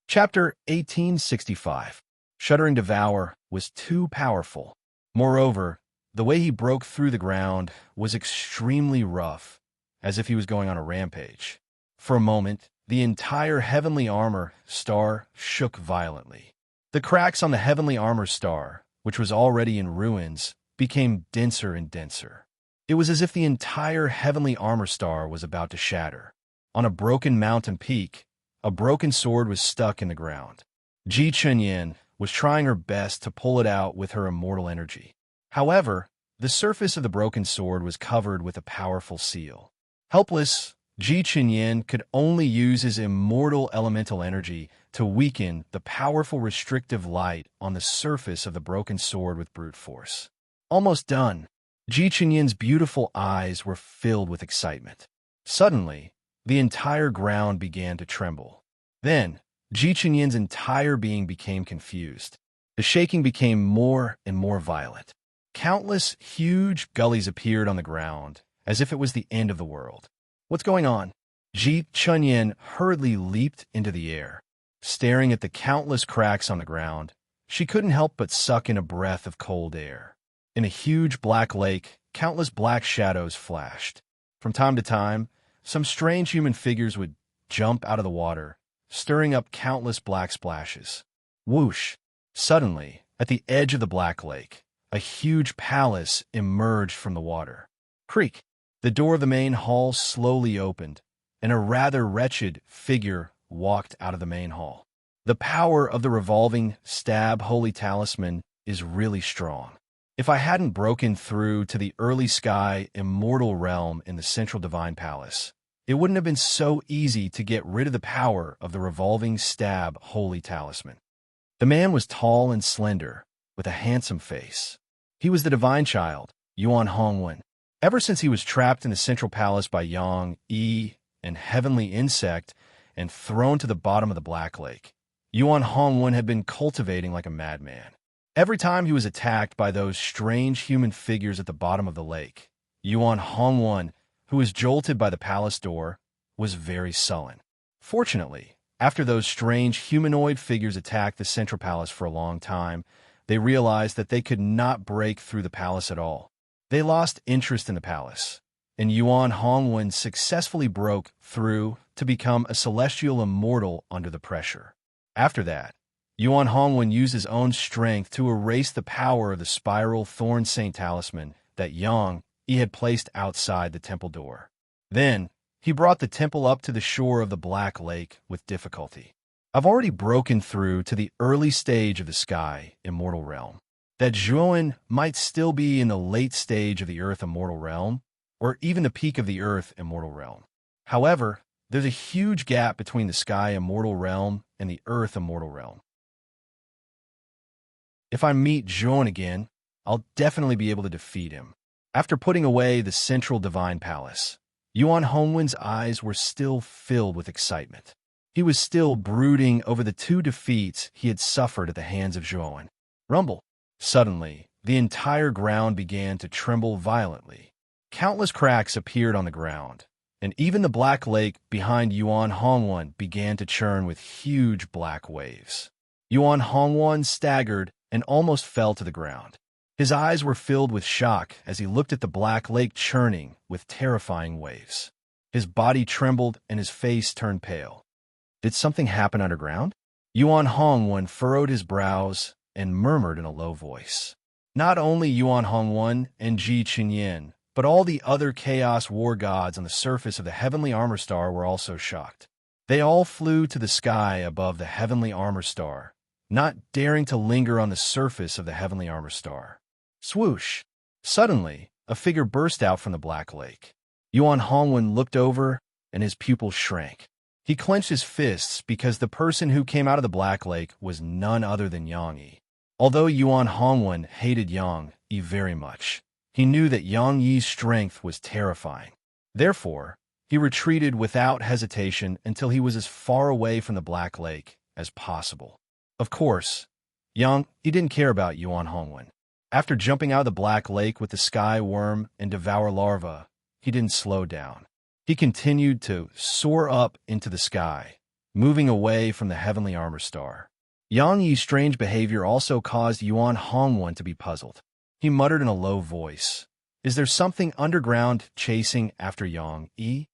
Chapter 1865. Shuddering Devour was too powerful. Moreover, the way he broke through the ground was extremely rough, as if he was going on a rampage. For a moment, the entire heavenly armor star shook violently. The cracks on the heavenly armor star, which was already in ruins, became denser and denser. It was as if the entire heavenly armor star was about to shatter. On a broken mountain peak, a broken sword was stuck in the ground. Ji Chunyan was trying her best to pull it out with her immortal energy. However, the surface of the broken sword was covered with a powerful seal. Helpless, Ji Chunyan could only use his immortal elemental energy to weaken the powerful restrictive light on the surface of the broken sword with brute force. Almost done. Ji Chunyan's beautiful eyes were filled with excitement. Suddenly, the entire ground began to tremble. Then, Ji Chunyan's entire being became confused. The shaking became more and more violent. Countless huge gullies appeared on the ground, as if it was the end of the world. "What's going on?" Ji Chunyan hurriedly leaped into the air. Staring at the countless cracks on the ground, she couldn't help but suck in a breath of cold air. In a huge black lake, countless black shadows flashed. From time to time, some strange human figures would jump out of the water, stirring up countless black splashes. Whoosh! Suddenly, at the edge of the black lake, a huge palace emerged from the water. Creak! The door of the main hall slowly opened, and a rather wretched figure walked out of the main hall. The power of the revolving stab holy talisman is really strong. If I hadn't broken through to the early sky immortal realm in the central divine palace, it wouldn't have been so easy to get rid of the power of the revolving stab holy talisman. The man was tall and slender, with a handsome face. He was the divine child, Yuan Hongwen. Ever since he was trapped in the central palace by Yang Yi, an heavenly insect, and thrown to the bottom of the Black Lake, Yuan Hongwen had been cultivating like a madman. Every time he was attacked by those strange human figures at the bottom of the lake, Yuan Hongwen, who was jolted by the palace door, was very sullen. Fortunately, after those strange humanoid figures attacked the central palace for a long time, they realized that they could not break through the palace at all. They lost interest in the palace, and Yuan Hongwen successfully broke through to become a celestial immortal under the pressure. After that, Yuan Hongwen used his own strength to erase the power of the spiral thorn saint talisman that Yang Yi had placed outside the temple door. Then, he brought the temple up to the shore of the Black Lake with difficulty. I've already broken through to the early stage of the sky immortal realm. That Zhuan might still be in the late stage of the earth immortal realm, or even the peak of the earth immortal realm. However, there's a huge gap between the sky immortal realm and the earth immortal realm. If I meet Zhuan again, I'll definitely be able to defeat him. After putting away the central divine palace, Yuan Hongwen's eyes were still filled with excitement. He was still brooding over the 2 defeats he had suffered at the hands of Zhuan. Rumble! Suddenly, the entire ground began to tremble violently. Countless cracks appeared on the ground, and even the Black Lake behind Yuan Hongwen began to churn with huge black waves. Yuan Hongwen staggered and almost fell to the ground. His eyes were filled with shock as he looked at the Black Lake churning with terrifying waves. His body trembled and his face turned pale. Did something happen underground? Yuan Hongwen furrowed his brows and murmured in a low voice. Not only Yuan Hongwen and Ji Qinyan, but all the other Chaos War gods on the surface of the Heavenly Armor Star were also shocked. They all flew to the sky above the Heavenly Armor Star, not daring to linger on the surface of the heavenly armor star. Swoosh! Suddenly, a figure burst out from the black lake. Yuan Hongwen looked over, and his pupils shrank. He clenched his fists because the person who came out of the black lake was none other than Yang Yi. Although Yuan Hongwen hated Yang Yi very much, he knew that Yang Yi's strength was terrifying. Therefore, he retreated without hesitation until he was as far away from the black lake as possible. Of course, Yang Yi didn't care about Yuan Hongwen. After jumping out of the black lake with the sky worm and devour larva, he didn't slow down. He continued to soar up into the sky, moving away from the heavenly armor star. Yang Yi's strange behavior also caused Yuan Hongwen to be puzzled. He muttered in a low voice, "Is there something underground chasing after Yang Yi?"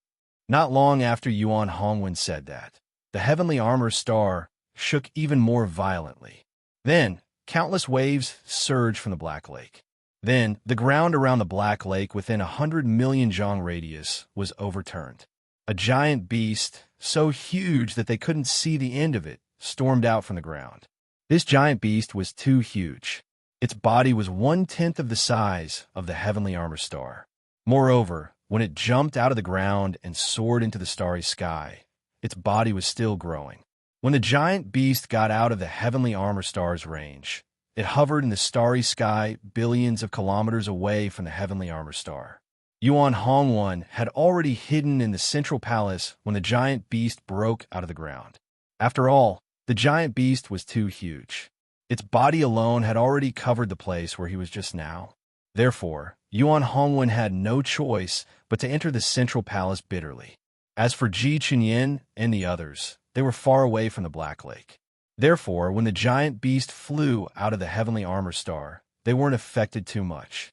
Not long after Yuan Hongwen said that, the heavenly armor star shook even more violently. Then, countless waves surged from the black lake. Then, the ground around the black lake within 100 million zhang radius was overturned. A giant beast, so huge that they couldn't see the end of it, stormed out from the ground. This giant beast was too huge. Its body was 1/10 of the size of the heavenly armor star. Moreover, when it jumped out of the ground and soared into the starry sky, its body was still growing. When the giant beast got out of the heavenly armor star's range, it hovered in the starry sky billions of kilometers away from the heavenly armor star. Yuan Hongwen had already hidden in the central palace when the giant beast broke out of the ground. After all, the giant beast was too huge. Its body alone had already covered the place where he was just now. Therefore, Yuan Hongwen had no choice but to enter the central palace bitterly. As for Ji Chenyin and the others, they were far away from the Black Lake. Therefore, when the giant beast flew out of the heavenly armor star, they weren't affected too much.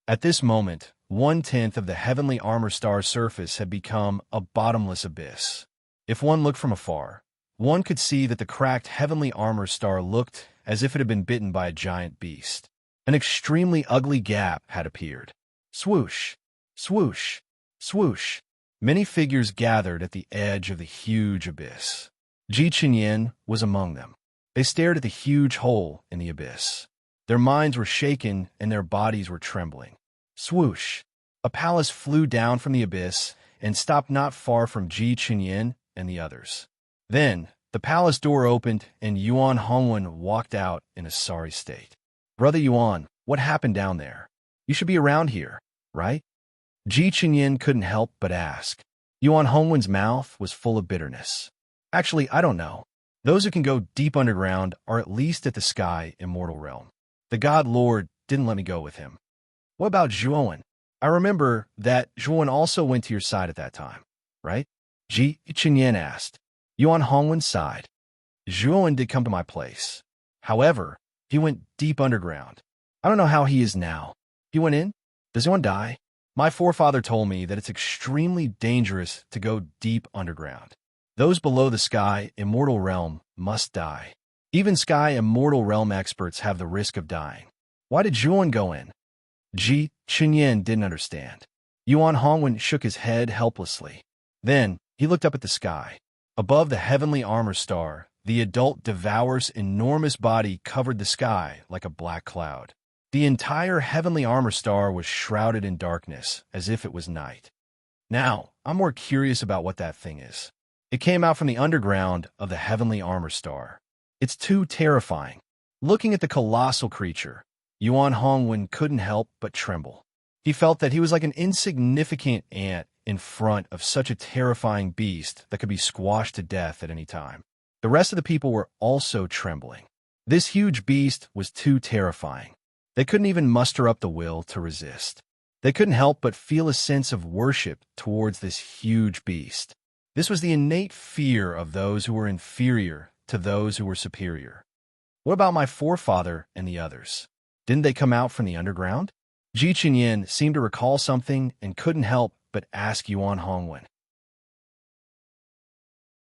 At this moment, 1/10 of the heavenly armor star's surface had become a bottomless abyss. If one looked from afar, one could see that the cracked heavenly armor star looked as if it had been bitten by a giant beast. An extremely ugly gap had appeared. Swoosh, swoosh, swoosh. Many figures gathered at the edge of the huge abyss. Ji Chenyin was among them. They stared at the huge hole in the abyss. Their minds were shaken and their bodies were trembling. Swoosh! A palace flew down from the abyss and stopped not far from Ji Chenyin and the others. Then, the palace door opened and Yuan Hongwen walked out in a sorry state. "Brother Yuan, what happened down there? You should be around here, right?" Ji Chenyin couldn't help but ask. Yuan Hongwen's mouth was full of bitterness. "Actually, I don't know. Those who can go deep underground are at least at the sky immortal realm. The God Lord didn't let me go with him." "What about Zhuowen? I remember that Zhuowen also went to your side at that time, right?" Ji Chenyin asked. Yuan Hongwen sighed. "Zhuowen did come to my place. However, he went deep underground. I don't know how he is now. He went in? Does anyone die? My forefather told me that it's extremely dangerous to go deep underground. Those below the sky immortal realm must die. Even sky immortal realm experts have the risk of dying. Why did Zhuowen go in?" Ji Chenyin didn't understand. Yuan Hongwen shook his head helplessly. Then, he looked up at the sky. Above the heavenly armor star, the adult devourer's enormous body covered the sky like a black cloud. The entire heavenly armor star was shrouded in darkness, as if it was night. Now, I'm more curious about what that thing is. It came out from the underground of the heavenly armor star. It's too terrifying. Looking at the colossal creature, Yuan Hongwen couldn't help but tremble. He felt that he was like an insignificant ant in front of such a terrifying beast that could be squashed to death at any time. The rest of the people were also trembling. This huge beast was too terrifying. They couldn't even muster up the will to resist. They couldn't help but feel a sense of worship towards this huge beast. This was the innate fear of those who were inferior to those who were superior. What about my forefather and the others? Didn't they come out from the underground? Ji Chenyin seemed to recall something and couldn't help but ask Yuan Hongwen.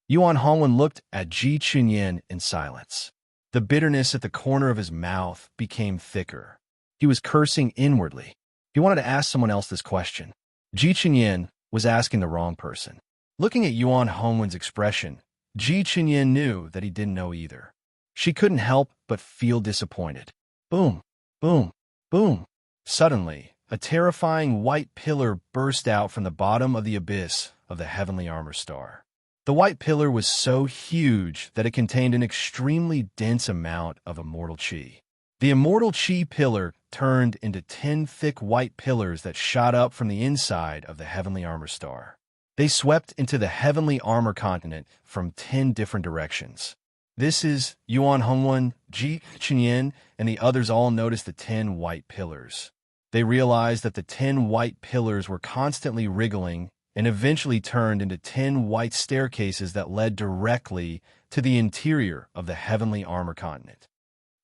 Yuan Hongwen looked at Ji Chenyin in silence. The bitterness at the corner of his mouth became thicker. He was cursing inwardly. He wanted to ask someone else this question. Ji Chenyin was asking the wrong person. Looking at Yuan Hongwen's expression, Ji Chenyan knew that he didn't know either. She couldn't help but feel disappointed. Boom, boom, boom. Suddenly, a terrifying white pillar burst out from the bottom of the abyss of the heavenly armor star. The white pillar was so huge that it contained an extremely dense amount of immortal chi. The immortal chi pillar turned into 10 thick white pillars that shot up from the inside of the heavenly armor star. They swept into the heavenly armor continent from 10 different directions. This is Yuan Hongwen, Ji Chenyan, and the others all noticed the 10 white pillars. They realized that the 10 white pillars were constantly wriggling and eventually turned into 10 white staircases that led directly to the interior of the heavenly armor continent.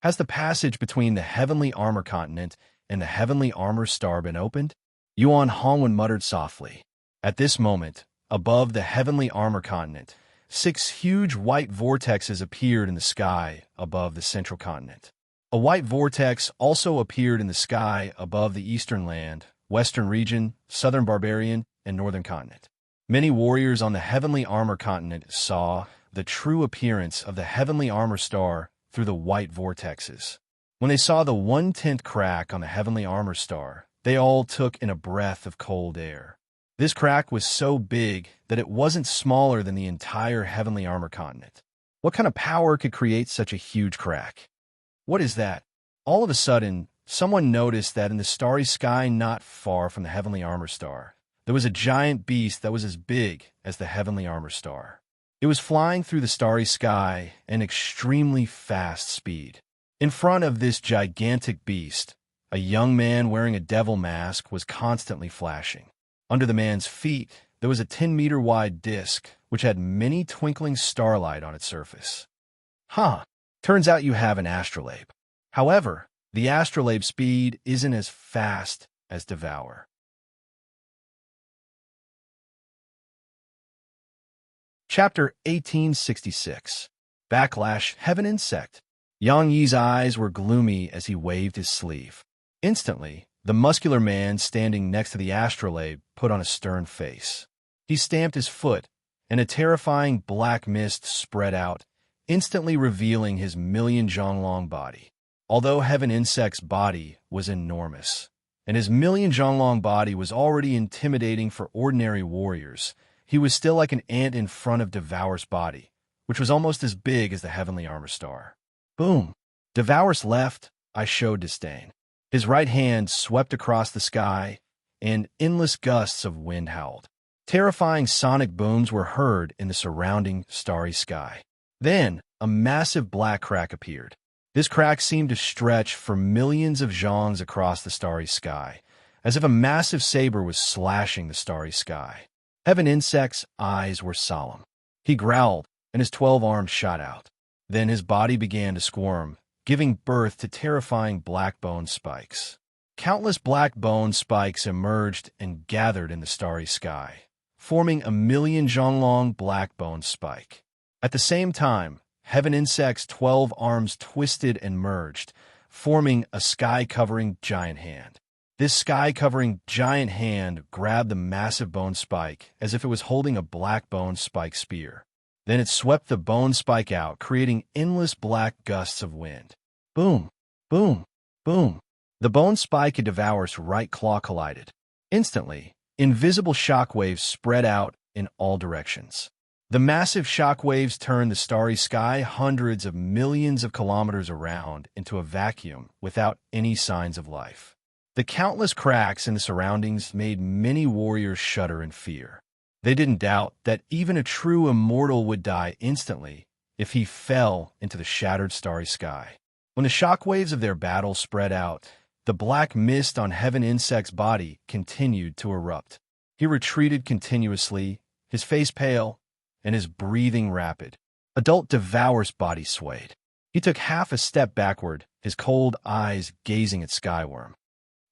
Has the passage between the heavenly armor continent and the heavenly armor star been opened? Yuan Hongwen muttered softly. At this moment, above the heavenly armor continent, 6 huge white vortexes appeared in the sky above the central continent. A white vortex also appeared in the sky above the eastern land, western region, southern barbarian, and northern continent. Many warriors on the heavenly armor continent saw the true appearance of the heavenly armor star through the white vortexes. When they saw the 1/10 crack on the heavenly armor star, they all took in a breath of cold air. This crack was so big that it wasn't smaller than the entire heavenly armor continent. What kind of power could create such a huge crack? What is that? All of a sudden, someone noticed that in the starry sky not far from the heavenly armor star, there was a giant beast that was as big as the heavenly armor star. It was flying through the starry sky at an extremely fast speed. In front of this gigantic beast, a young man wearing a devil mask was constantly flashing. Under the man's feet, there was a 10-meter-wide disc, which had many twinkling starlight on its surface. Turns out you have an astrolabe. However, the astrolabe speed isn't as fast as Devour. Chapter 1866. Backlash Heaven Insect. Yang Yi's eyes were gloomy as he waved his sleeve. Instantly, the muscular man standing next to the astrolabe put on a stern face. He stamped his foot, and a terrifying black mist spread out, instantly revealing his million-zhonglong body. Although Heaven Insect's body was enormous, and his million-zhonglong body was already intimidating for ordinary warriors, he was still like an ant in front of Devour's body, which was almost as big as the heavenly armor star. Boom! Devour's left eye showed disdain. His right hand swept across the sky, and endless gusts of wind howled. Terrifying sonic booms were heard in the surrounding starry sky. Then, a massive black crack appeared. This crack seemed to stretch for millions of zhongs across the starry sky, as if a massive saber was slashing the starry sky. Heaven Insect's eyes were solemn. He growled, and his 12 arms shot out. Then his body began to squirm, giving birth to terrifying black bone spikes. Countless black bone spikes emerged and gathered in the starry sky, forming a million-zhonglong black bone spike. At the same time, Heaven Insect's 12 arms twisted and merged, forming a sky-covering giant hand. This sky-covering giant hand grabbed the massive bone spike as if it was holding a black bone spike spear. Then it swept the bone spike out, creating endless black gusts of wind. Boom! Boom! Boom! The bone spike and Devour's right claw collided. Instantly, invisible shockwaves spread out in all directions. The massive shockwaves turned the starry sky hundreds of millions of kilometers around into a vacuum without any signs of life. The countless cracks in the surroundings made many warriors shudder in fear. They didn't doubt that even a true immortal would die instantly if he fell into the shattered starry sky. When the shockwaves of their battle spread out, the black mist on Heaven Insect's body continued to erupt. He retreated continuously, his face pale, and his breathing rapid. Adult Devour's body swayed. He took half a step backward, his cold eyes gazing at Skyworm.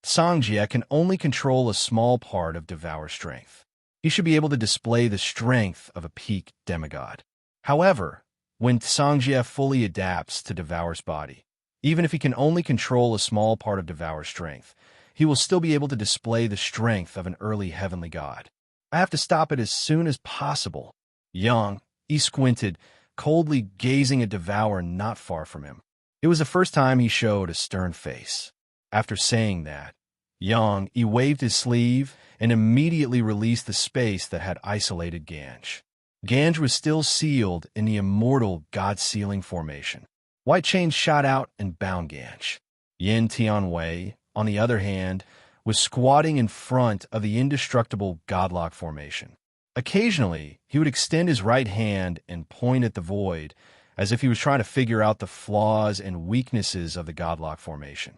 Songjie can only control a small part of Devour's strength. He should be able to display the strength of a peak demigod. However, when Songjie fully adapts to Devour's body, even if he can only control a small part of Devour's strength, he will still be able to display the strength of an early heavenly god. I have to stop it as soon as possible. Young, Yi squinted, coldly gazing at Devour not far from him. It was the first time he showed a stern face. After saying that, Yi waved his sleeve and immediately released the space that had isolated Ganj. Ganj was still sealed in the immortal God-sealing formation. White chains shot out and bound Ganj. Yin Tianwei, on the other hand, was squatting in front of the indestructible godlock formation. Occasionally, he would extend his right hand and point at the void, as if he was trying to figure out the flaws and weaknesses of the godlock formation.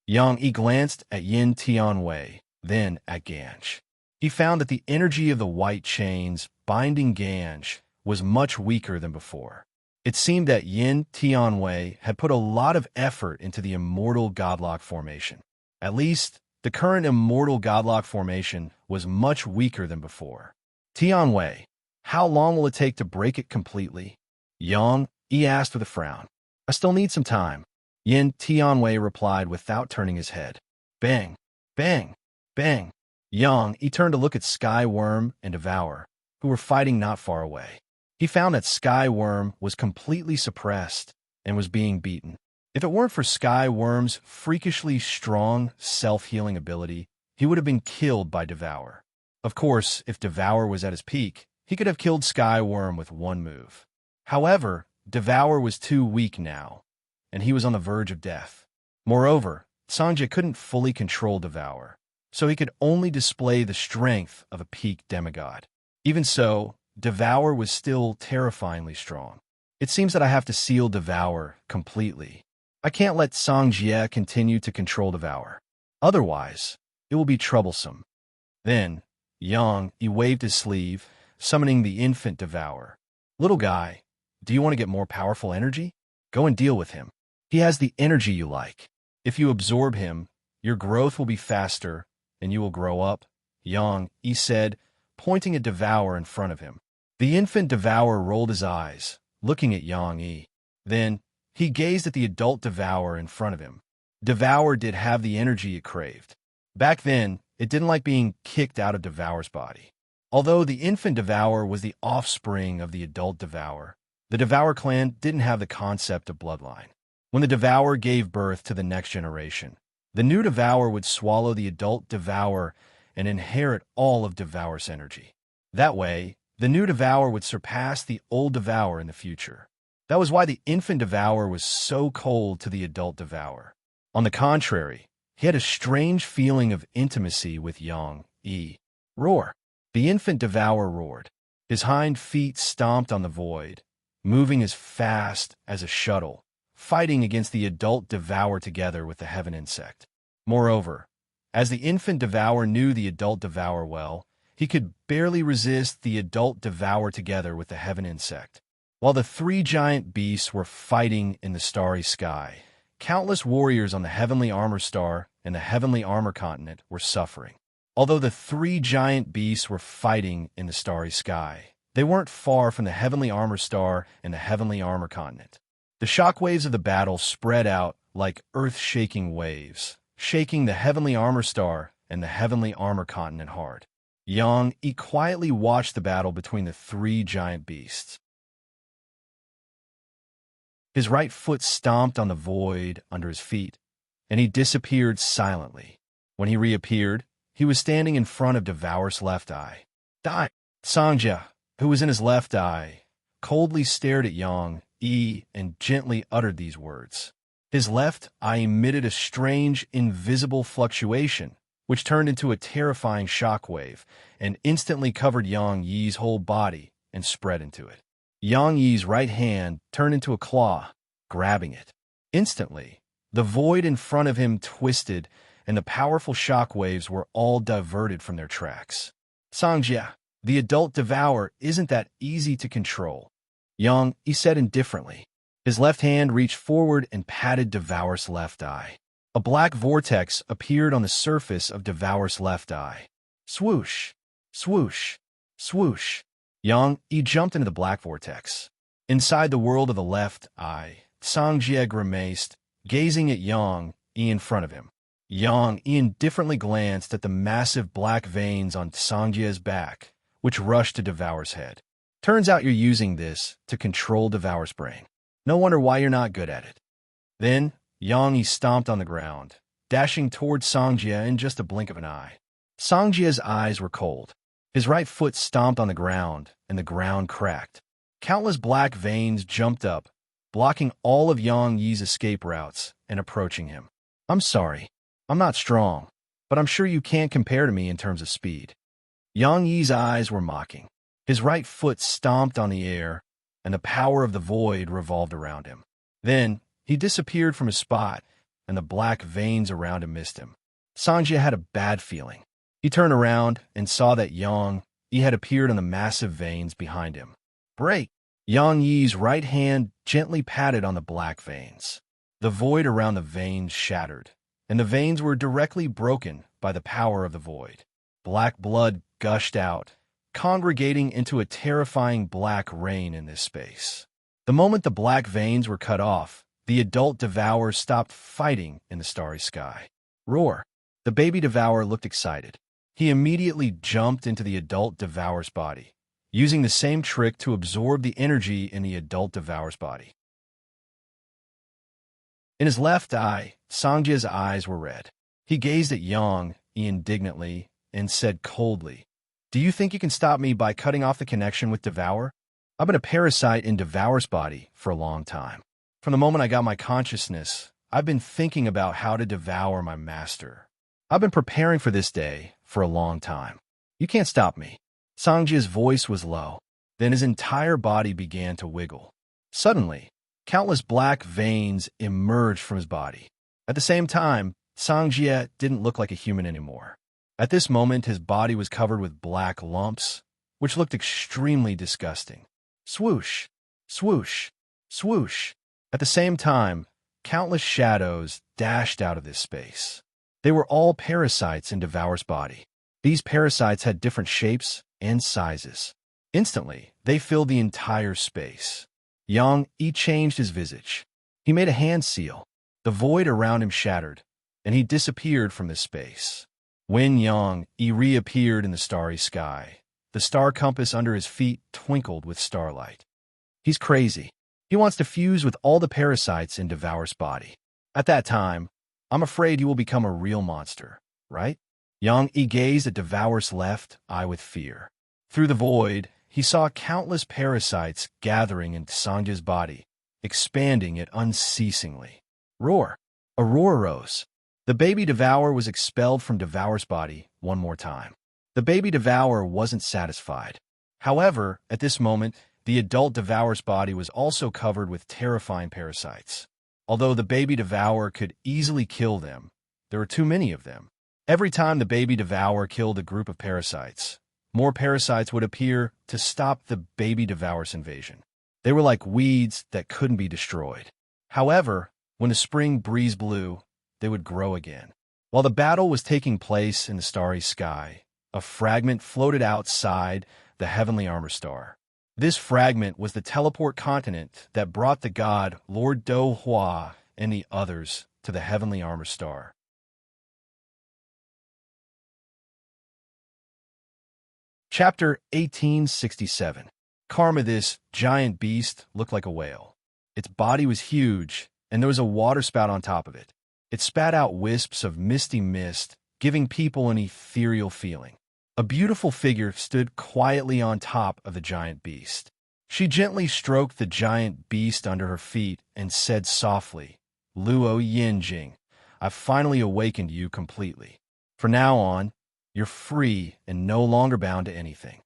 Yi glanced at Yin Tianwei, then at Ganj. He found that the energy of the white chains binding Ganj was much weaker than before. It seemed that Yin Tianwei had put a lot of effort into the immortal godlock formation. At least, the current immortal godlock formation was much weaker than before. Tianwei, how long will it take to break it completely? Yi asked with a frown. I still need some time. Yin Tianwei replied without turning his head. Bang, bang, bang. Yi turned to look at Sky Worm and Devour, who were fighting not far away. He found that Sky Worm was completely suppressed and was being beaten. If it weren't for Sky Worm's freakishly strong self-healing ability, he would have been killed by Devour. Of course, if Devour was at his peak, he could have killed Sky Worm with one move. However, Devour was too weak now, and he was on the verge of death. Moreover, Sangja couldn't fully control Devour, so he could only display the strength of a peak demigod. Even so, Devour was still terrifyingly strong. It seems that I have to seal Devour completely. I can't let Sangjie continue to control Devour. Otherwise, it will be troublesome. Then, Yi waved his sleeve, summoning the infant Devour. Little guy, do you want to get more powerful energy? Go and deal with him. He has the energy you like. If you absorb him, your growth will be faster, and you will grow up, Yi said, pointing at Devour in front of him. The infant Devour rolled his eyes, looking at Yi. Then, he gazed at the adult Devour in front of him. Devour did have the energy it craved. Back then, it didn't like being kicked out of Devour's body. Although the infant Devour was the offspring of the adult Devour, the Devour clan didn't have the concept of bloodline. When the Devour gave birth to the next generation, the new Devour would swallow the adult Devour and inherit all of Devour's energy. That way, the new Devour would surpass the old Devour in the future. That was why the infant Devour was so cold to the adult Devour. On the contrary, he had a strange feeling of intimacy with Yi. Roar! The infant Devour roared. His hind feet stomped on the void, moving as fast as a shuttle, fighting against the adult Devour together with the heaven insect. Moreover, as the infant Devour knew the adult Devour well, he could barely resist the adult Devour together with the heaven insect. While the three giant beasts were fighting in the starry sky, countless warriors on the heavenly armor star and the heavenly armor continent were suffering. Although the three giant beasts were fighting in the starry sky, they weren't far from the heavenly armor star and the heavenly armor continent. The shockwaves of the battle spread out like earth-shaking waves, shaking the heavenly armor star and the heavenly armor continent hard. Yi quietly watched the battle between the three giant beasts. His right foot stomped on the void under his feet, and he disappeared silently. When he reappeared, he was standing in front of Devour's left eye. Die! Sangja, who was in his left eye, coldly stared at Yi and gently uttered these words. His left eye emitted a strange, invisible fluctuation, which turned into a terrifying shockwave and instantly covered Yi's whole body and spread into it. Yi's right hand turned into a claw, grabbing it. Instantly, the void in front of him twisted, and the powerful shockwaves were all diverted from their tracks. Sangjia, the adult Devour isn't that easy to control. He said indifferently. His left hand reached forward and patted Devour's left eye. A black vortex appeared on the surface of Devour's left eye. Swoosh, swoosh, swoosh. Yi jumped into the black vortex. Inside the world of the left eye, Sangjie grimaced, gazing at Yi in front of him. Yi indifferently glanced at the massive black veins on Sangjie's back, which rushed to Devour's head. Turns out you're using this to control Devour's brain. No wonder why you're not good at it. Then, Yang Yi stomped on the ground, dashing towards Songjia in just a blink of an eye. Songjia's eyes were cold. His right foot stomped on the ground, and the ground cracked. Countless black veins jumped up, blocking all of Yang Yi's escape routes and approaching him. I'm sorry. I'm not strong, but I'm sure you can't compare to me in terms of speed. Yang Yi's eyes were mocking. His right foot stomped on the air, and the power of the void revolved around him. Then, he disappeared from his spot, and the black veins around him missed him. Songjia had a bad feeling. He turned around and saw that Yang Yi had appeared on the massive veins behind him. Break! Yang Yi's right hand gently patted on the black veins. The void around the veins shattered, and the veins were directly broken by the power of the void. Black blood gushed out, congregating into a terrifying black rain in this space. The moment the black veins were cut off, the adult Devourer stopped fighting in the starry sky. Roar! The baby Devourer looked excited. He immediately jumped into the adult Devourer's body, using the same trick to absorb the energy in the adult Devourer's body. In his left eye, Songjia's eyes were red. He gazed at Yang Yi indignantly and said coldly, "Do you think you can stop me by cutting off the connection with Devour? I've been a parasite in Devour's body for a long time. From the moment I got my consciousness, I've been thinking about how to devour my master. I've been preparing for this day for a long time. You can't stop me." Songjia's voice was low. Then his entire body began to wiggle. Suddenly, countless black veins emerged from his body. At the same time, Songjia didn't look like a human anymore. At this moment, his body was covered with black lumps, which looked extremely disgusting. Swoosh, swoosh, swoosh. At the same time, countless shadows dashed out of this space. They were all parasites in Devour's body. These parasites had different shapes and sizes. Instantly, they filled the entire space. Yang Yi changed his visage. He made a hand seal. The void around him shattered, and he disappeared from this space. When Yang Yi reappeared in the starry sky, the star compass under his feet twinkled with starlight. He's crazy. He wants to fuse with all the parasites in Devour's body. At that time, I'm afraid you will become a real monster, right? Yang Yi gazed at Devour's left eye with fear. Through the void, he saw countless parasites gathering into Songjia's body, expanding it unceasingly. Roar! A roar rose. The baby Devourer was expelled from Devour's body one more time. The baby Devourer wasn't satisfied. However, at this moment, the adult Devourer's body was also covered with terrifying parasites. Although the baby Devourer could easily kill them, there were too many of them. Every time the baby Devourer killed a group of parasites, more parasites would appear to stop the baby Devourer's invasion. They were like weeds that couldn't be destroyed. However, when the spring breeze blew, they would grow again. While the battle was taking place in the starry sky, a fragment floated outside the heavenly armor star. This fragment was the teleport continent that brought the god Lord Do Hua and the others to the heavenly armor star. Chapter 1867. Karma. This giant beast looked like a whale. Its body was huge, and there was a water spout on top of it. It spat out wisps of misty mist, giving people an ethereal feeling. A beautiful figure stood quietly on top of the giant beast. She gently stroked the giant beast under her feet and said softly, "Luo Yinjing, I've finally awakened you completely. From now on, you're free and no longer bound to anything."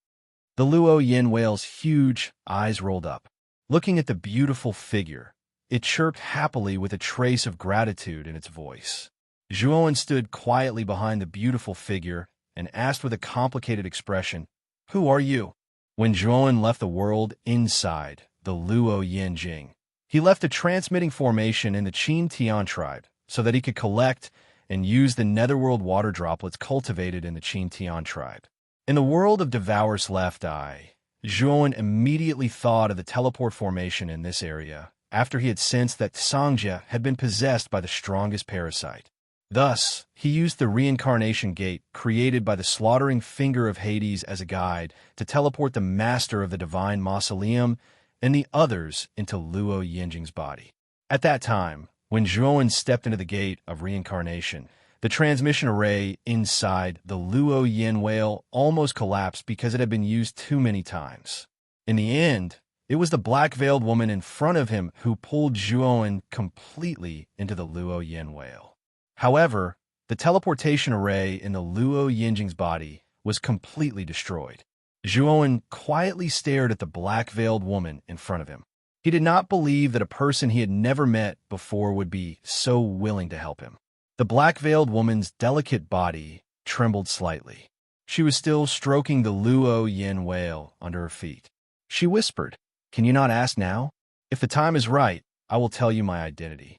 The Luo Yin whale's huge eyes rolled up. Looking at the beautiful figure, it chirped happily with a trace of gratitude in its voice. Zhuowen stood quietly behind the beautiful figure and asked with a complicated expression, "Who are you?" When Zhuowen left the world inside the Luo Yinjing, he left a transmitting formation in the Qin Tian tribe so that he could collect and use the netherworld water droplets cultivated in the Qin Tian tribe. In the world of Devour's left eye, Zhuowen immediately thought of the teleport formation in this area after he had sensed that Songjia had been possessed by the strongest parasite. Thus, he used the reincarnation gate created by the slaughtering finger of Hades as a guide to teleport the master of the divine mausoleum and the others into Luo Yinjing's body. At that time, when Zhuowen stepped into the gate of reincarnation, the transmission array inside the Luo Yin whale almost collapsed because it had been used too many times. In the end, it was the black-veiled woman in front of him who pulled Zhuowen completely into the Luo Yin whale. However, the teleportation array in the Luo Yinjing's body was completely destroyed. Zhuowen quietly stared at the black-veiled woman in front of him. He did not believe that a person he had never met before would be so willing to help him. The black-veiled woman's delicate body trembled slightly. She was still stroking the Luo Yin whale under her feet. She whispered, "Can you not ask now? If the time is right, I will tell you my identity."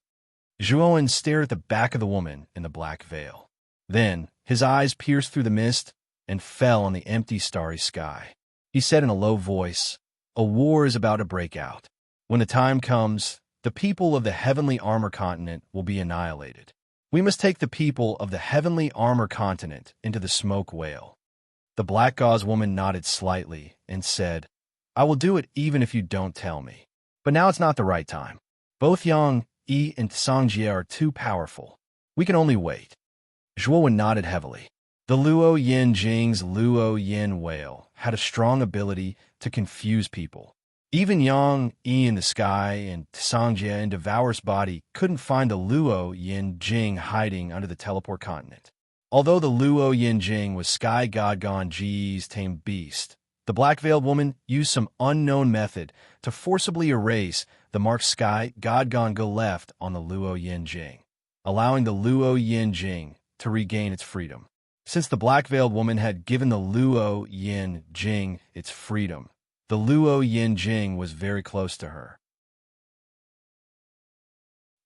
Zhuowen stared at the back of the woman in the black veil. Then, his eyes pierced through the mist and fell on the empty starry sky. He said in a low voice, "A war is about to break out. When the time comes, the people of the heavenly armor continent will be annihilated. We must take the people of the heavenly armor continent into the smoke whale." The black gauze woman nodded slightly and said, "I will do it even if you don't tell me. But now it's not the right time. Both Yang Yi and Sangjie are too powerful. We can only wait." Zhuowen nodded heavily. The Luo Yin Jing's Luo Yin whale had a strong ability to confuse people. Even Yang Yi in the sky and Sangjie in Devour's body couldn't find the Luo Yin Jing hiding under the teleport continent. Although the Luo Yin Jing was Sky God Gon Ji's tamed beast, the black-veiled woman used some unknown method to forcibly erase the marked Sky God Gon Go left on the Luo Yin Jing, allowing the Luo Yin Jing to regain its freedom. Since the black-veiled woman had given the Luo Yin Jing its freedom, the Luo Yin Jing was very close to her.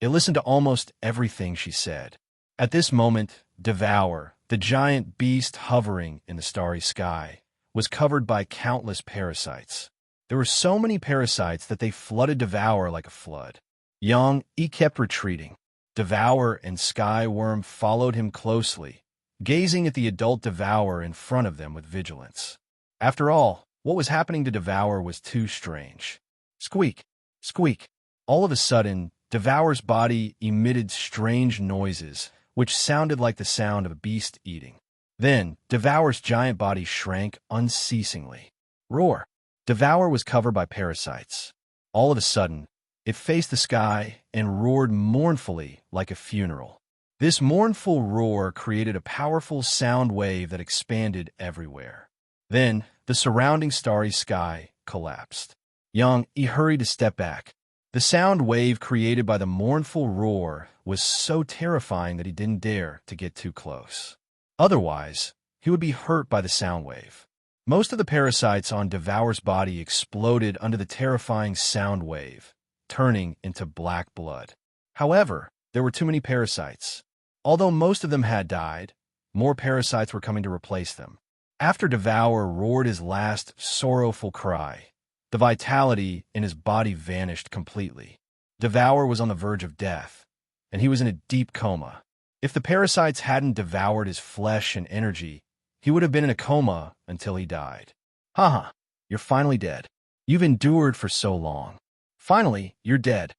It listened to almost everything she said. At this moment, Devour, the giant beast hovering in the starry sky, was covered by countless parasites. There were so many parasites that they flooded Devour like a flood. Yang Yi kept retreating. Devour and Sky Worm followed him closely, gazing at the adult Devourer in front of them with vigilance. After all, what was happening to Devour was too strange. Squeak! Squeak! All of a sudden, Devour's body emitted strange noises, which sounded like the sound of a beast eating. Then, Devour's giant body shrank unceasingly. Roar! Devour was covered by parasites. All of a sudden, it faced the sky and roared mournfully like a funeral. This mournful roar created a powerful sound wave that expanded everywhere. Then, the surrounding starry sky collapsed. Yang Yi hurried to step back. The sound wave created by the mournful roar was so terrifying that he didn't dare to get too close. Otherwise, he would be hurt by the sound wave. Most of the parasites on Devour's body exploded under the terrifying sound wave, turning into black blood. However, there were too many parasites. Although most of them had died, more parasites were coming to replace them. After Devour roared his last sorrowful cry, the vitality in his body vanished completely. Devour was on the verge of death, and he was in a deep coma. If the parasites hadn't devoured his flesh and energy, he would have been in a coma until he died. Haha, you're finally dead. You've endured for so long. Finally, you're dead.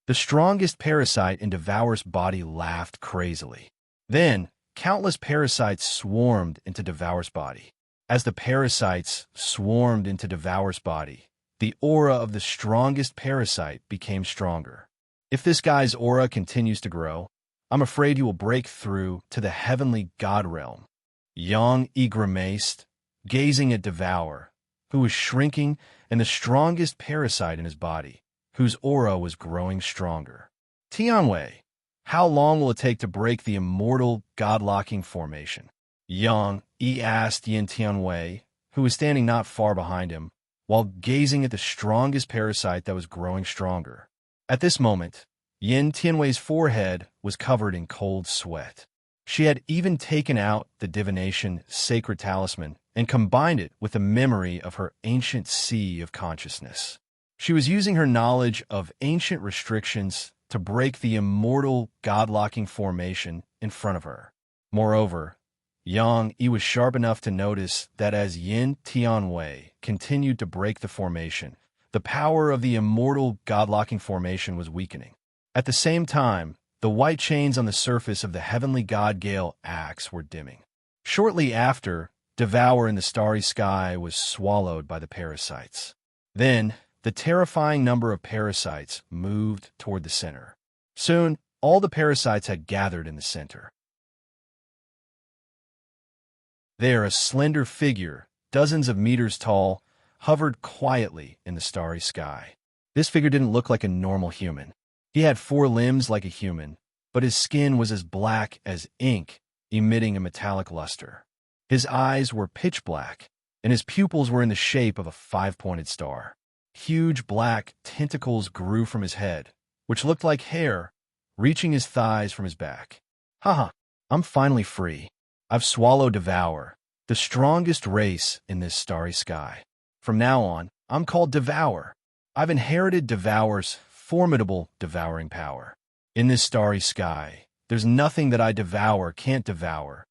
The strongest parasite in Devour's body laughed crazily. Then, countless parasites swarmed into Devour's body. As the parasites swarmed into Devour's body, the aura of the strongest parasite became stronger. If this guy's aura continues to grow, I'm afraid he will break through to the heavenly god realm. Yang Yi grimaced, gazing at Devour, who was shrinking, and the strongest parasite in his body, whose aura was growing stronger. Tianwei, how long will it take to break the immortal god-locking formation? Yang Yi asked Yin Tianwei, who was standing not far behind him, while gazing at the strongest parasite that was growing stronger. At this moment, Yin Tianwei's forehead was covered in cold sweat. She had even taken out the divination sacred talisman and combined it with the memory of her ancient sea of consciousness. She was using her knowledge of ancient restrictions to break the immortal, God-locking formation in front of her. Moreover, Yang Yi was sharp enough to notice that as Yin Tianwei continued to break the formation, the power of the immortal, God-locking formation was weakening. At the same time, the white chains on the surface of the heavenly God Gale axe were dimming. Shortly after, Devour in the starry sky was swallowed by the parasites. Then, the terrifying number of parasites moved toward the center. Soon, all the parasites had gathered in the center. There, a slender figure, dozens of meters tall, hovered quietly in the starry sky. This figure didn't look like a normal human. He had 4 limbs like a human, but his skin was as black as ink, emitting a metallic luster. His eyes were pitch black, and his pupils were in the shape of a 5-pointed star. Huge black tentacles grew from his head, which looked like hair, reaching his thighs from his back. Haha, I'm finally free. I've swallowed Devour, the strongest race in this starry sky. From now on, I'm called Devour. I've inherited Devour's formidable devouring power. In this starry sky, there's nothing that I devour can't devour.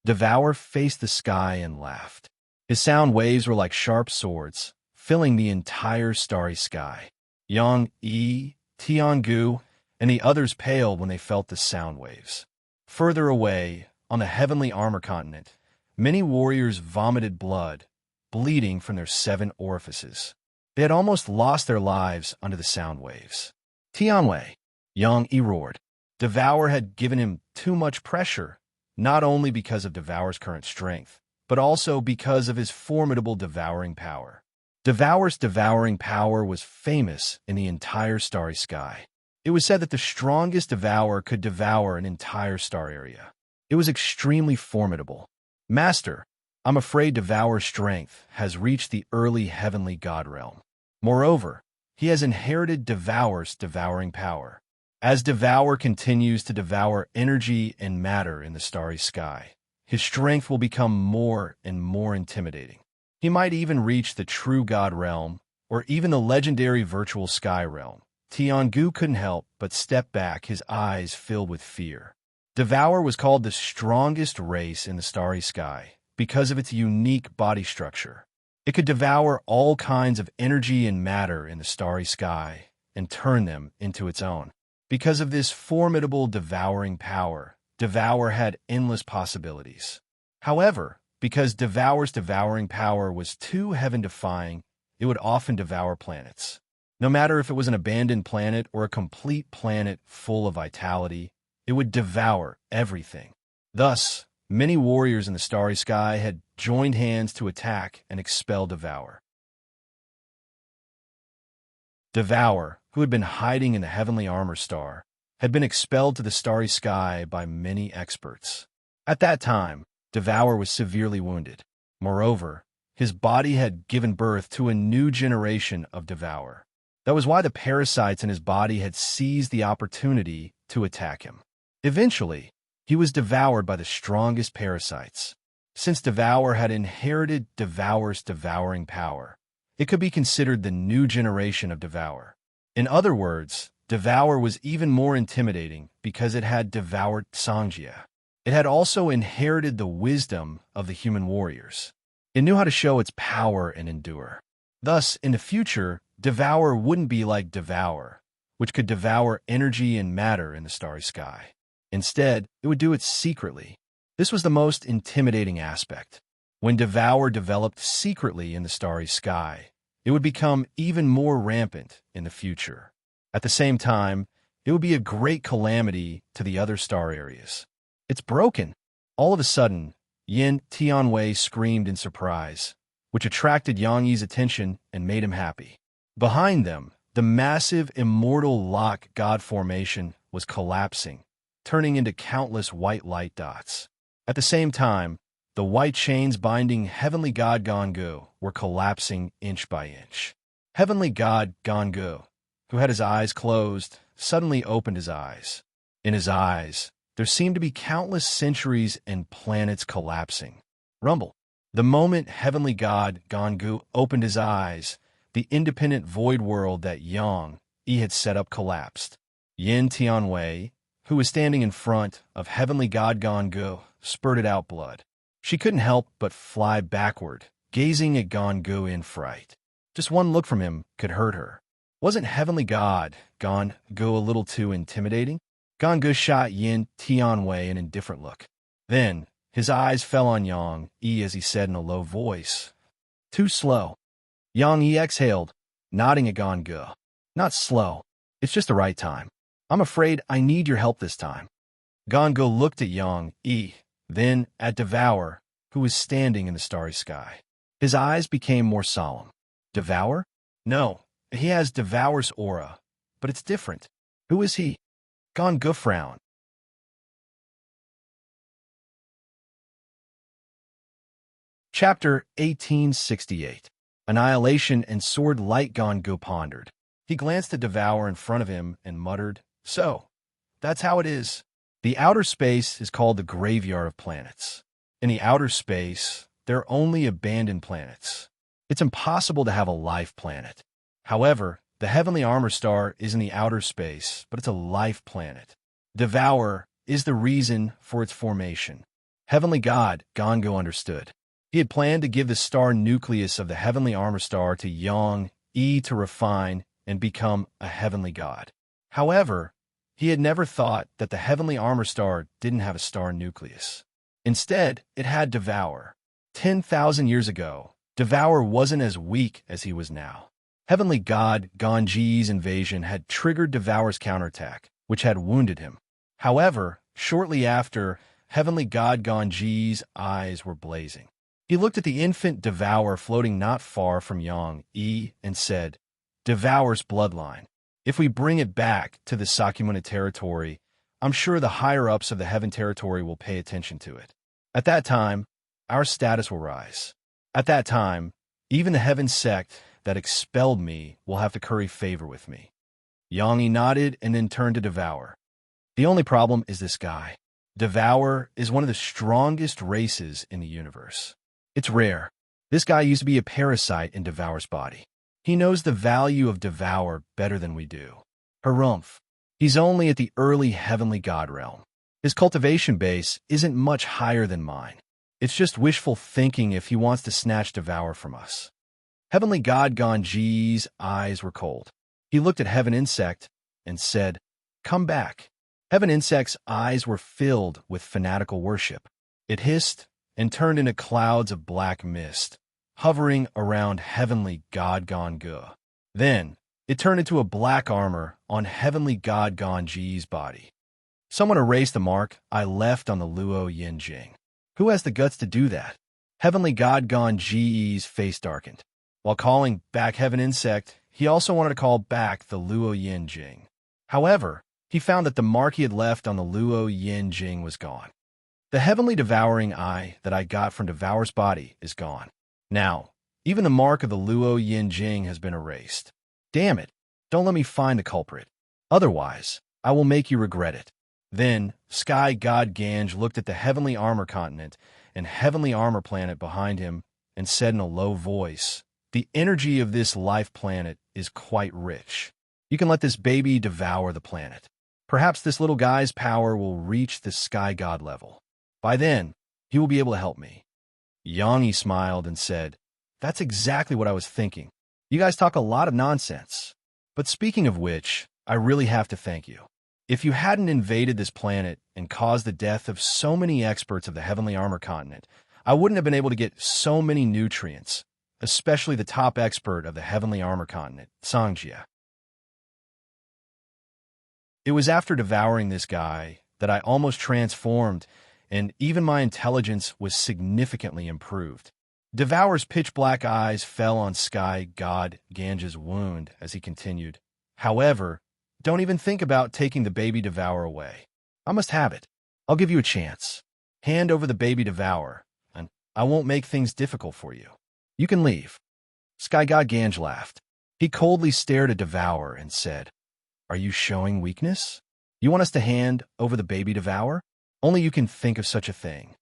Devour faced the sky and laughed. His sound waves were like sharp swords, filling the entire starry sky. Yang Yi, Tiangu, and the others paled when they felt the sound waves. Further away, on the heavenly armor continent, many warriors vomited blood, bleeding from their 7 orifices. They had almost lost their lives under the sound waves. Tianwei, Yang Yi roared. Devour had given him too much pressure, not only because of Devour's current strength, but also because of his formidable devouring power. Devour's devouring power was famous in the entire starry sky. It was said that the strongest Devourer could devour an entire star area. It was extremely formidable. Master, I'm afraid Devour's strength has reached the early heavenly god realm. Moreover, he has inherited Devour's devouring power. As Devour continues to devour energy and matter in the starry sky, his strength will become more and more intimidating. He might even reach the true god realm, or even the legendary virtual sky realm. Tiangu couldn't help but step back, his eyes filled with fear. Devour was called the strongest race in the starry sky because of its unique body structure. It could devour all kinds of energy and matter in the starry sky and turn them into its own. Because of this formidable devouring power, Devour had endless possibilities. However, because Devour's devouring power was too heaven-defying, it would often devour planets. No matter if it was an abandoned planet or a complete planet full of vitality, it would devour everything. Thus, many warriors in the starry sky had joined hands to attack and expel Devour. Devour, who had been hiding in the heavenly armor star, had been expelled to the starry sky by many experts. At that time, Devour was severely wounded. Moreover, his body had given birth to a new generation of Devour. That was why the parasites in his body had seized the opportunity to attack him. Eventually, he was devoured by the strongest parasites. Since Devour had inherited Devour's devouring power, it could be considered the new generation of Devour. In other words, Devour was even more intimidating because it had devoured Sangjia. It had also inherited the wisdom of the human warriors. It knew how to show its power and endure. Thus, in the future, Devour wouldn't be like Devour, which could devour energy and matter in the starry sky. Instead, it would do it secretly. This was the most intimidating aspect. When Devour developed secretly in the starry sky, it would become even more rampant in the future. At the same time, it would be a great calamity to the other star areas. It's broken. All of a sudden, Yin Tianwei screamed in surprise, which attracted Yang Yi's attention and made him happy. Behind them, the massive immortal lock god formation was collapsing, turning into countless white light dots. At the same time, the white chains binding Heavenly God Gongu were collapsing inch by inch. Heavenly God Gongu, who had his eyes closed, suddenly opened his eyes. In his eyes, there seemed to be countless centuries and planets collapsing. Rumble. The moment Heavenly God Gongu opened his eyes, the independent void world that Yang Yi had set up collapsed. Yin Tianwei, who was standing in front of heavenly god Gongu, spurted out blood. She couldn't help but fly backward, gazing at Gongu in fright. Just one look from him could hurt her. Wasn't heavenly god Gongu a little too intimidating? Gongu shot Yin Tianwei an indifferent look. Then, his eyes fell on Yang Yi as he said in a low voice, "Too slow." Yang Yi exhaled, nodding at Gongu. "Not slow. It's just the right time. I'm afraid I need your help this time." Gongu looked at Yang Yi, then at Devour, who was standing in the starry sky. His eyes became more solemn. Devour? No, he has Devour's aura, but it's different. Who is he? Gongu frowned. Chapter 1868. Annihilation and Sword Light. Gongu pondered. He glanced at Devour in front of him and muttered, "So, that's how it is. The outer space is called the graveyard of planets. In the outer space, there are only abandoned planets. It's impossible to have a life planet. However, the heavenly armor star is in the outer space, but it's a life planet. Devour is the reason for its formation." Heavenly God, Gongu understood. He had planned to give the star nucleus of the heavenly armor star to Yang Yi to refine and become a heavenly god. However, he had never thought that the heavenly armor star didn't have a star nucleus. Instead, it had Devour. 10,000 years ago, Devour wasn't as weak as he was now. Heavenly god Ganji's invasion had triggered Devour's counterattack, which had wounded him. However, shortly after, heavenly god Ganji's eyes were blazing. He looked at the infant Devour floating not far from Yang Yi and said, "Devour's bloodline. If we bring it back to the Sakyamuni territory, I'm sure the higher-ups of the Heaven territory will pay attention to it. At that time, our status will rise. At that time, even the Heaven sect that expelled me will have to curry favor with me." Yang Yi nodded and then turned to Devour. "The only problem is this guy. Devour is one of the strongest races in the universe. It's rare. This guy used to be a parasite in Devour's body. He knows the value of Devour better than we do. Harumph. He's only at the early heavenly god realm. His cultivation base isn't much higher than mine. It's just wishful thinking if he wants to snatch Devour from us." Heavenly god Ganji's eyes were cold. He looked at Heaven Insect and said, "Come back." Heaven Insect's eyes were filled with fanatical worship. It hissed and turned into clouds of black mist, hovering around heavenly god Gongu. Then, it turned into a black armor on heavenly god Ganji's body. Someone erased the mark I left on the Luo Yin Jing. Who has the guts to do that? Heavenly god Ganji's face darkened. While calling back Heaven Insect, he also wanted to call back the Luo Yin Jing. However, he found that the mark he had left on the Luo Yin Jing was gone. The heavenly devouring eye that I got from Devour's body is gone. Now, even the mark of the Luo Yin Jing has been erased. Damn it, don't let me find the culprit. Otherwise, I will make you regret it. Then, Sky God Ganj looked at the heavenly armor continent and heavenly armor planet behind him and said in a low voice, "The energy of this life planet is quite rich. You can let this baby devour the planet. Perhaps this little guy's power will reach the Sky God level. By then, he will be able to help me." Yang Yi smiled and said, "That's exactly what I was thinking. You guys talk a lot of nonsense. But speaking of which, I really have to thank you. If you hadn't invaded this planet and caused the death of so many experts of the Heavenly Armor continent, I wouldn't have been able to get so many nutrients, especially the top expert of the Heavenly Armor continent, Sangjia. It was after devouring this guy that I almost transformed, and even my intelligence was significantly improved." Devour's pitch-black eyes fell on Sky God Ganja's wound as he continued, "However, don't even think about taking the baby Devour away. I must have it. I'll give you a chance. Hand over the baby Devour, and I won't make things difficult for you. You can leave." Sky God Ganj laughed. He coldly stared at Devour and said, "Are you showing weakness? You want us to hand over the baby Devour? Only you can think of such a thing.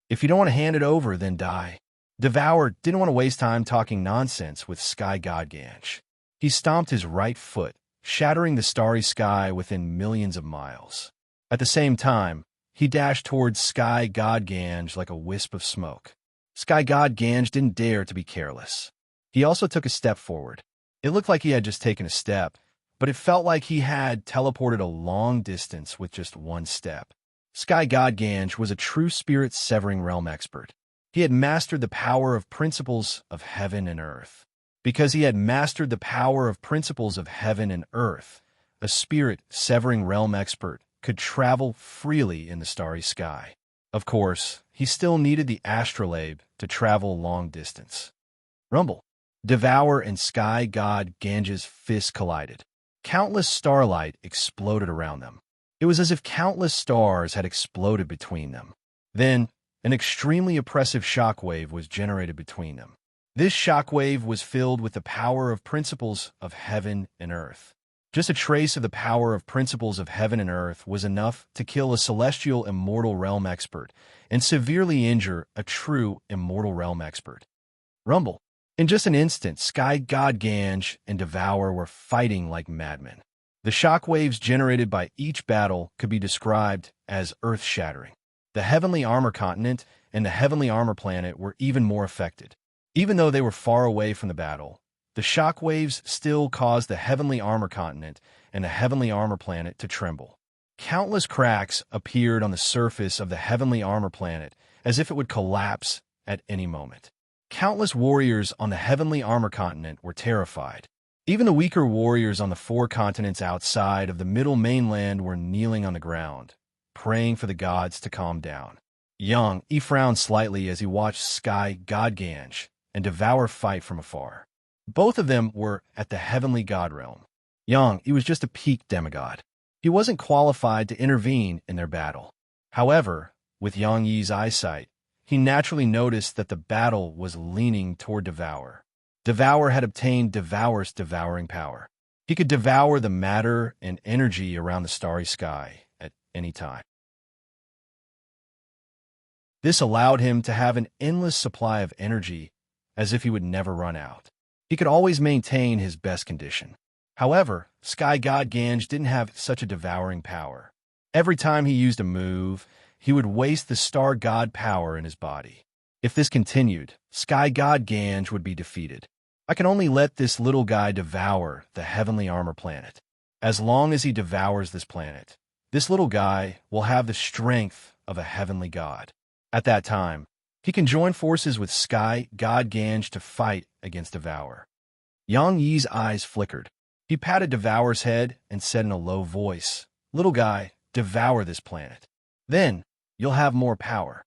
If you don't want to hand it over, then die." Devour didn't want to waste time talking nonsense with Sky God Ganj. He stomped his right foot shattering the starry sky within millions of miles. At the same time, he dashed towards Sky God Ganj like a wisp of smoke. Sky God Ganj didn't dare to be careless. He also took a step forward. It looked like he had just taken a step, but it felt like he had teleported a long distance with just one step. Sky God Ganj was a true spirit-severing realm expert. He had mastered the power of principles of heaven and earth. Because he had mastered the power of principles of heaven and earth, a spirit-severing realm expert could travel freely in the starry sky. Of course, he still needed the astrolabe to travel long distance. Rumble. Devour and Sky God Ganj's fists collided. Countless starlight exploded around them. It was as if countless stars had exploded between them. Then, an extremely oppressive shockwave was generated between them. This shockwave was filled with the power of principles of heaven and earth. Just a trace of the power of principles of heaven and earth was enough to kill a celestial immortal realm expert and severely injure a true immortal realm expert. Rumble. In just an instant, Sky God Ganj and Devour were fighting like madmen. The shockwaves generated by each battle could be described as earth-shattering. The Heavenly Armor Continent and the Heavenly Armor Planet were even more affected. Even though they were far away from the battle, the shockwaves still caused the Heavenly Armor Continent and the Heavenly Armor Planet to tremble. Countless cracks appeared on the surface of the Heavenly Armor Planet as if it would collapse at any moment. Countless warriors on the Heavenly Armor Continent were terrified. Even the weaker warriors on the 4 continents outside of the middle mainland were kneeling on the ground, praying for the gods to calm down. He frowned slightly as he watched Sky God Ganj and Devour fight from afar. Both of them were at the Heavenly God realm. He was just a peak demigod. He wasn't qualified to intervene in their battle. However, with Yi's eyesight, he naturally noticed that the battle was leaning toward Devour. Devour had obtained Devour's devouring power. He could devour the matter and energy around the starry sky at any time. This allowed him to have an endless supply of energy, as if he would never run out. He could always maintain his best condition. However, Sky God Ganj didn't have such a devouring power. Every time he used a move, he would waste the star god power in his body. If this continued, Sky God Ganj would be defeated. I can only let this little guy devour the Heavenly Armor Planet. As long as he devours this planet, this little guy will have the strength of a heavenly god. At that time, he can join forces with Sky God Ganj to fight against Devour. Yi's eyes flickered. He patted Devour's head and said in a low voice, "Little guy, devour this planet. Then, you'll have more power."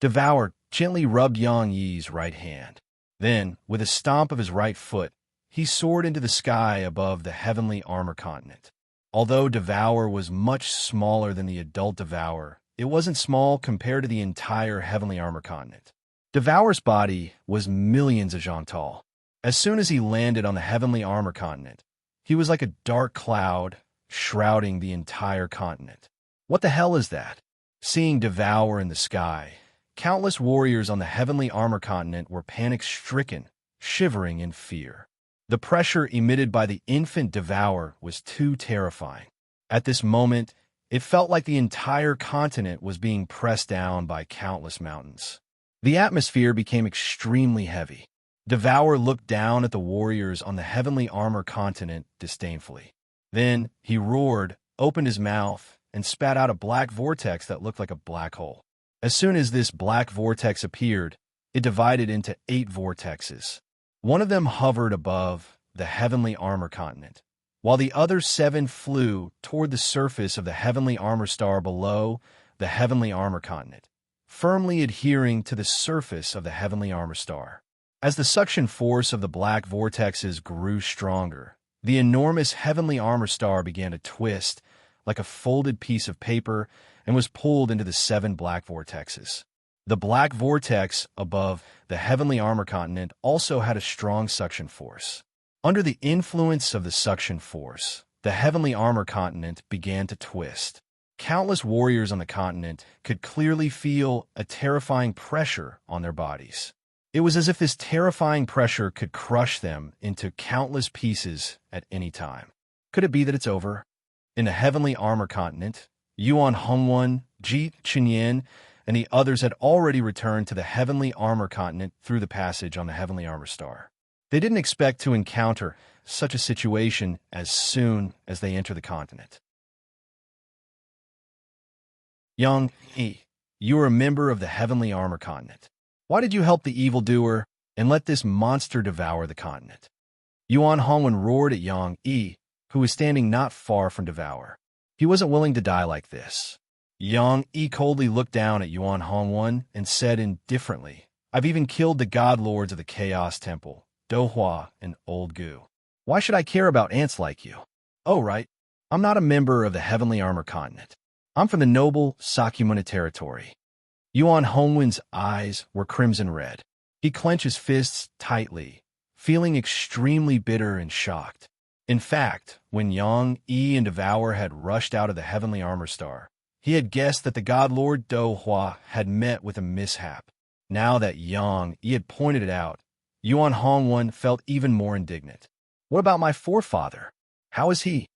Devour gently rubbed Yi's right hand. Then, with a stomp of his right foot, he soared into the sky above the Heavenly Armor Continent. Although Devour was much smaller than the adult Devour, it wasn't small compared to the entire Heavenly Armor Continent. Devour's body was millions of zhang tall. As soon as he landed on the Heavenly Armor Continent, he was like a dark cloud shrouding the entire continent. What the hell is that? Seeing Devour in the sky, countless warriors on the Heavenly Armor Continent were panic-stricken, shivering in fear. The pressure emitted by the infant Devour was too terrifying. At this moment, it felt like the entire continent was being pressed down by countless mountains. The atmosphere became extremely heavy. Devour looked down at the warriors on the Heavenly Armor Continent disdainfully. Then he roared, opened his mouth, and spat out a black vortex that looked like a black hole. As soon as this black vortex appeared, it divided into 8 vortexes. One of them hovered above the Heavenly Armor Continent, while the other 7 flew toward the surface of the Heavenly Armor Star below the Heavenly Armor Continent, firmly adhering to the surface of the Heavenly Armor Star. As the suction force of the black vortexes grew stronger, the enormous Heavenly Armor Star began to twist like a folded piece of paper and was pulled into the 7 black vortexes. The black vortex above the Heavenly Armor Continent also had a strong suction force. Under the influence of the suction force, the Heavenly Armor Continent began to twist. Countless warriors on the continent could clearly feel a terrifying pressure on their bodies. It was as if this terrifying pressure could crush them into countless pieces at any time. Could it be that it's over? In the heavenly armor continent, Yuan Hongwan, Ji Qinyan, and the others had already returned to the heavenly armor continent through the passage on the heavenly armor star. They didn't expect to encounter such a situation as soon as they enter the continent. Yang Yi, you are a member of the heavenly armor continent. Why did you help the evildoer and let this monster devour the continent? Yuan Hongwan roared at Yang Yi, who was standing not far from Devour. He wasn't willing to die like this. Yang Yi coldly looked down at Yuan Hongwan and said indifferently, I've even killed the god lords of the Chaos Temple, Dohua and Old Gu. Why should I care about ants like you? Oh, right. I'm not a member of the heavenly armor continent. I'm from the noble Sakyamuni territory. Yuan Hongwan's eyes were crimson red. He clenched his fists tightly, feeling extremely bitter and shocked. In fact, when Yang Yi and Devour had rushed out of the heavenly armor star, he had guessed that the god lord Do Hua had met with a mishap. Now that Yang Yi had pointed it out, Yuan Hongwan felt even more indignant. What about my forefather? How is he?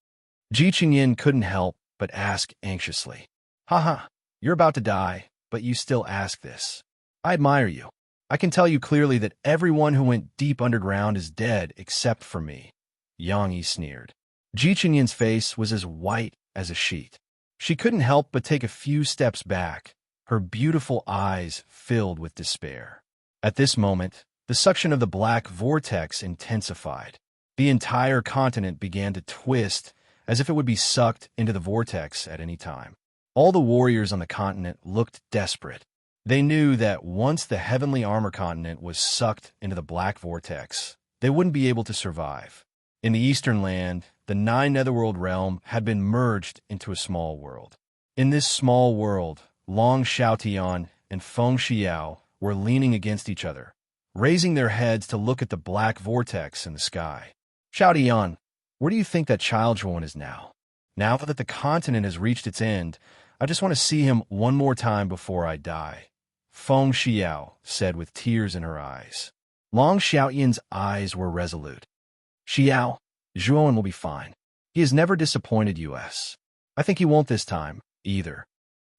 Ji Qinyan couldn't help but ask anxiously. Haha, you're about to die, but you still ask this. I admire you. I can tell you clearly that everyone who went deep underground is dead except for me. Yang Yi sneered. Ji Qinyan's face was as white as a sheet. She couldn't help but take a few steps back, her beautiful eyes filled with despair. At this moment, the suction of the black vortex intensified. The entire continent began to twist as if it would be sucked into the vortex at any time. All the warriors on the continent looked desperate. They knew that once the heavenly armor continent was sucked into the black vortex, they wouldn't be able to survive. In the eastern land, the 9 netherworld realm had been merged into a small world. In this small world, Long Xiaotian and Feng Xiao were leaning against each other, raising their heads to look at the black vortex in the sky. Xiaotian, where do you think that child's one is now? Now that the continent has reached its end, I just want to see him one more time before I die. Feng Xiao said with tears in her eyes. Long Xiaotian's eyes were resolute. Xiao, Zhuowen will be fine. He has never disappointed us. I think he won't this time, either.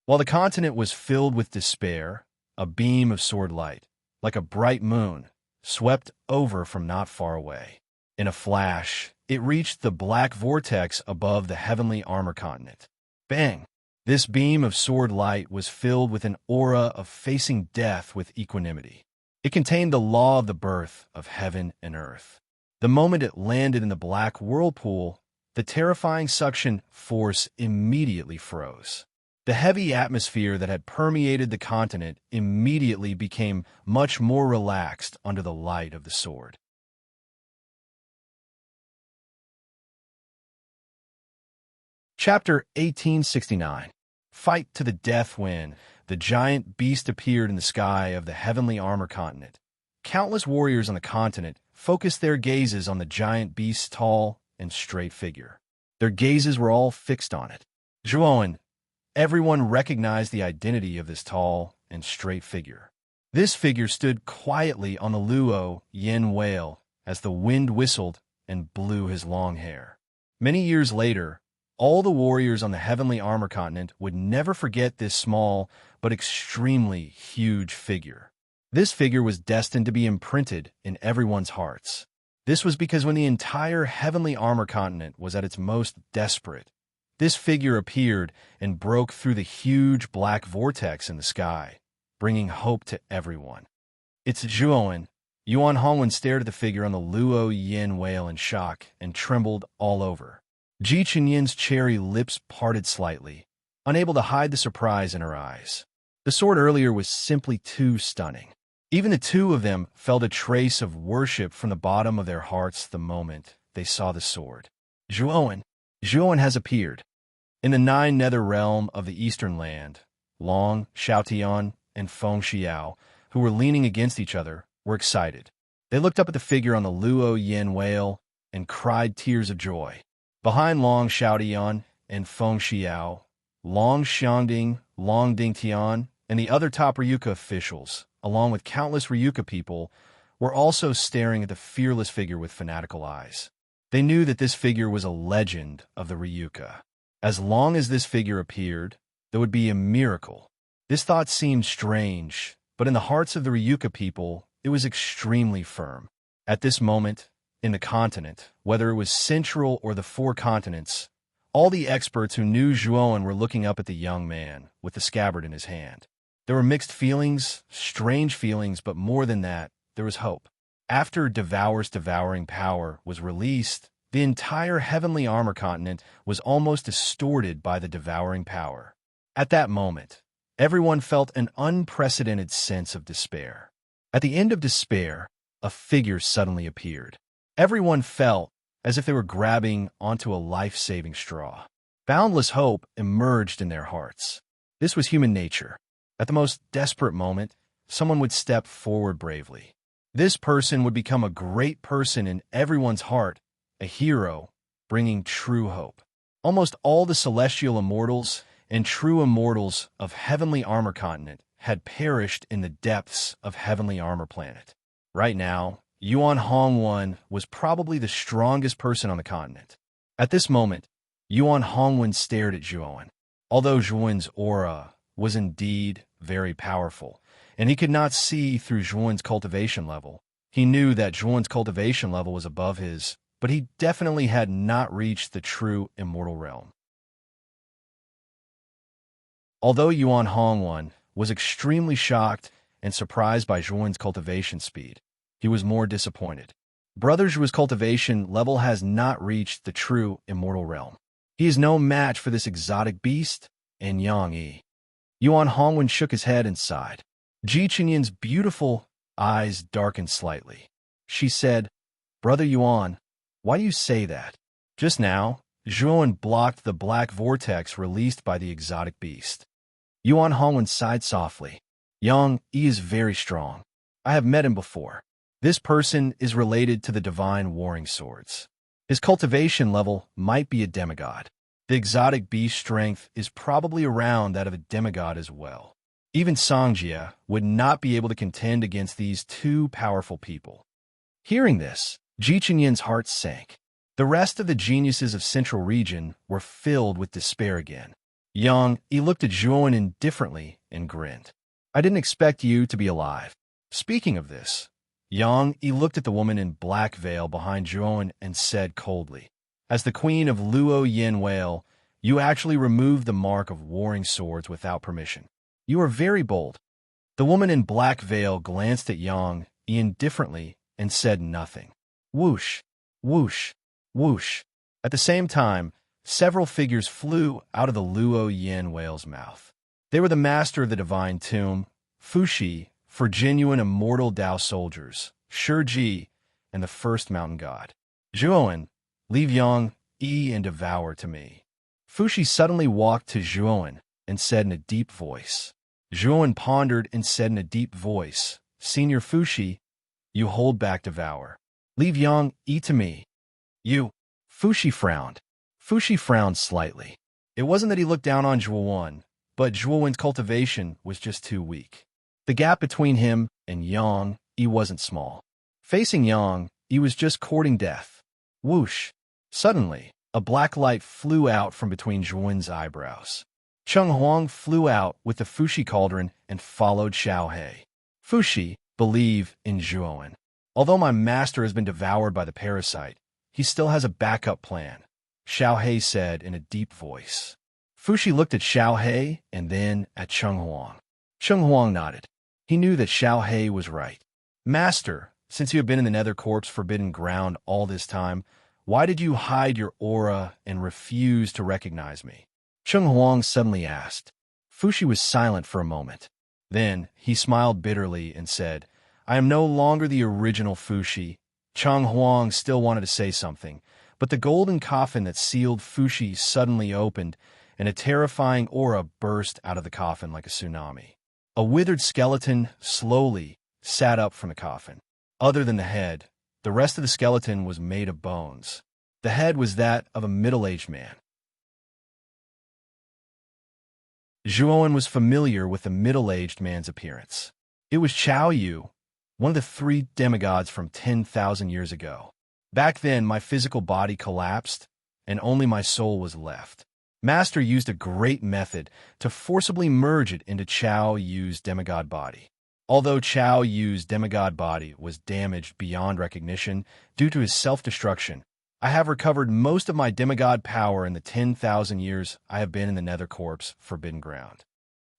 While the continent was filled with despair, a beam of sword light, like a bright moon, swept over from not far away. In a flash, it reached the black vortex above the heavenly armor continent. Bang! This beam of sword light was filled with an aura of facing death with equanimity. It contained the law of the birth of heaven and earth. The moment it landed in the black whirlpool, the terrifying suction force immediately froze. The heavy atmosphere that had permeated the continent immediately became much more relaxed under the light of the sword. Chapter 1869. Fight to the death. When the giant beast appeared in the sky of the heavenly armor continent, countless warriors on the continent focused their gazes on the giant beast's tall and straight figure. Their gazes were all fixed on it. Zhuowen, everyone recognized the identity of this tall and straight figure. This figure stood quietly on the Luo Yin whale as the wind whistled and blew his long hair. Many years later, all the warriors on the heavenly armor continent would never forget this small but extremely huge figure. This figure was destined to be imprinted in everyone's hearts. This was because when the entire heavenly armor continent was at its most desperate, this figure appeared and broke through the huge black vortex in the sky, bringing hope to everyone. It's Zhuowen. Yuan Hongwan stared at the figure on the Luo Yin whale in shock and trembled all over. Ji Qinyan's cherry lips parted slightly, unable to hide the surprise in her eyes. The sword earlier was simply too stunning. Even the two of them felt a trace of worship from the bottom of their hearts the moment they saw the sword. Zhuowen has appeared. In the 9 nether realm of the eastern land, Long Xiaotian and Feng Xiao, who were leaning against each other, were excited. They looked up at the figure on the Luo Yin whale and cried tears of joy. Behind Long Xiaotian and Feng Xiao, Long Xiangding, Long Dingtian, and the other top Ryuka officials, along with countless Ryuka people, were also staring at the fearless figure with fanatical eyes. They knew that this figure was a legend of the Ryuka. As long as this figure appeared, there would be a miracle. This thought seemed strange, but in the hearts of the Ryuka people, it was extremely firm. At this moment, in the continent, whether it was central or the four continents, all the experts who knew Zhuowen were looking up at the young man with the scabbard in his hand. There were mixed feelings, strange feelings, but more than that, there was hope. After Devour's devouring power was released, the entire heavenly armor continent was almost distorted by the devouring power. At that moment, everyone felt an unprecedented sense of despair. At the end of despair, a figure suddenly appeared. Everyone felt as if they were grabbing onto a life-saving straw. Boundless hope emerged in their hearts. This was human nature. At the most desperate moment, someone would step forward bravely. This person would become a great person in everyone's heart, a hero, bringing true hope. Almost all the celestial immortals and true immortals of Heavenly Armor Continent had perished in the depths of Heavenly Armor Planet. Right now, Yuan Hongwen was probably the strongest person on the continent. At this moment, Yuan Hongwen stared at Zhuowen. Although Zhuowen's aura was indeed very powerful, and he could not see through Zhuowen's cultivation level, he knew that Zhuowen's cultivation level was above his, but he definitely had not reached the true immortal realm. Although Yuan Hongwen was extremely shocked and surprised by Zhuowen's cultivation speed, he was more disappointed. Brother Zhuo's cultivation level has not reached the true immortal realm. He is no match for this exotic beast and Yang Yi. Yuan Hongwen shook his head and sighed. Ji Qinyan's beautiful eyes darkened slightly. She said, "Brother Yuan, why do you say that?" Just now, Zhuowen blocked the black vortex released by the exotic beast. Yuan Hongwen sighed softly. Yang Yi is very strong. I have met him before. This person is related to the divine warring swords. His cultivation level might be a demigod. The exotic beast's strength is probably around that of a demigod as well. Even Songjia would not be able to contend against these two powerful people. Hearing this, Ji Qinyan's heart sank. The rest of the geniuses of Central Region were filled with despair again. Yang Yi looked at Zhuowen indifferently and grinned. I didn't expect you to be alive. Speaking of this, Yang Yi looked at the woman in black veil behind Zhuowen and said coldly, as the queen of Luo Yin Whale, you actually removed the mark of warring swords without permission. You are very bold. The woman in black veil glanced at Yang Yi indifferently and said nothing. Whoosh, whoosh, whoosh. At the same time, several figures flew out of the Luo Yin Whale's mouth. They were the master of the divine tomb, Fushi, for genuine immortal Dao soldiers, Shiji, and the first mountain god. Zhuowen, leave Yang Yi and devour to me. Fushi suddenly walked to Zhuowen and said in a deep voice. Zhuowen pondered and said in a deep voice, Senior Fushi, you hold back devour. Leave Yang Yi to me. You. Fushi frowned. Fushi frowned slightly. It wasn't that he looked down on Zhuowen, but Zhuowen's cultivation was just too weak. The gap between him and Yang Yi wasn't small. Facing Yang Yi was just courting death. Whoosh. Suddenly, a black light flew out from between Zhuowen's eyebrows. Cheng Huang flew out with the Fushi cauldron and followed Xiaohe. Fushi, believe in Zhuowen. Although my master has been devoured by the parasite, he still has a backup plan, Xiaohe said in a deep voice. Fushi looked at Xiaohe and then at Cheng Huang. Cheng Huang nodded. He knew that Xiaohe was right. Master, since you have been in the Nether Corp's forbidden ground all this time, why did you hide your aura and refuse to recognize me? Cheng Huang suddenly asked. Fushi was silent for a moment. Then he smiled bitterly and said, I am no longer the original Fushi. Cheng Huang still wanted to say something, but the golden coffin that sealed Fushi suddenly opened, and a terrifying aura burst out of the coffin like a tsunami. A withered skeleton slowly sat up from the coffin. Other than the head, the rest of the skeleton was made of bones. The head was that of a middle-aged man. Zhuowen was familiar with the middle-aged man's appearance. It was Chao Yu, one of the 3 demigods from 10,000 years ago. Back then, my physical body collapsed, and only my soul was left. Master used a great method to forcibly merge it into Chao Yu's demigod body. Although Chao Yu's demigod body was damaged beyond recognition due to his self-destruction, I have recovered most of my demigod power in the 10,000 years I have been in the Nether Corp's forbidden ground.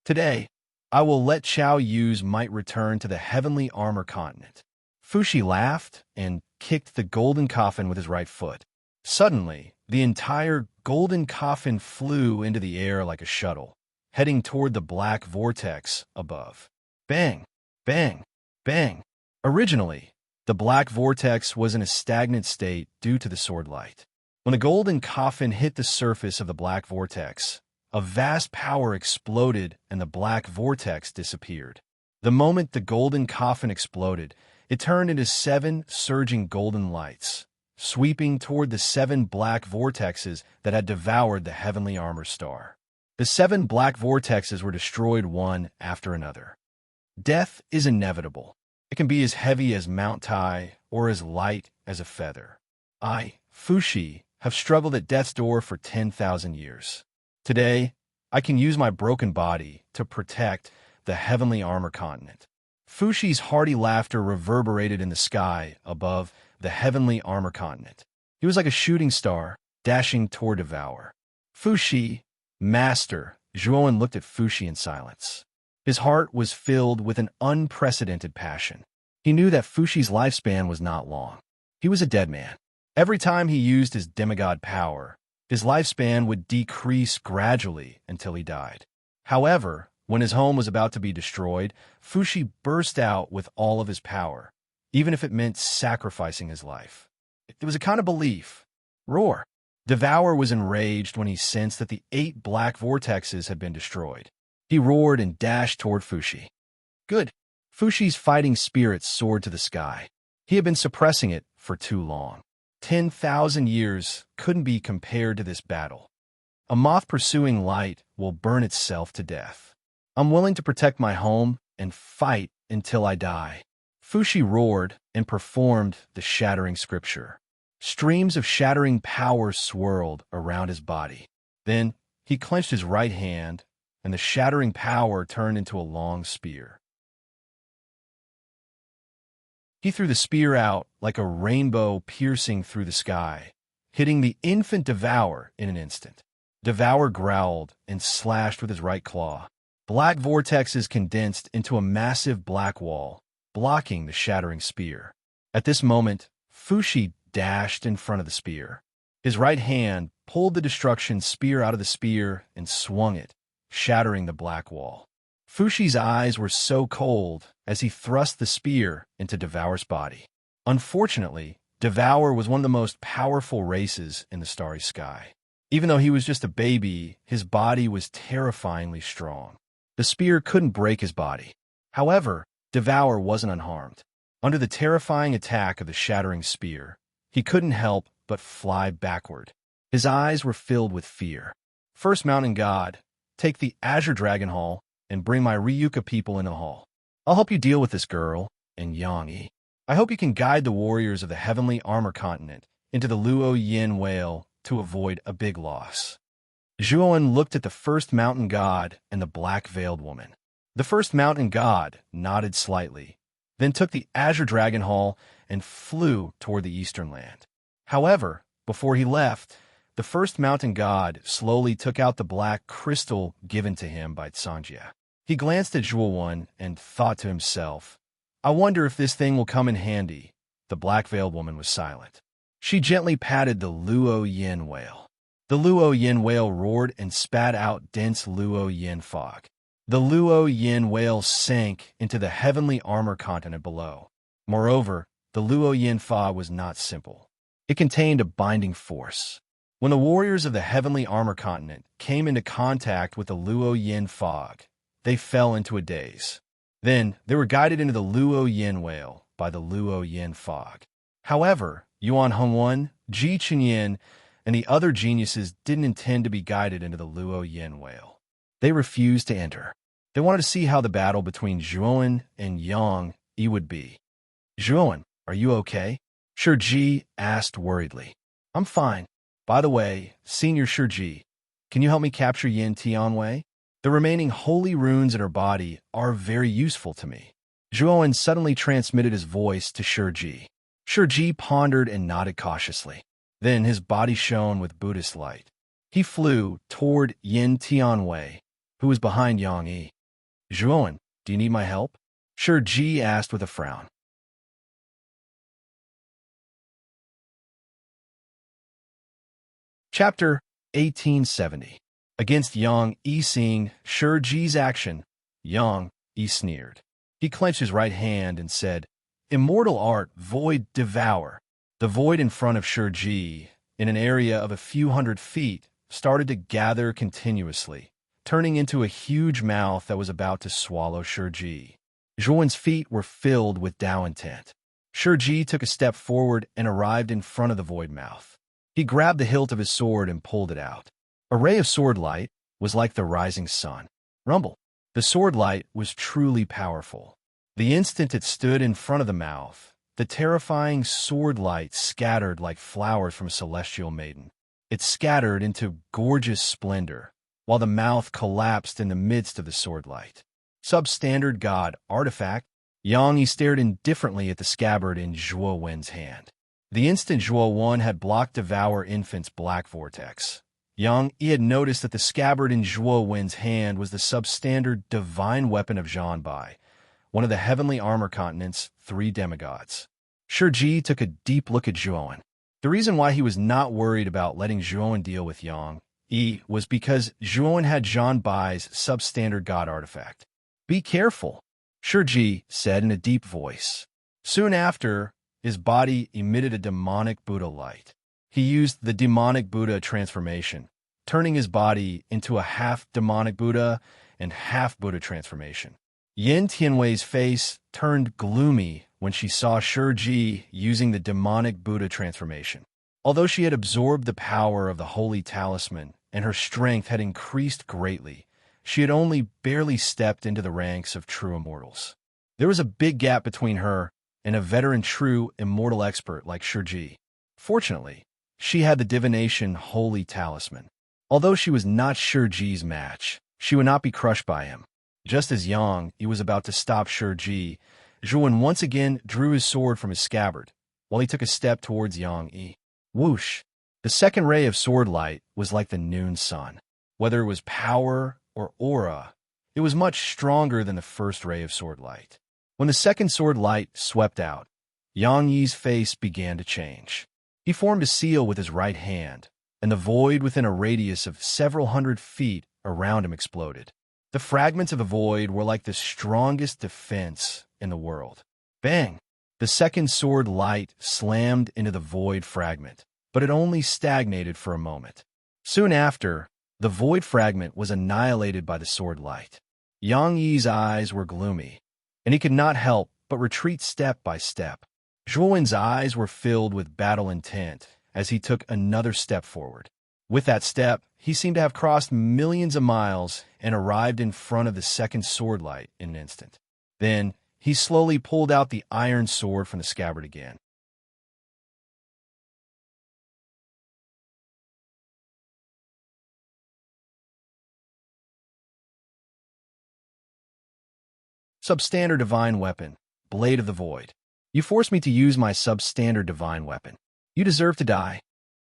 Today, I will let Chao Yu's might return to the heavenly armor continent. Fushi laughed and kicked the golden coffin with his right foot. Suddenly, the entire golden coffin flew into the air like a shuttle, heading toward the black vortex above. Bang! Bang! Bang! Originally, the black vortex was in a stagnant state due to the sword light. When the golden coffin hit the surface of the black vortex, a vast power exploded and the black vortex disappeared. The moment the golden coffin exploded, it turned into 7 surging golden lights, sweeping toward the 7 black vortexes that had devoured the heavenly armor star. The 7 black vortexes were destroyed one after another. Death is inevitable. It can be as heavy as Mount Tai or as light as a feather. I, Fushi, have struggled at death's door for 10,000 years. Today, I can use my broken body to protect the heavenly armor continent. Fushi's hearty laughter reverberated in the sky above the heavenly armor continent. He was like a shooting star, dashing toward Devour. Fushi, Master, Zhuowen looked at Fushi in silence. His heart was filled with an unprecedented passion. He knew that Fushi's lifespan was not long. He was a dead man. Every time he used his demigod power, his lifespan would decrease gradually until he died. However, when his home was about to be destroyed, Fushi burst out with all of his power, even if it meant sacrificing his life. It was a kind of belief. Roar! Devour was enraged when he sensed that the 8 black vortexes had been destroyed. He roared and dashed toward Fushi. Good. Fushi's fighting spirit soared to the sky. He had been suppressing it for too long. 10,000 years couldn't be compared to this battle. A moth pursuing light will burn itself to death. I'm willing to protect my home and fight until I die. Fushi roared and performed the shattering scripture. Streams of shattering power swirled around his body. Then he clenched his right hand, and the shattering power turned into a long spear. He threw the spear out like a rainbow piercing through the sky, hitting the infant Devour in an instant. Devour growled and slashed with his right claw. Black vortexes condensed into a massive black wall, blocking the shattering spear. At this moment, Fushi dashed in front of the spear. His right hand pulled the destruction spear out of the spear and swung it, shattering the black wall. Fushi's eyes were so cold as he thrust the spear into Devour's body. Unfortunately, Devour was one of the most powerful races in the starry sky. Even though he was just a baby, his body was terrifyingly strong. The spear couldn't break his body. However, Devour wasn't unharmed. Under the terrifying attack of the shattering spear, he couldn't help but fly backward. His eyes were filled with fear. First Mountain God, take the Azure Dragon Hall and bring my Ryuka people in the hall. I'll help you deal with this girl and Yang-yi. I hope you can guide the warriors of the Heavenly Armor Continent into the Luo Yin Whale to avoid a big loss. Zhuowen looked at the First Mountain God and the Black-Veiled Woman. The First Mountain God nodded slightly, then took the Azure Dragon Hall and flew toward the Eastern Land. However, before he left, the First Mountain God slowly took out the black crystal given to him by Tsangjia. He glanced at Zhuowen and thought to himself, I wonder if this thing will come in handy. The Black-Veiled Woman was silent. She gently patted the Luo Yin Whale. The Luo Yin Whale roared and spat out dense Luo Yin fog. The Luo Yin Whale sank into the heavenly armor continent below. Moreover, the Luo Yin fog was not simple. It contained a binding force. When the warriors of the heavenly armor continent came into contact with the Luo Yin fog, they fell into a daze. Then they were guided into the Luo Yin Whale by the Luo Yin fog. However, Yuan Hongwen, Ji Qinyin, and the other geniuses didn't intend to be guided into the Luo Yin Whale. They refused to enter. They wanted to see how the battle between Zhuowen and Yang-yi would be. Zhuowen, are you okay? Shiji asked worriedly. I'm fine. By the way, Senior Shiji, can you help me capture Yin Tianwei? The remaining holy runes in her body are very useful to me. Zhuowen suddenly transmitted his voice to Shiji. Shiji pondered and nodded cautiously. Then his body shone with Buddhist light. He flew toward Yin Tianwei, who was behind Yang Yi. Zhuowen, do you need my help? Shiji asked with a frown. Chapter 1870. Against Yang Yi seeing Shiji's action, Yang Yi sneered. He clenched his right hand and said, Immortal art, void devour. The void in front of Shiji, in an area of a few hundred feet, started to gather continuously, turning into a huge mouth that was about to swallow Shiji. Zhuowen's feet were filled with Tao intent. Shiji took a step forward and arrived in front of the void mouth. He grabbed the hilt of his sword and pulled it out. A ray of sword light was like the rising sun. Rumble. The sword light was truly powerful. The instant it stood in front of the mouth, the terrifying sword light scattered like flowers from a celestial maiden. It scattered into gorgeous splendor, while the mouth collapsed in the midst of the sword light. Substandard God artifact. Yang Yi stared indifferently at the scabbard in Zhuo Wen's hand. The instant Zhuo Wen had blocked Devour Infant's black vortex, Yang Yi had noticed that the scabbard in Zhuo Wen's hand was the substandard divine weapon of Zhanbai, one of the heavenly armor continent's 3 demigods. Shiji took a deep look at Zhuowen. The reason why he was not worried about letting Zhuowen deal with Yang Yi was because Zhuowen had Zhanbai's substandard god artifact. Be careful, Shiji said in a deep voice. Soon after, his body emitted a demonic Buddha light. He used the demonic Buddha transformation, turning his body into a half-demonic Buddha and half-Buddha transformation. Yin Tianwei's face turned gloomy when she saw Shiji using the demonic Buddha transformation. Although she had absorbed the power of the holy talisman and her strength had increased greatly, she had only barely stepped into the ranks of true immortals. There was a big gap between her and a veteran true immortal expert like Shiji. Fortunately, she had the divination holy talisman. Although she was not Shiji's match, she would not be crushed by him. Just as Yang Yi was about to stop Shiji, Zhuowen once again drew his sword from his scabbard, while he took a step towards Yang Yi. Whoosh! The second ray of sword light was like the noon sun. Whether it was power or aura, it was much stronger than the first ray of sword light. When the second sword light swept out, Yang Yi's face began to change. He formed a seal with his right hand, and the void within a radius of several hundred feet around him exploded. The fragments of the void were like the strongest defense in the world. Bang! The second sword light slammed into the void fragment, but it only stagnated for a moment. Soon after, the void fragment was annihilated by the sword light. Yang Yi's eyes were gloomy, and he could not help but retreat step by step. Zhuowen's eyes were filled with battle intent as he took another step forward. With that step, he seemed to have crossed millions of miles and arrived in front of the second sword light in an instant. Then, he slowly pulled out the iron sword from the scabbard again. Substandard divine weapon, blade of the void. You forced me to use my substandard divine weapon. You deserve to die.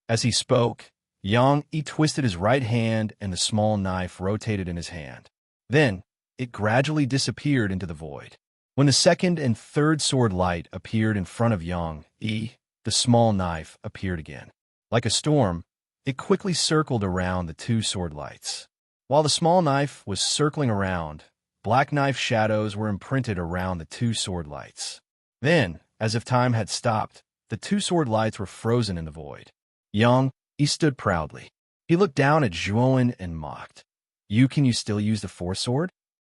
As he spoke, Yang Yi twisted his right hand and the small knife rotated in his hand. Then, it gradually disappeared into the void. When the second and third sword light appeared in front of Yang Yi, the small knife appeared again. Like a storm, it quickly circled around the 2 sword lights. While the small knife was circling around, black knife shadows were imprinted around the 2 sword lights. Then, as if time had stopped, the 2 sword lights were frozen in the void. Yang Yi stood proudly. He looked down at Zhuowen and mocked. Can you still use the 4th sword?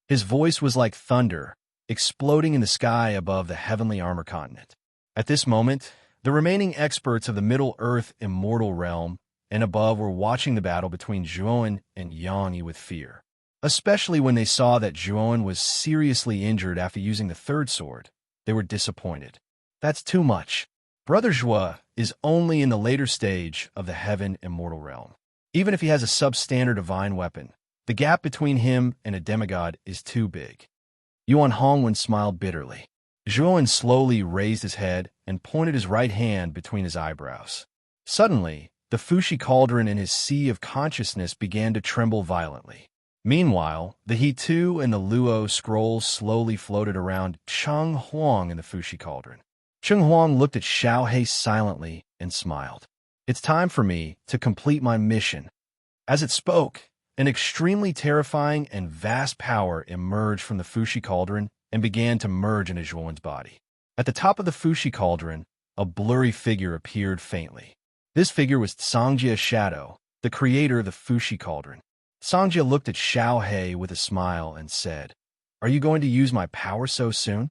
His voice was like thunder, exploding in the sky above the heavenly armor continent. At this moment, the remaining experts of the Middle-earth immortal realm and above were watching the battle between Zhuowen and Yang Yi with fear, especially when they saw that Zhuowen was seriously injured after using the 3rd sword. They were disappointed. That's too much. Brother Zhua is only in the later stage of the heaven immortal realm. Even if he has a substandard divine weapon, the gap between him and a demigod is too big. Yuan Hongwen smiled bitterly. Zhuan slowly raised his head and pointed his right hand between his eyebrows. Suddenly, the Fushi cauldron in his sea of consciousness began to tremble violently. Meanwhile, the He Tu and the Luo scrolls slowly floated around Cheng Huang in the Fushi cauldron. Cheng Huang looked at Xiao He silently and smiled. It's time for me to complete my mission. As it spoke, an extremely terrifying and vast power emerged from the Fushi cauldron and began to merge into Zhuan's body. At the top of the Fushi cauldron, a blurry figure appeared faintly. This figure was Songjia Shadow, the creator of the Fushi cauldron. Songjia looked at Xiao He with a smile and said, "Are you going to use my power so soon?"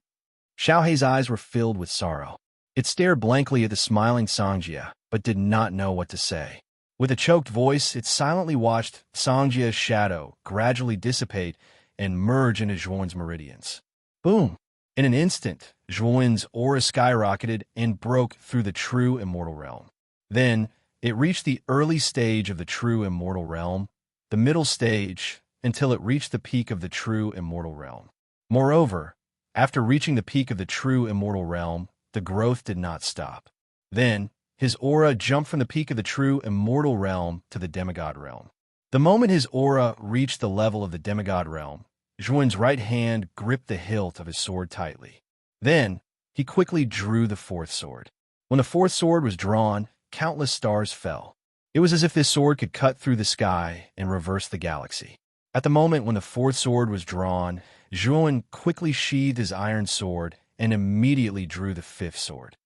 Xiao He's eyes were filled with sorrow. It stared blankly at the smiling Songjia, but did not know what to say. With a choked voice, it silently watched Songjia's shadow gradually dissipate and merge into Zhuan's meridians. Boom! In an instant, Zhuan's aura skyrocketed and broke through the true immortal realm. Then, it reached the early stage of the true immortal realm, the middle stage, until it reached the peak of the true immortal realm. Moreover, after reaching the peak of the true immortal realm, the growth did not stop. Then, his aura jumped from the peak of the true immortal realm to the demigod realm. The moment his aura reached the level of the demigod realm, Zhuan's right hand gripped the hilt of his sword tightly. Then, he quickly drew the fourth sword. When the fourth sword was drawn, countless stars fell. It was as if this sword could cut through the sky and reverse the galaxy. At the moment when the fourth sword was drawn, Zhuan quickly sheathed his iron sword and immediately drew the fifth sword.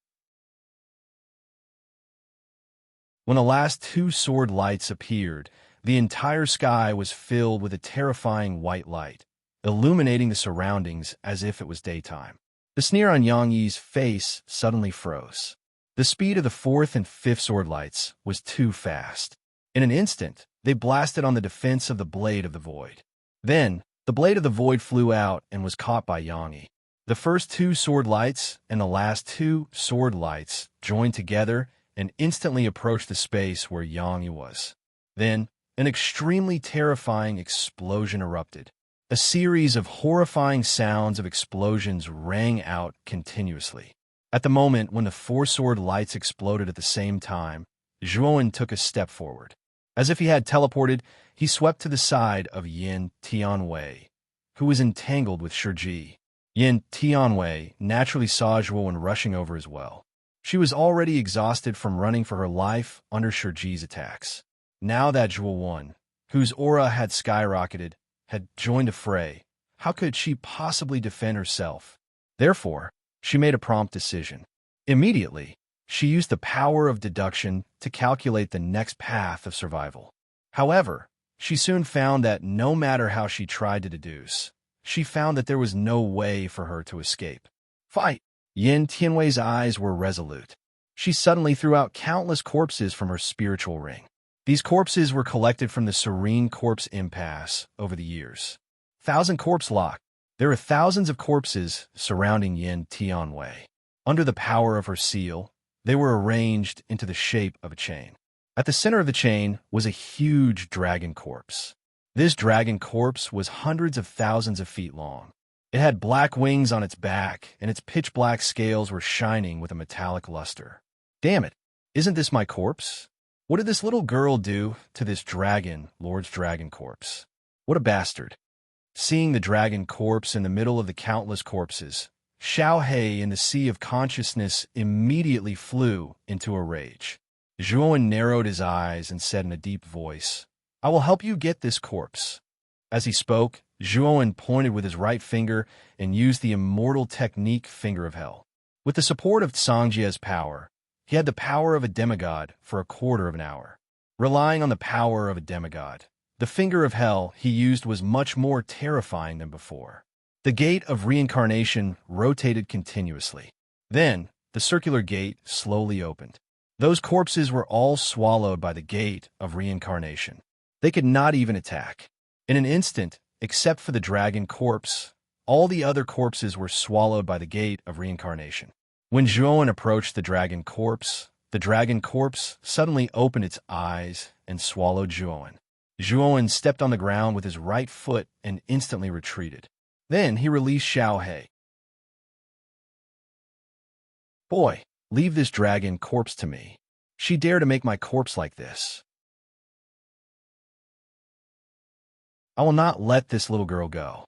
When the last two sword lights appeared, the entire sky was filled with a terrifying white light, illuminating the surroundings as if it was daytime. The sneer on Yang Yi's face suddenly froze. The speed of the fourth and fifth sword lights was too fast. In an instant, they blasted on the defense of the Blade of the Void. Then, the Blade of the Void flew out and was caught by Yang Yi. The first two sword lights and the last two sword lights joined together and instantly approached the space where Yang Yi was. Then, an extremely terrifying explosion erupted. A series of horrifying sounds of explosions rang out continuously. At the moment when the four sword lights exploded at the same time, Zhuan took a step forward. As if he had teleported, he swept to the side of Yin Tianwei, who was entangled with Shiji. Yin Tianwei naturally saw Zhuan rushing over as well. She was already exhausted from running for her life under Shiji's attacks. Now that Zhuan, whose aura had skyrocketed, had joined a fray, how could she possibly defend herself? Therefore, she made a prompt decision. Immediately, she used the power of deduction to calculate the next path of survival. However, she soon found that no matter how she tried to deduce, she found that there was no way for her to escape. Fight! Yin Tianwei's eyes were resolute. She suddenly threw out countless corpses from her spiritual ring. These corpses were collected from the Serene Corpse Impasse over the years. 1,000 corpse lock. There were thousands of corpses surrounding Yin Tianwei. Under the power of her seal, they were arranged into the shape of a chain. At the center of the chain was a huge dragon corpse. This dragon corpse was hundreds of thousands of feet long. It had black wings on its back, and its pitch-black scales were shining with a metallic luster. Damn it, isn't this my corpse? What did this little girl do to this dragon, Lord's dragon corpse? What a bastard. Seeing the dragon corpse in the middle of the countless corpses, Xiao He in the sea of consciousness immediately flew into a rage. Zhuan narrowed his eyes and said in a deep voice, "I will help you get this corpse." As he spoke, Zhuan pointed with his right finger and used the immortal technique Finger of Hell. With the support of Songjia's power, he had the power of a demigod for a quarter of an hour. Relying on the power of a demigod, the Finger of Hell he used was much more terrifying than before. The gate of reincarnation rotated continuously. Then, the circular gate slowly opened. Those corpses were all swallowed by the gate of reincarnation. They could not even attack. In an instant, except for the dragon corpse, all the other corpses were swallowed by the gate of reincarnation. When Zhuowen approached the dragon corpse suddenly opened its eyes and swallowed Zhuowen. Zhuowen stepped on the ground with his right foot and instantly retreated. Then he released Xiao. Boy, leave this dragon corpse to me. She dare to make my corpse like this. I will not let this little girl go.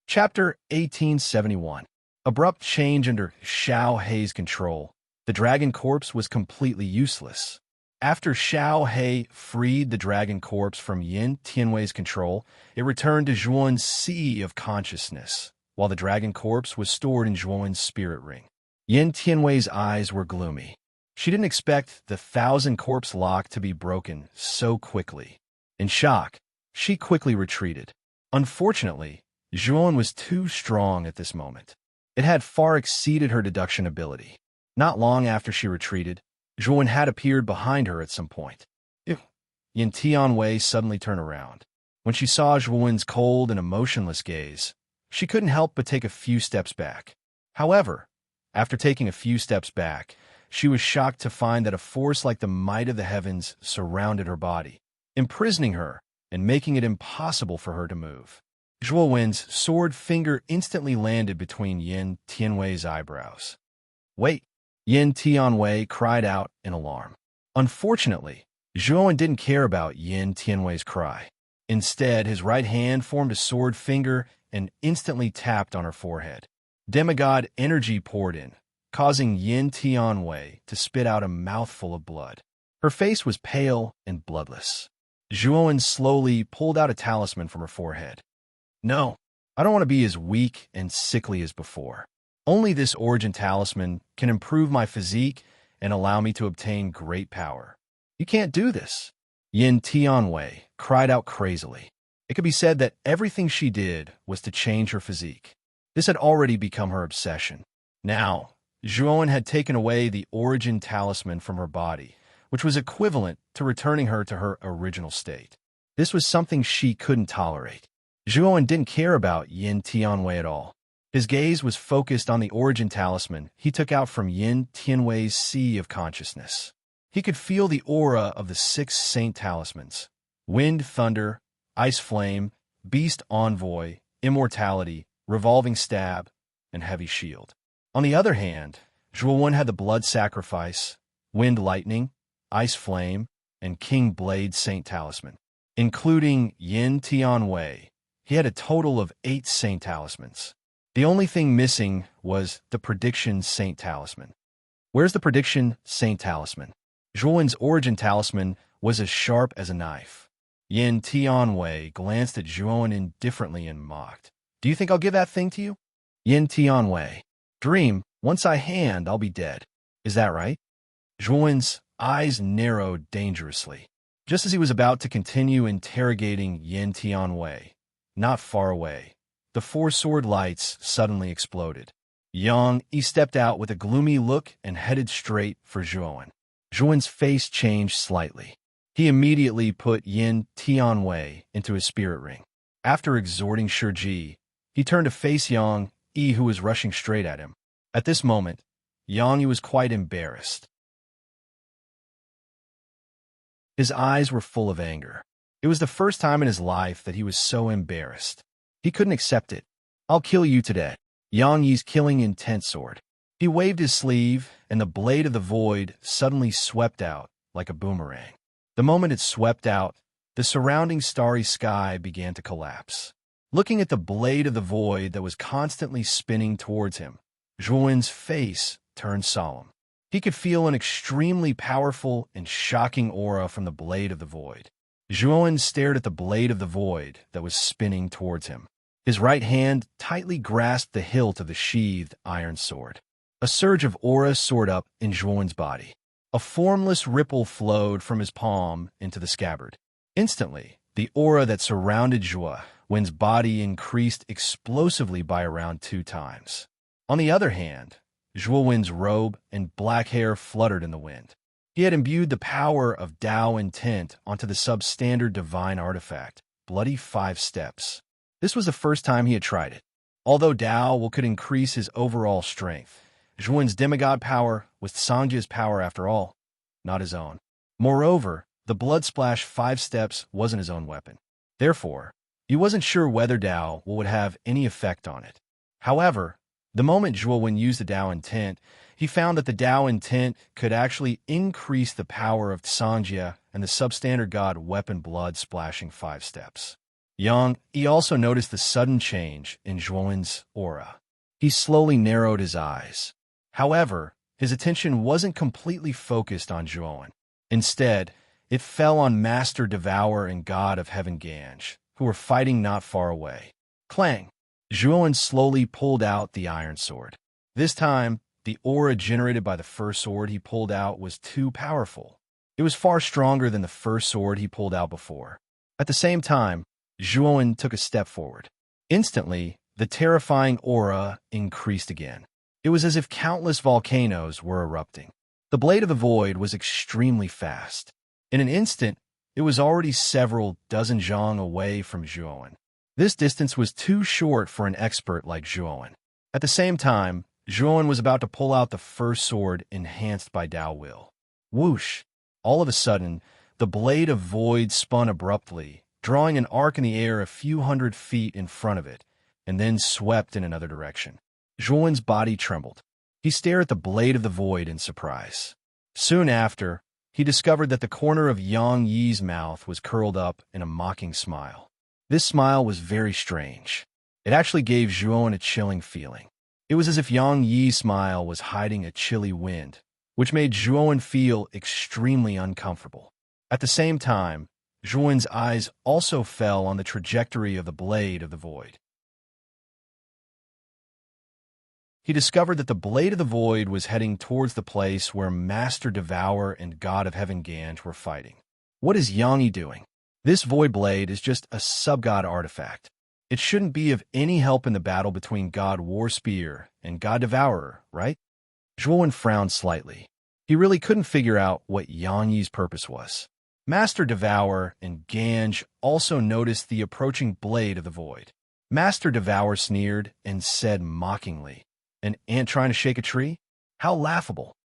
Chapter 1871. Abrupt change under Xiao Hei's control. The dragon corpse was completely useless. After Xiao Hei freed the dragon corpse from Yin Tianwei's control, it returned to Zhuowen's sea of consciousness, while the dragon corpse was stored in Zhuowen's spirit ring. Yin Tianwei's eyes were gloomy. She didn't expect the 1,000-corpse lock to be broken so quickly. In shock, she quickly retreated. Unfortunately, Zhuowen was too strong at this moment. It had far exceeded her deduction ability. Not long after she retreated, Zhuowen had appeared behind her at some point. Yin Tianwei suddenly turned around. When she saw Zhuowen's cold and emotionless gaze, she couldn't help but take a few steps back. However, after taking a few steps back, she was shocked to find that a force like the might of the heavens surrounded her body, imprisoning her and making it impossible for her to move. Zhuowen's sword finger instantly landed between Yin Tianwei's eyebrows. Wait! Yin Tianwei cried out in alarm. Unfortunately, Zhuowen didn't care about Yin Tianwei's cry. Instead, his right hand formed a sword finger and instantly tapped on her forehead. Demigod energy poured in, causing Yin Tianwei to spit out a mouthful of blood. Her face was pale and bloodless. Zhuowen slowly pulled out a talisman from her forehead. No, I don't want to be as weak and sickly as before. Only this origin talisman can improve my physique and allow me to obtain great power. You can't do this. Yin Tianwei cried out crazily. It could be said that everything she did was to change her physique. This had already become her obsession. Now, Zhuowen had taken away the origin talisman from her body, which was equivalent to returning her to her original state. This was something she couldn't tolerate. Zhuowen didn't care about Yin Tianwei at all. His gaze was focused on the origin talisman he took out from Yin Tianwei's sea of consciousness. He could feel the aura of the 6 saint talismans: Wind, Thunder, Ice Flame, Beast Envoy, Immortality, Revolving Stab, and Heavy Shield. On the other hand, Zhuowen had the Blood Sacrifice, Wind Lightning, Ice Flame, and King Blade Saint Talisman. Including Yin Tianwei, he had a total of 8 saint talismans. The only thing missing was the Prediction Saint Talisman. Where's the Prediction Saint Talisman? Zhuowen's origin talisman was as sharp as a knife. Yin Tianwei glanced at Zhuowen indifferently and mocked. Do you think I'll give that thing to you? Yin Tianwei. Dream, once I hand, I'll be dead. Is that right? Zhuowen's eyes narrowed dangerously. Just as he was about to continue interrogating Yin Tianwei, not far away, the 4 sword lights suddenly exploded. Yang Yi stepped out with a gloomy look and headed straight for Zhuowen. Zhuowen's face changed slightly. He immediately put Yin Tianwei into his spirit ring. After exhorting Shiji, he turned to face Yang Yi, who was rushing straight at him. At this moment, Yang Yi was quite embarrassed. His eyes were full of anger. It was the first time in his life that he was so embarrassed. He couldn't accept it. I'll kill you today. Yang Yi's killing intent sword. He waved his sleeve, and the blade of the void suddenly swept out like a boomerang. The moment it swept out, the surrounding starry sky began to collapse. Looking at the blade of the void that was constantly spinning towards him, Zhuowen's face turned solemn. He could feel an extremely powerful and shocking aura from the blade of the void. Zhuowen stared at the blade of the void that was spinning towards him. His right hand tightly grasped the hilt of the sheathed iron sword. A surge of aura soared up in Zhuowen's body. A formless ripple flowed from his palm into the scabbard. Instantly, the aura that surrounded Zhuowen's body increased explosively by around 2 times. On the other hand, Zhuowen's robe and black hair fluttered in the wind. He had imbued the power of Tao intent onto the substandard divine artifact, Bloody 5 Steps. This was the first time he had tried it. Although Dao could increase his overall strength, Zhuan's demigod power was Sangjia's power after all, not his own. Moreover, the blood splash 5 steps wasn't his own weapon. Therefore, he wasn't sure whether Dao would have any effect on it. However, the moment Zhuan used the Dao intent, he found that the Dao intent could actually increase the power of Sanjia and the substandard god weapon blood splashing 5 steps. He also noticed the sudden change in Zhuan's aura. He slowly narrowed his eyes. However, his attention wasn't completely focused on Zhuan. Instead, it fell on Master Devourer and God of Heaven Ganj, who were fighting not far away. Clang! Zhuan slowly pulled out the iron sword. This time, the aura generated by the first sword he pulled out was too powerful. It was far stronger than the first sword he pulled out before. At the same time, Zhuan took a step forward. Instantly, the terrifying aura increased again. It was as if countless volcanoes were erupting. The blade of the void was extremely fast. In an instant, it was already several dozen zhang away from Zhuan. This distance was too short for an expert like Zhuan. At the same time, Zhuan was about to pull out the first sword enhanced by Dao Will. Whoosh! All of a sudden, the blade of void spun abruptly, drawing an arc in the air a few hundred feet in front of it, and then swept in another direction. Zhuan's body trembled. He stared at the blade of the void in surprise. Soon after, he discovered that the corner of Yang Yi's mouth was curled up in a mocking smile. This smile was very strange. It actually gave Zhuan a chilling feeling. It was as if Yang Yi's smile was hiding a chilly wind, which made Zhuan feel extremely uncomfortable. At the same time, Zhuan's eyes also fell on the trajectory of the blade of the void. He discovered that the blade of the void was heading towards the place where Master Devourer and God of Heaven Ganj were fighting. What is Yang Yi doing? This void blade is just a sub-god artifact. It shouldn't be of any help in the battle between God War Spear and God Devourer, right? Zhuan frowned slightly. He really couldn't figure out what Yang Yi's purpose was. Master Devourer and Ganj also noticed the approaching blade of the void. Master Devourer sneered and said mockingly, "An ant trying to shake a tree? How laughable."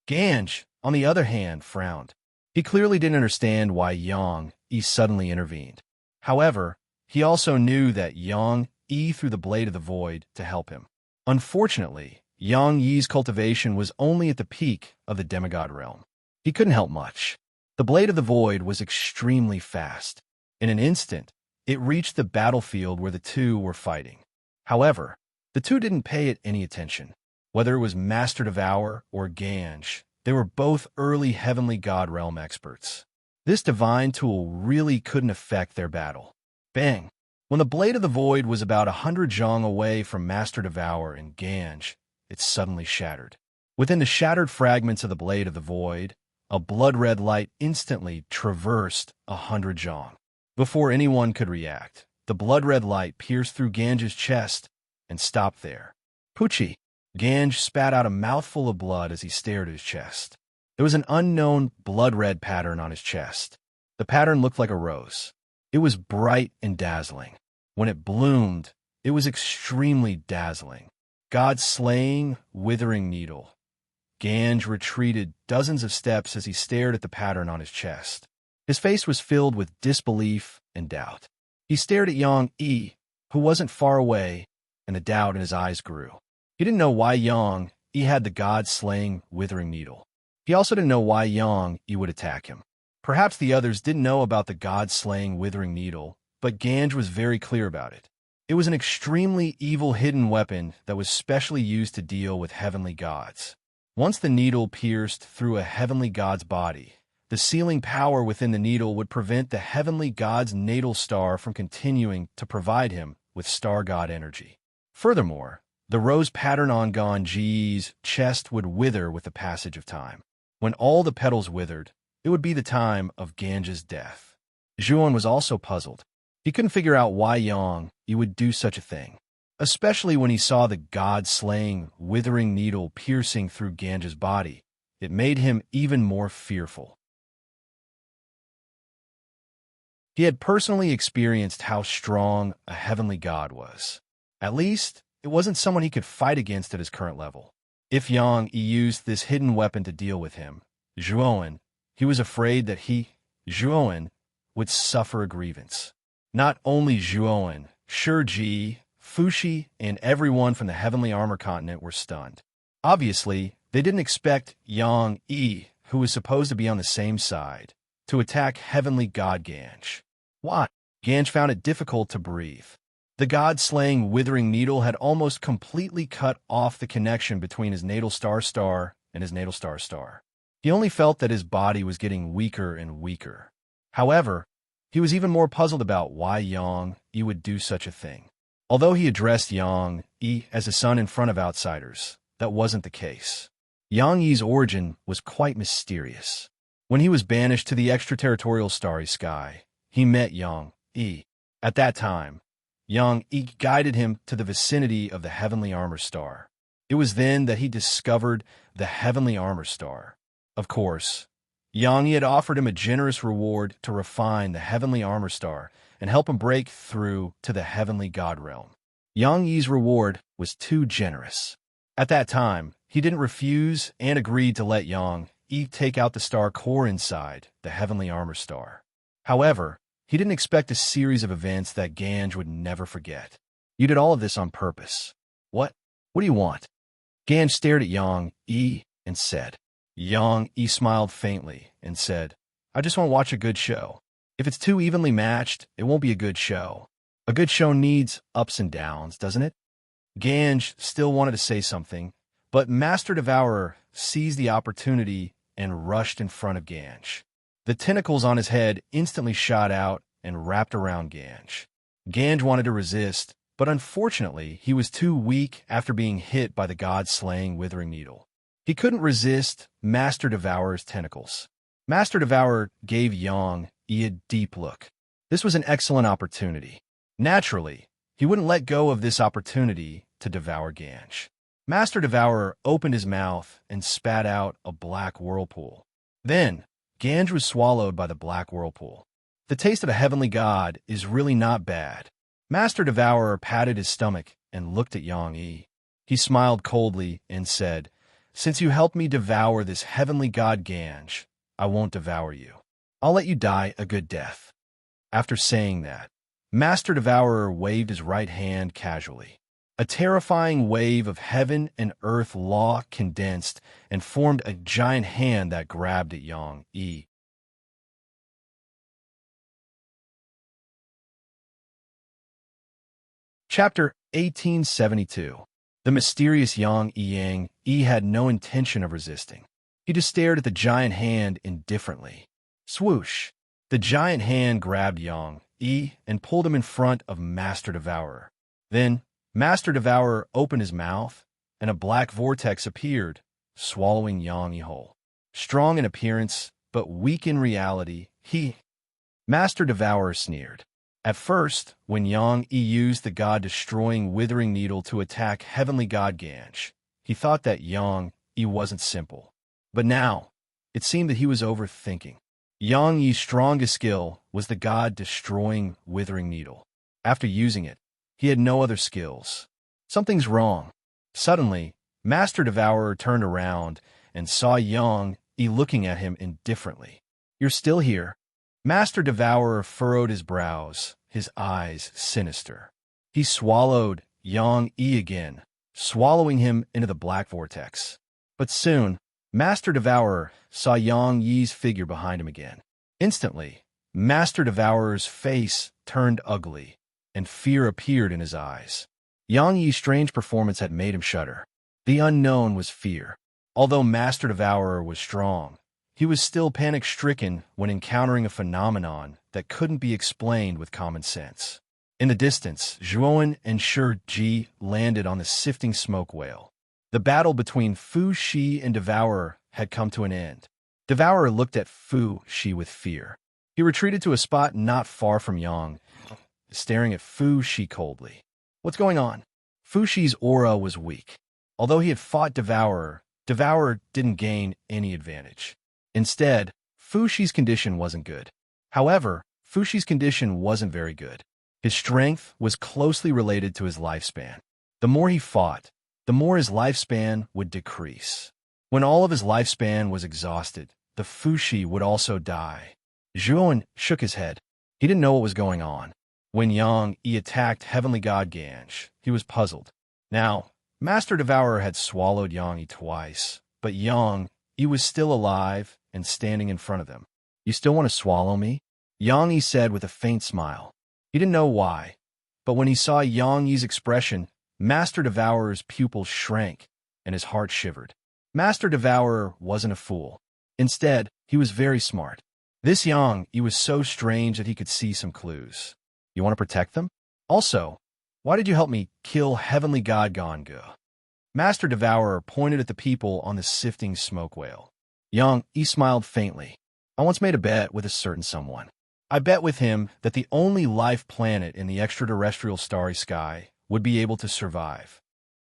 Ganj, on the other hand, frowned. He clearly didn't understand why Yang Yi suddenly intervened. However, he also knew that Yang Yi threw the blade of the void to help him. Unfortunately, Yang Yi's cultivation was only at the peak of the demigod realm. He couldn't help much. The blade of the void was extremely fast. In an instant, it reached the battlefield where the two were fighting. However, the two didn't pay it any attention. Whether it was Master Devourer or Ganj, they were both early heavenly god realm experts. This divine tool really couldn't affect their battle. Bang! When the blade of the void was about 100 zhang away from Master Devourer and Ganj, it suddenly shattered. Within the shattered fragments of the blade of the void, a blood-red light instantly traversed 100 zhang. Before anyone could react, the blood-red light pierced through Ganj's chest and stopped there. Poochie! Ganj spat out a mouthful of blood as he stared at his chest. There was an unknown blood-red pattern on his chest. The pattern looked like a rose. It was bright and dazzling. When it bloomed, it was extremely dazzling. God slaying, withering needle. Ganj retreated dozens of steps as he stared at the pattern on his chest. His face was filled with disbelief and doubt. He stared at Yang Yi, who wasn't far away, and the doubt in his eyes grew. He didn't know why Yang Yi had the god-slaying, withering needle. He also didn't know why Yang Yi would attack him. Perhaps the others didn't know about the god-slaying, withering needle, but Ganj was very clear about it. It was an extremely evil hidden weapon that was specially used to deal with heavenly gods. Once the needle pierced through a heavenly god's body, the sealing power within the needle would prevent the heavenly god's natal star from continuing to provide him with star god energy. Furthermore, the rose pattern on Ganji's chest would wither with the passage of time. When all the petals withered, it would be the time of Ganj's death. Zhuan was also puzzled. He couldn't figure out why Yang Yi would do such a thing, especially when he saw the god-slaying, withering needle piercing through Ganj's body. It made him even more fearful. He had personally experienced how strong a heavenly god was. At least, it wasn't someone he could fight against at his current level. If Yang Yi used this hidden weapon to deal with him, Zhuowen, he was afraid that Zhuowen, would suffer a grievance. Not only Zhuowen, Shiji, Fushi, and everyone from the Heavenly Armor Continent were stunned. Obviously, they didn't expect Yang Yi, who was supposed to be on the same side, to attack Heavenly God Ganj. Why? Ganj found it difficult to breathe. The god-slaying Withering Needle had almost completely cut off the connection between his natal star and his natal star. He only felt that his body was getting weaker and weaker. However, he was even more puzzled about why Yang Yi would do such a thing. Although he addressed Yang Yi as a son in front of outsiders, that wasn't the case. Yang Yi's origin was quite mysterious. When he was banished to the extraterritorial starry sky, he met Yang Yi. At that time, Yang Yi guided him to the vicinity of the Heavenly Armor Star. It was then that he discovered the Heavenly Armor Star. Of course, Yang Yi had offered him a generous reward to refine the Heavenly Armor Star and help him break through to the Heavenly God Realm. Yang Yi's reward was too generous. At that time, he didn't refuse and agreed to let Yang Yi take out the star core inside the Heavenly Armor Star. However, he didn't expect a series of events that Ganj would never forget. You did all of this on purpose. What? What do you want? Ganj stared at Yang Yi and said. Yang Yi smiled faintly and said, I just want to watch a good show. If it's too evenly matched, it won't be a good show. A good show needs ups and downs, doesn't it? Ganj still wanted to say something, but Master Devourer seized the opportunity and rushed in front of Ganj. The tentacles on his head instantly shot out and wrapped around Ganj. Ganj wanted to resist, but unfortunately, he was too weak after being hit by the god-slaying Withering Needle. He couldn't resist Master Devourer's tentacles. Master Devourer gave Yang Yi a deep look. This was an excellent opportunity. Naturally, he wouldn't let go of this opportunity to devour Ganj. Master Devourer opened his mouth and spat out a black whirlpool. Then, Ganj was swallowed by the black whirlpool. The taste of a heavenly god is really not bad. Master Devourer patted his stomach and looked at Yang Yi. He smiled coldly and said, Since you helped me devour this heavenly god Ganj, I won't devour you. I'll let you die a good death. After saying that, Master Devourer waved his right hand casually. A terrifying wave of heaven and earth law condensed and formed a giant hand that grabbed at Yang Yi. Chapter 1872. The mysterious Yang Yi had no intention of resisting. He just stared at the giant hand indifferently. Swoosh! The giant hand grabbed Yang Yi and pulled him in front of Master Devourer. Then, Master Devourer opened his mouth, and a black vortex appeared, swallowing Yang Yi whole. Strong in appearance, but weak in reality, Master Devourer sneered. At first, when Yang Yi used the god-destroying Withering Needle to attack Heavenly God Ganj, he thought that Yang Yi wasn't simple. But now, it seemed that he was overthinking. Yang Yi's strongest skill was the god-destroying Withering Needle. After using it, he had no other skills. Something's wrong. Suddenly, Master Devourer turned around and saw Yang Yi looking at him indifferently. You're still here. Master Devourer furrowed his brows, his eyes sinister. He swallowed Yang Yi again, swallowing him into the black vortex. But soon, Master Devourer saw Yang Yi's figure behind him again. Instantly, Master Devourer's face turned ugly, and fear appeared in his eyes. Yang Yi's strange performance had made him shudder. The unknown was fear. Although Master Devourer was strong, he was still panic-stricken when encountering a phenomenon that couldn't be explained with common sense. In the distance, Zhuowen and Shiji landed on the sifting smoke whale. The battle between Fu Shi and Devourer had come to an end. Devourer looked at Fu Shi with fear. He retreated to a spot not far from Yang, staring at Fu Shi coldly. What's going on? Fu Shi's aura was weak. Although he had fought Devourer, Devourer didn't gain any advantage. Instead, Fu Shi's condition wasn't good. However, Fushi's condition wasn't very good. His strength was closely related to his lifespan. The more he fought, the more his lifespan would decrease. When all of his lifespan was exhausted, the Fushi would also die. Zhuan shook his head. He didn't know what was going on. When Yang Yi attacked Heavenly God Ganj, he was puzzled. Now, Master Devourer had swallowed Yang Yi twice, but Yang Yi was still alive and standing in front of them. "You still want to swallow me?" Yang Yi said with a faint smile. He didn't know why, but when he saw Yang Yi's expression, Master Devourer's pupils shrank and his heart shivered. Master Devourer wasn't a fool. Instead, he was very smart. This Yang Yi was so strange that he could see some clues. "You want to protect them? Also, why did you help me kill Heavenly God Ganga?" Master Devourer pointed at the people on the sifting smoke whale. Yang Yi smiled faintly. "I once made a bet with a certain someone. I bet with him that the only life planet in the extraterrestrial starry sky would be able to survive.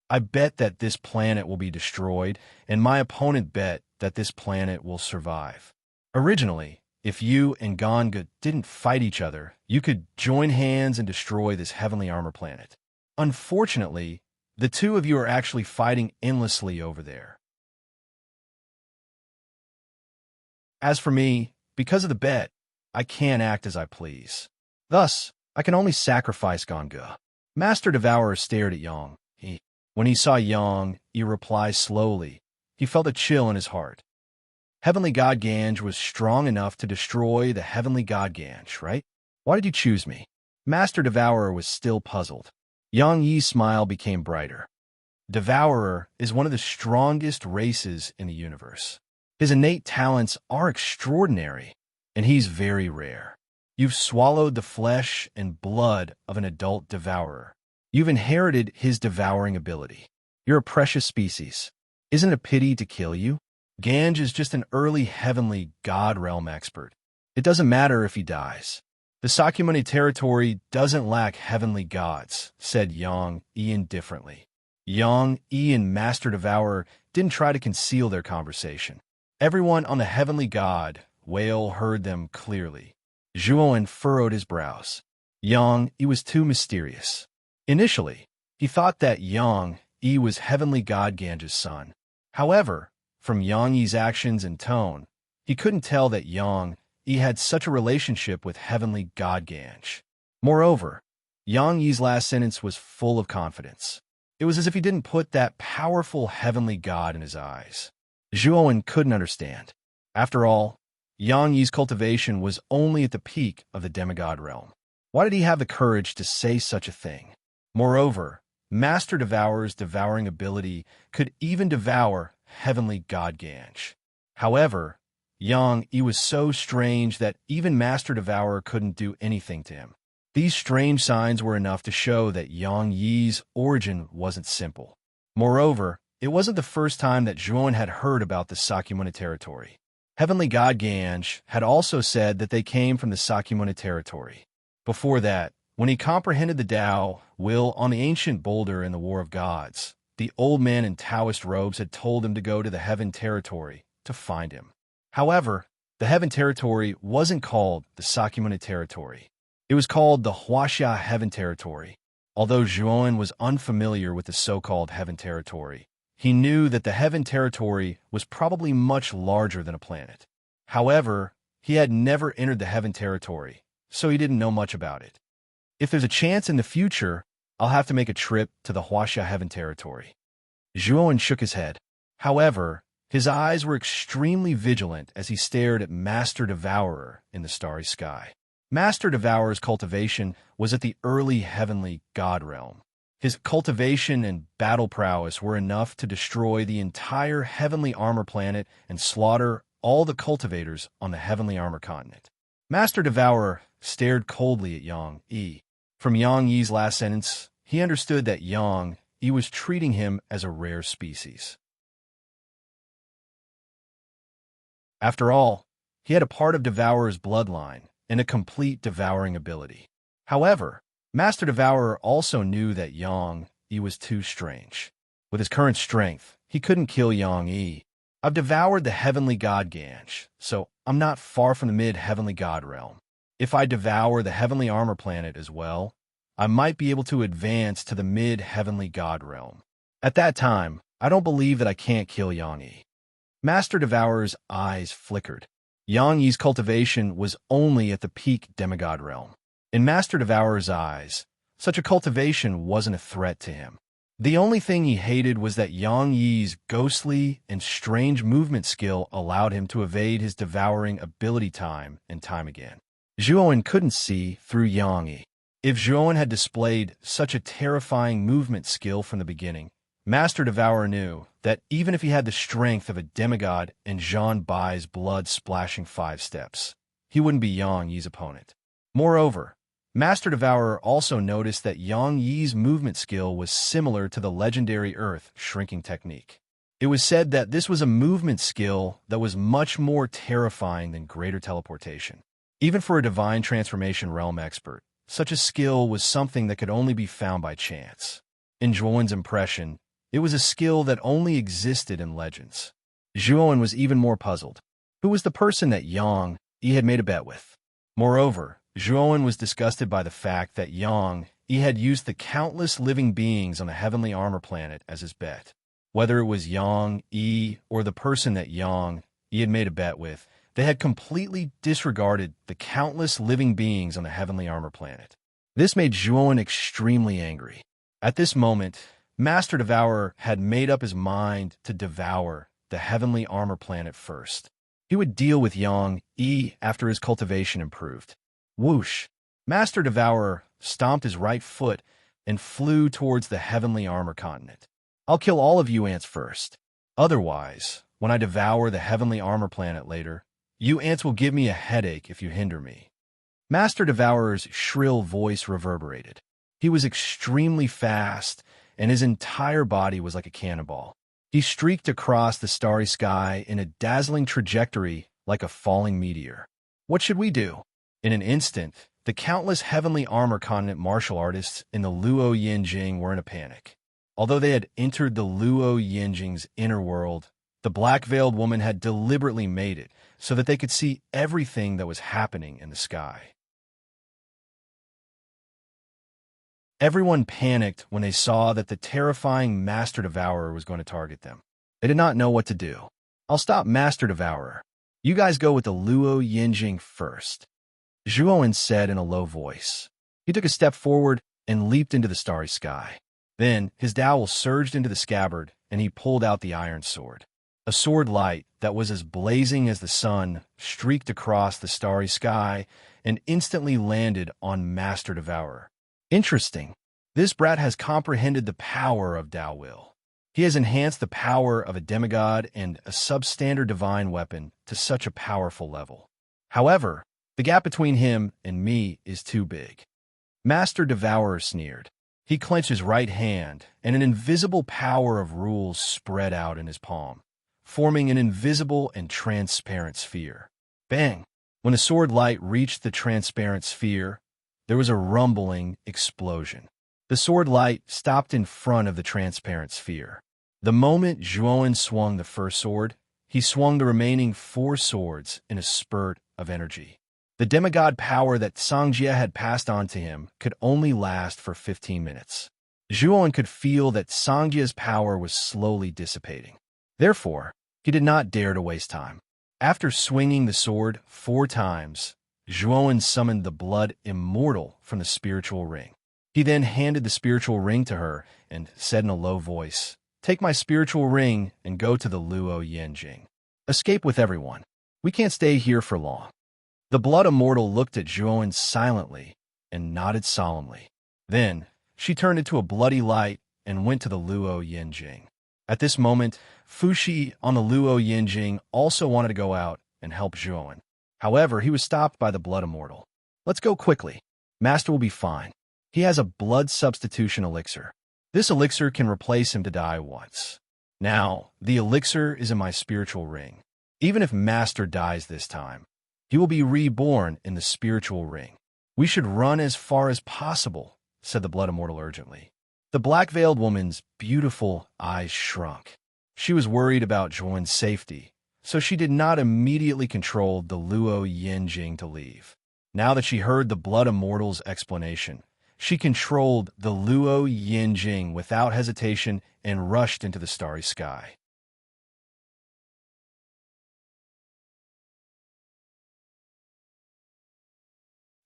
I bet that this planet will be destroyed, and my opponent bet that this planet will survive. Originally, if you and Ganga didn't fight each other, you could join hands and destroy this heavenly armor planet. Unfortunately, the two of you are actually fighting endlessly over there. As for me, because of the bet, I can't act as I please. Thus, I can only sacrifice Ganga." Master Devourer stared at Yang Yi. When he saw Yang Yi reply slowly, he felt a chill in his heart. Heavenly God Ganj was strong enough to destroy the Heavenly God Ganj, right? Why did you choose me? Master Devourer was still puzzled. Yang Yi's smile became brighter. Devourer is one of the strongest races in the universe. His innate talents are extraordinary, and he's very rare. You've swallowed the flesh and blood of an adult devourer. You've inherited his devouring ability. You're a precious species. Isn't it a pity to kill you? Ganj is just an early heavenly god realm expert. It doesn't matter if he dies. The Sakyamuni territory doesn't lack heavenly gods, said Yang Yi indifferently. Yang Yi and Master Devourer didn't try to conceal their conversation. Everyone on the heavenly god whale heard them clearly. Zhuan furrowed his brows. Yang Yi was too mysterious. Initially, he thought that Yang Yi was heavenly god Ganj's son. However, from Yang Yi's actions and tone, he couldn't tell that Yang Yi had such a relationship with heavenly god Ganj. Moreover, Yang Yi's last sentence was full of confidence. It was as if he didn't put that powerful heavenly god in his eyes. Zhuan couldn't understand. After all, Yang Yi's cultivation was only at the peak of the demigod realm. Why did he have the courage to say such a thing? Moreover, Master Devourer's devouring ability could even devour heavenly god Ganj. However, Yang Yi was so strange that even Master Devourer couldn't do anything to him. These strange signs were enough to show that Yang Yi's origin wasn't simple. Moreover, it wasn't the first time that Zhuan had heard about the Sakyamuni territory. Heavenly God Ganj had also said that they came from the Sakyamuni territory. Before that, when he comprehended the Tao will on the ancient boulder in the War of Gods, the old man in Taoist robes had told him to go to the Heaven territory to find him. However, the Heaven territory wasn't called the Sakyamuni territory. It was called the Huaxia Heaven territory. Although Zhuan was unfamiliar with the so-called Heaven territory, he knew that the Heaven territory was probably much larger than a planet. However, he had never entered the Heaven territory, so he didn't know much about it. If there's a chance in the future, I'll have to make a trip to the Huaxia Heaven territory. Zhuan shook his head. However, his eyes were extremely vigilant as he stared at Master Devourer in the starry sky. Master Devourer's cultivation was at the early heavenly god realm. His cultivation and battle prowess were enough to destroy the entire heavenly armor planet and slaughter all the cultivators on the heavenly armor continent. Master Devourer stared coldly at Yang Yi. From Yang Yi's last sentence, he understood that Yang Yi was treating him as a rare species. After all, he had a part of Devourer's bloodline and a complete devouring ability. However, Master Devourer also knew that Yang Yi was too strange. With his current strength, he couldn't kill Yang Yi. I've devoured the heavenly god Ganj, so I'm not far from the mid-heavenly god realm. If I devour the heavenly armor planet as well, I might be able to advance to the mid-heavenly god realm. At that time, I don't believe that I can't kill Yang Yi. Master Devourer's eyes flickered. Yang Yi's cultivation was only at the peak demigod realm. In Master Devourer's eyes, such a cultivation wasn't a threat to him. The only thing he hated was that Yang Yi's ghostly and strange movement skill allowed him to evade his devouring ability time and time again. Zhuowen couldn't see through Yang Yi. If Zhuowen had displayed such a terrifying movement skill from the beginning, Master Devourer knew that even if he had the strength of a demigod and Zhang Bai's blood-splashing 5 steps, he wouldn't be Yang Yi's opponent. Moreover, Master Devourer also noticed that Yang Yi's movement skill was similar to the legendary Earth shrinking technique. It was said that this was a movement skill that was much more terrifying than greater teleportation. Even for a divine transformation realm expert, such a skill was something that could only be found by chance. In Zhuowen's impression, it was a skill that only existed in legends. Zhuowen was even more puzzled. Who was the person that Yang Yi had made a bet with? Moreover, Zhuowen was disgusted by the fact that Yang Yi had used the countless living beings on the heavenly armor planet as his bet. Whether it was Yang Yi or the person that Yang Yi had made a bet with, they had completely disregarded the countless living beings on the heavenly armor planet. This made Zhuowen extremely angry. At this moment, Master Devourer had made up his mind to devour the heavenly armor planet first. He would deal with Yang Yi after his cultivation improved. Whoosh! Master Devourer stomped his right foot and flew towards the heavenly armor continent. I'll kill all of you ants first. Otherwise, when I devour the heavenly armor planet later, you ants will give me a headache if you hinder me. Master Devourer's shrill voice reverberated. He was extremely fast, and his entire body was like a cannonball. He streaked across the starry sky in a dazzling trajectory like a falling meteor. What should we do? In an instant, the countless heavenly armor continent martial artists in the Luo Yinjing were in a panic. Although they had entered the Luo Yinjing's inner world, the black-veiled woman had deliberately made it so that they could see everything that was happening in the sky. Everyone panicked when they saw that the terrifying Master Devourer was going to target them. They did not know what to do. I'll stop Master Devourer. You guys go with the Luo Yinjing first, Zhuowen said in a low voice. He took a step forward and leaped into the starry sky. Then his dowel surged into the scabbard, and he pulled out the iron sword. A sword light that was as blazing as the sun streaked across the starry sky and instantly landed on Master Devourer. Interesting. This brat has comprehended the power of Tao Will. He has enhanced the power of a demigod and a substandard divine weapon to such a powerful level. However, the gap between him and me is too big. Master Devourer sneered. He clenched his right hand, and an invisible power of rules spread out in his palm, forming an invisible and transparent sphere. Bang! When the sword light reached the transparent sphere, there was a rumbling explosion. The sword light stopped in front of the transparent sphere. The moment Zhuowen swung the first sword, he swung the remaining 4 swords in a spurt of energy. The demigod power that Sangjia had passed on to him could only last for 15 minutes. Zhuowen could feel that Sangjia's power was slowly dissipating. Therefore, he did not dare to waste time. After swinging the sword 4 times, Zhuowen summoned the blood immortal from the spiritual ring. He then handed the spiritual ring to her and said in a low voice, "Take my spiritual ring and go to the Luo Yinjing. Escape with everyone. We can't stay here for long." The blood immortal looked at Zhuowen silently and nodded solemnly. Then, she turned into a bloody light and went to the Luo Yinjing. At this moment, Fuxi on the Luo Yinjing also wanted to go out and help Zhuowen. However, he was stopped by the blood immortal. "Let's go quickly. Master will be fine. He has a blood substitution elixir. This elixir can replace him to die once. Now, the elixir is in my spiritual ring. Even if Master dies this time, he will be reborn in the spiritual ring. We should run as far as possible," said the blood immortal urgently. The black-veiled woman's beautiful eyes shrunk. She was worried about Zhuowen's safety, so she did not immediately control the Luo Yinjing to leave. Now that she heard the Blood Immortal's explanation, she controlled the Luo Yinjing without hesitation and rushed into the starry sky.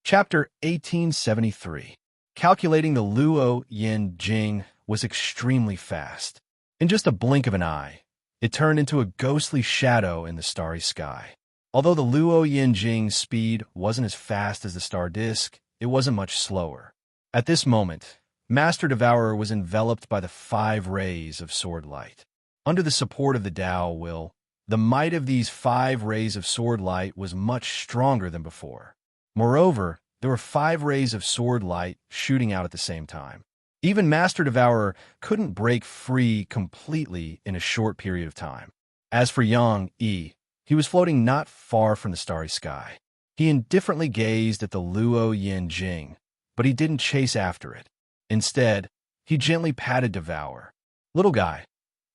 Chapter 1873. Calculating the Luo Yinjing was extremely fast. In just a blink of an eye, it turned into a ghostly shadow in the starry sky. Although the Luo Yinjing's speed wasn't as fast as the star disk, it wasn't much slower. At this moment, Master Devourer was enveloped by the 5 rays of sword light. Under the support of the Tao will, the might of these 5 rays of sword light was much stronger than before. Moreover, there were 5 rays of sword light shooting out at the same time. Even Master Devourer couldn't break free completely in a short period of time. As for Yang Yi, he was floating not far from the starry sky. He indifferently gazed at the Luo Yinjing, but he didn't chase after it. Instead, he gently patted Devourer. "Little guy,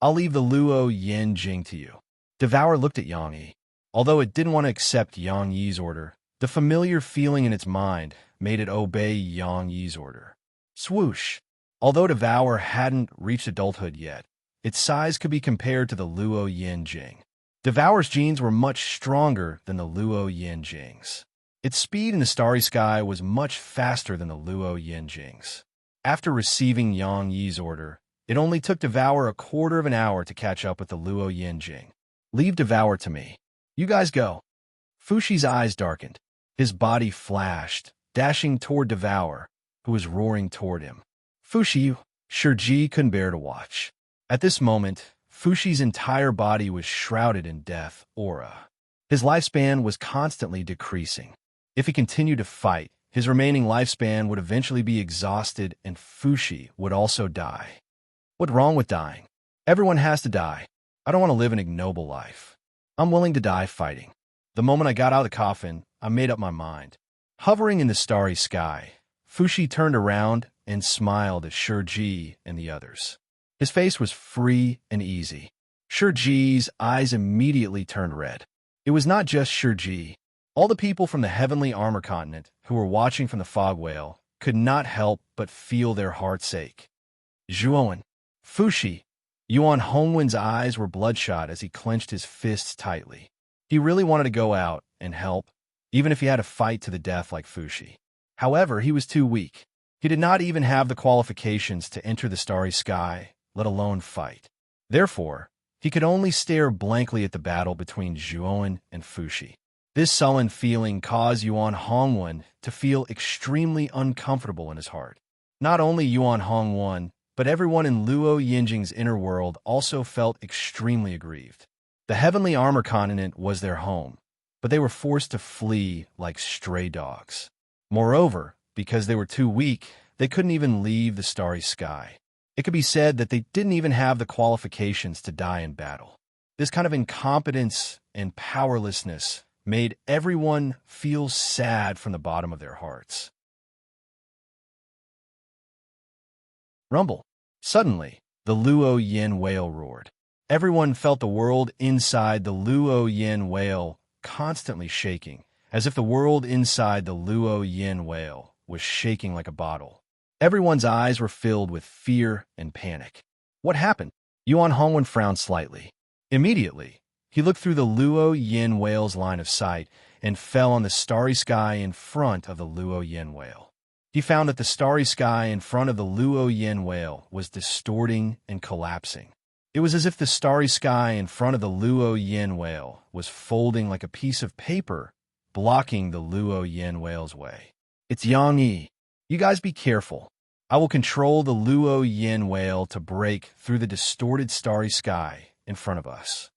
I'll leave the Luo Yinjing to you." Devourer looked at Yang Yi. Although it didn't want to accept Yang Yi's order, the familiar feeling in its mind made it obey Yang Yi's order. Swoosh! Although Devourer hadn't reached adulthood yet, its size could be compared to the Luo Yinjing. Devourer's genes were much stronger than the Luo Yinjing's. Its speed in the starry sky was much faster than the Luo Yinjing's. After receiving Yang Yi's order, it only took Devourer a quarter of an hour to catch up with the Luo Yinjing. "Leave Devourer to me. You guys go." Fushi's eyes darkened. His body flashed, dashing toward Devourer, who was roaring toward him. Fushi, Shiji couldn't bear to watch. At this moment, Fushi's entire body was shrouded in death aura. His lifespan was constantly decreasing. If he continued to fight, his remaining lifespan would eventually be exhausted and Fushi would also die. What's wrong with dying? Everyone has to die. I don't want to live an ignoble life. I'm willing to die fighting. The moment I got out of the coffin, I made up my mind. Hovering in the starry sky, Fushi turned around and smiled at Shiji and the others. His face was free and easy. Shiji's eyes immediately turned red. It was not just Shiji. All the people from the Heavenly Armor Continent who were watching from the fog whale could not help but feel their hearts ache. Zhuowen, Fushi, Yuan Hongwen's eyes were bloodshot as he clenched his fists tightly. He really wanted to go out and help, even if he had to fight to the death like Fushi. However, he was too weak. He did not even have the qualifications to enter the starry sky, let alone fight. Therefore, he could only stare blankly at the battle between Zhuowen and Fushi. This sullen feeling caused Yuan Hongwen to feel extremely uncomfortable in his heart. Not only Yuan Hongwen, but everyone in Luo Yinjing's inner world also felt extremely aggrieved. The Heavenly Armor Continent was their home, but they were forced to flee like stray dogs. Moreover, because they were too weak, they couldn't even leave the starry sky. It could be said that they didn't even have the qualifications to die in battle. This kind of incompetence and powerlessness made everyone feel sad from the bottom of their hearts. Rumble. Suddenly, the Luo Yin whale roared. Everyone felt the world inside the Luo Yin whale constantly shaking, as if the world inside the Luo Yin whale was shaking like a bottle. Everyone's eyes were filled with fear and panic. What happened? Yuan Hongwen frowned slightly. Immediately, he looked through the Luo Yin whale's line of sight and fell on the starry sky in front of the Luo Yin whale. He found that the starry sky in front of the Luo Yin whale was distorting and collapsing. It was as if the starry sky in front of the Luo Yin whale was folding like a piece of paper, blocking the Luo Yin whale's way. "It's Yang Yi. You guys be careful. I will control the Luo Yin whale to break through the distorted starry sky in front of us."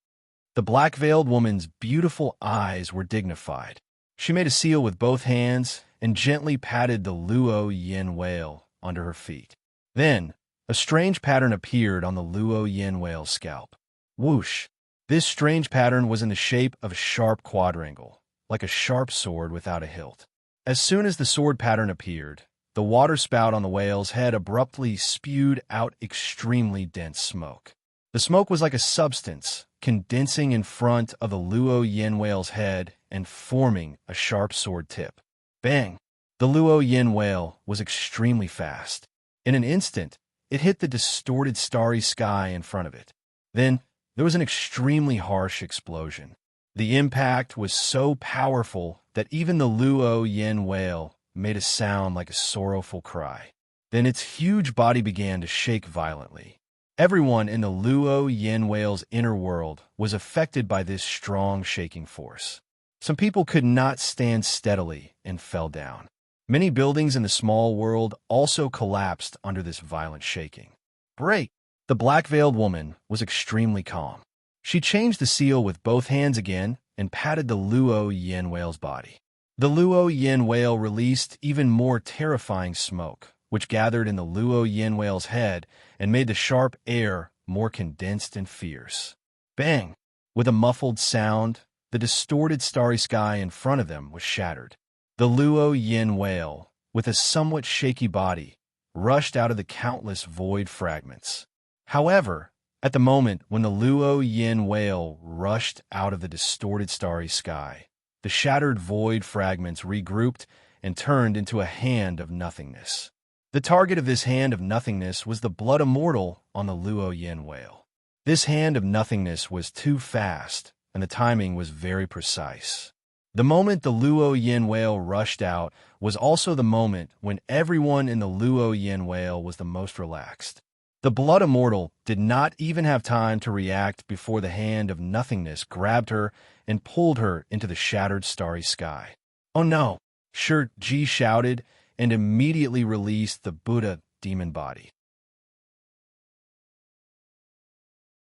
The black-veiled woman's beautiful eyes were dignified. She made a seal with both hands and gently patted the Luo Yin whale under her feet. Then, a strange pattern appeared on the Luo Yin whale's scalp. Whoosh! This strange pattern was in the shape of a sharp quadrangle, like a sharp sword without a hilt. As soon as the sword pattern appeared, the water spout on the whale's head abruptly spewed out extremely dense smoke. The smoke was like a substance, condensing in front of the Luo Yin whale's head and forming a sharp sword tip. Bang! The Luo Yin whale was extremely fast. In an instant, it hit the distorted starry sky in front of it. Then, there was an extremely harsh explosion. The impact was so powerful that even the Luo Yin whale made a sound like a sorrowful cry. Then its huge body began to shake violently. Everyone in the Luo Yin whale's inner world was affected by this strong shaking force. Some people could not stand steadily and fell down. Many buildings in the small world also collapsed under this violent shaking. Break! The black-veiled woman was extremely calm. She changed the seal with both hands again and patted the Luo Yin whale's body. The Luo Yin whale released even more terrifying smoke, which gathered in the Luo Yin whale's head and made the sharp air more condensed and fierce. Bang! With a muffled sound, the distorted starry sky in front of them was shattered. The Luo Yin whale, with a somewhat shaky body, rushed out of the countless void fragments. However, at the moment when the Luo Yin whale rushed out of the distorted starry sky, the shattered void fragments regrouped and turned into a hand of nothingness. The target of this hand of nothingness was the blood immortal on the Luo Yin whale. This hand of nothingness was too fast, and the timing was very precise. The moment the Luo Yin whale rushed out was also the moment when everyone in the Luo Yin whale was the most relaxed. The blood immortal did not even have time to react before the hand of nothingness grabbed her and pulled her into the shattered starry sky. "Oh no!" Shi Ji shouted and immediately released the Buddha demon body.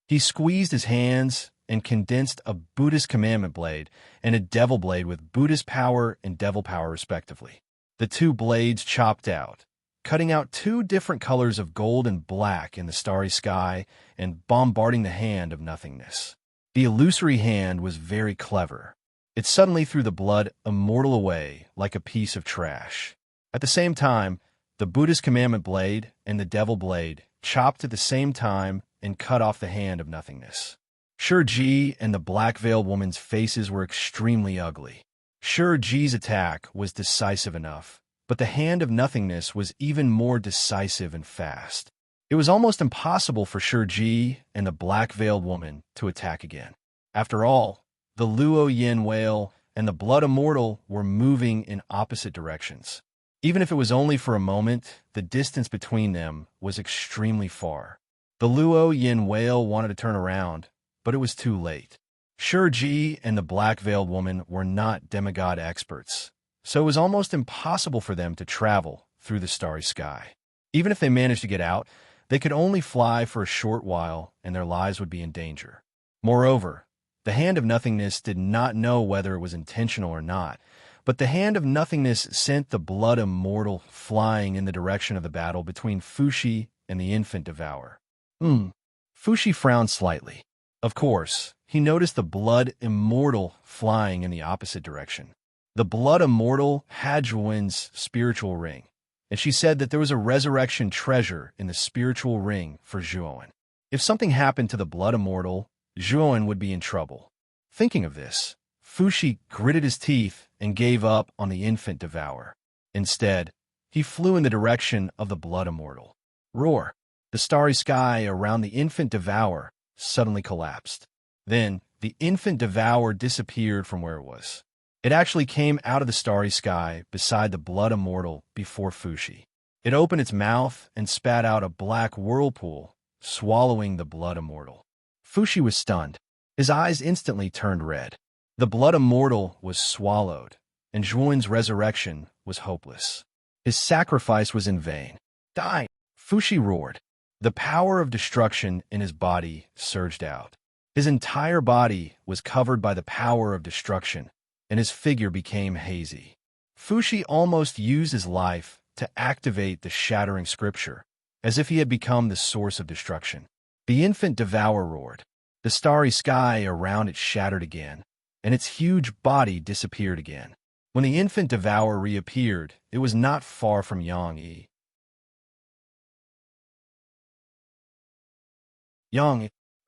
He squeezed his hands and condensed a Buddhist commandment blade and a devil blade with Buddhist power and devil power respectively. The two blades chopped out, cutting out two different colors of gold and black in the starry sky and bombarding the hand of nothingness. The illusory hand was very clever. It suddenly threw the blood immortal away like a piece of trash. At the same time, the Buddhist commandment blade and the devil blade chopped at the same time and cut off the hand of nothingness. Shi Ji and the black-veiled woman's faces were extremely ugly. Shi Ji's attack was decisive enough, but the hand of nothingness was even more decisive and fast. It was almost impossible for Shi Ji and the black-veiled woman to attack again. After all, the Luo Yin whale and the blood immortal were moving in opposite directions. Even if it was only for a moment, the distance between them was extremely far. The Luo Yin whale wanted to turn around, but it was too late. Shi Ji and the black-veiled woman were not demigod experts, so it was almost impossible for them to travel through the starry sky. Even if they managed to get out, they could only fly for a short while and their lives would be in danger. Moreover, the hand of nothingness did not know whether it was intentional or not, but the hand of nothingness sent the blood immortal flying in the direction of the battle between Fushi and the infant devourer. Fushi frowned slightly. Of course, he noticed the blood immortal flying in the opposite direction. The blood immortal had Zhuan's spiritual ring, and she said that there was a resurrection treasure in the spiritual ring for Zhuan. If something happened to the blood immortal, Zhuan would be in trouble. Thinking of this, Fushi gritted his teeth and gave up on the infant devourer. Instead, he flew in the direction of the blood immortal. Roar! The starry sky around the infant devourer suddenly collapsed. Then, the infant devourer disappeared from where it was. It actually came out of the starry sky beside the blood immortal before Fushi. It opened its mouth and spat out a black whirlpool, swallowing the blood immortal. Fushi was stunned. His eyes instantly turned red. The blood immortal was swallowed, and Zhuan's resurrection was hopeless. His sacrifice was in vain. Die! Fushi roared. The power of destruction in his body surged out. His entire body was covered by the power of destruction, and his figure became hazy. Fushi almost used his life to activate the shattering scripture, as if he had become the source of destruction. The infant devourer roared. The starry sky around it shattered again, and its huge body disappeared again. When the infant devourer reappeared, it was not far from Yang Yi.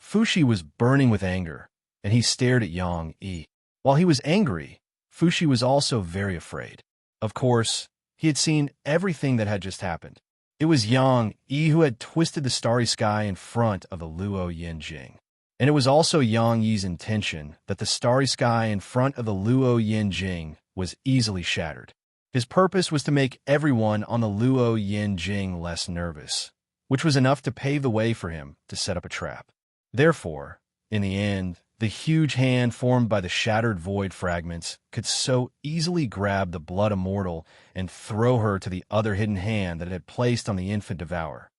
Fushi was burning with anger, and he stared at Yang Yi. While he was angry, Fushi was also very afraid. Of course, he had seen everything that had just happened. It was Yang Yi who had twisted the starry sky in front of the Luo Yinjing. And it was also Yang Yi's intention that the starry sky in front of the Luo Yinjing was easily shattered. His purpose was to make everyone on the Luo Yinjing less nervous, which was enough to pave the way for him to set up a trap. Therefore, in the end, the huge hand formed by the shattered void fragments could so easily grab the blood immortal and throw her to the other hidden hand that it had placed on the infant devourer.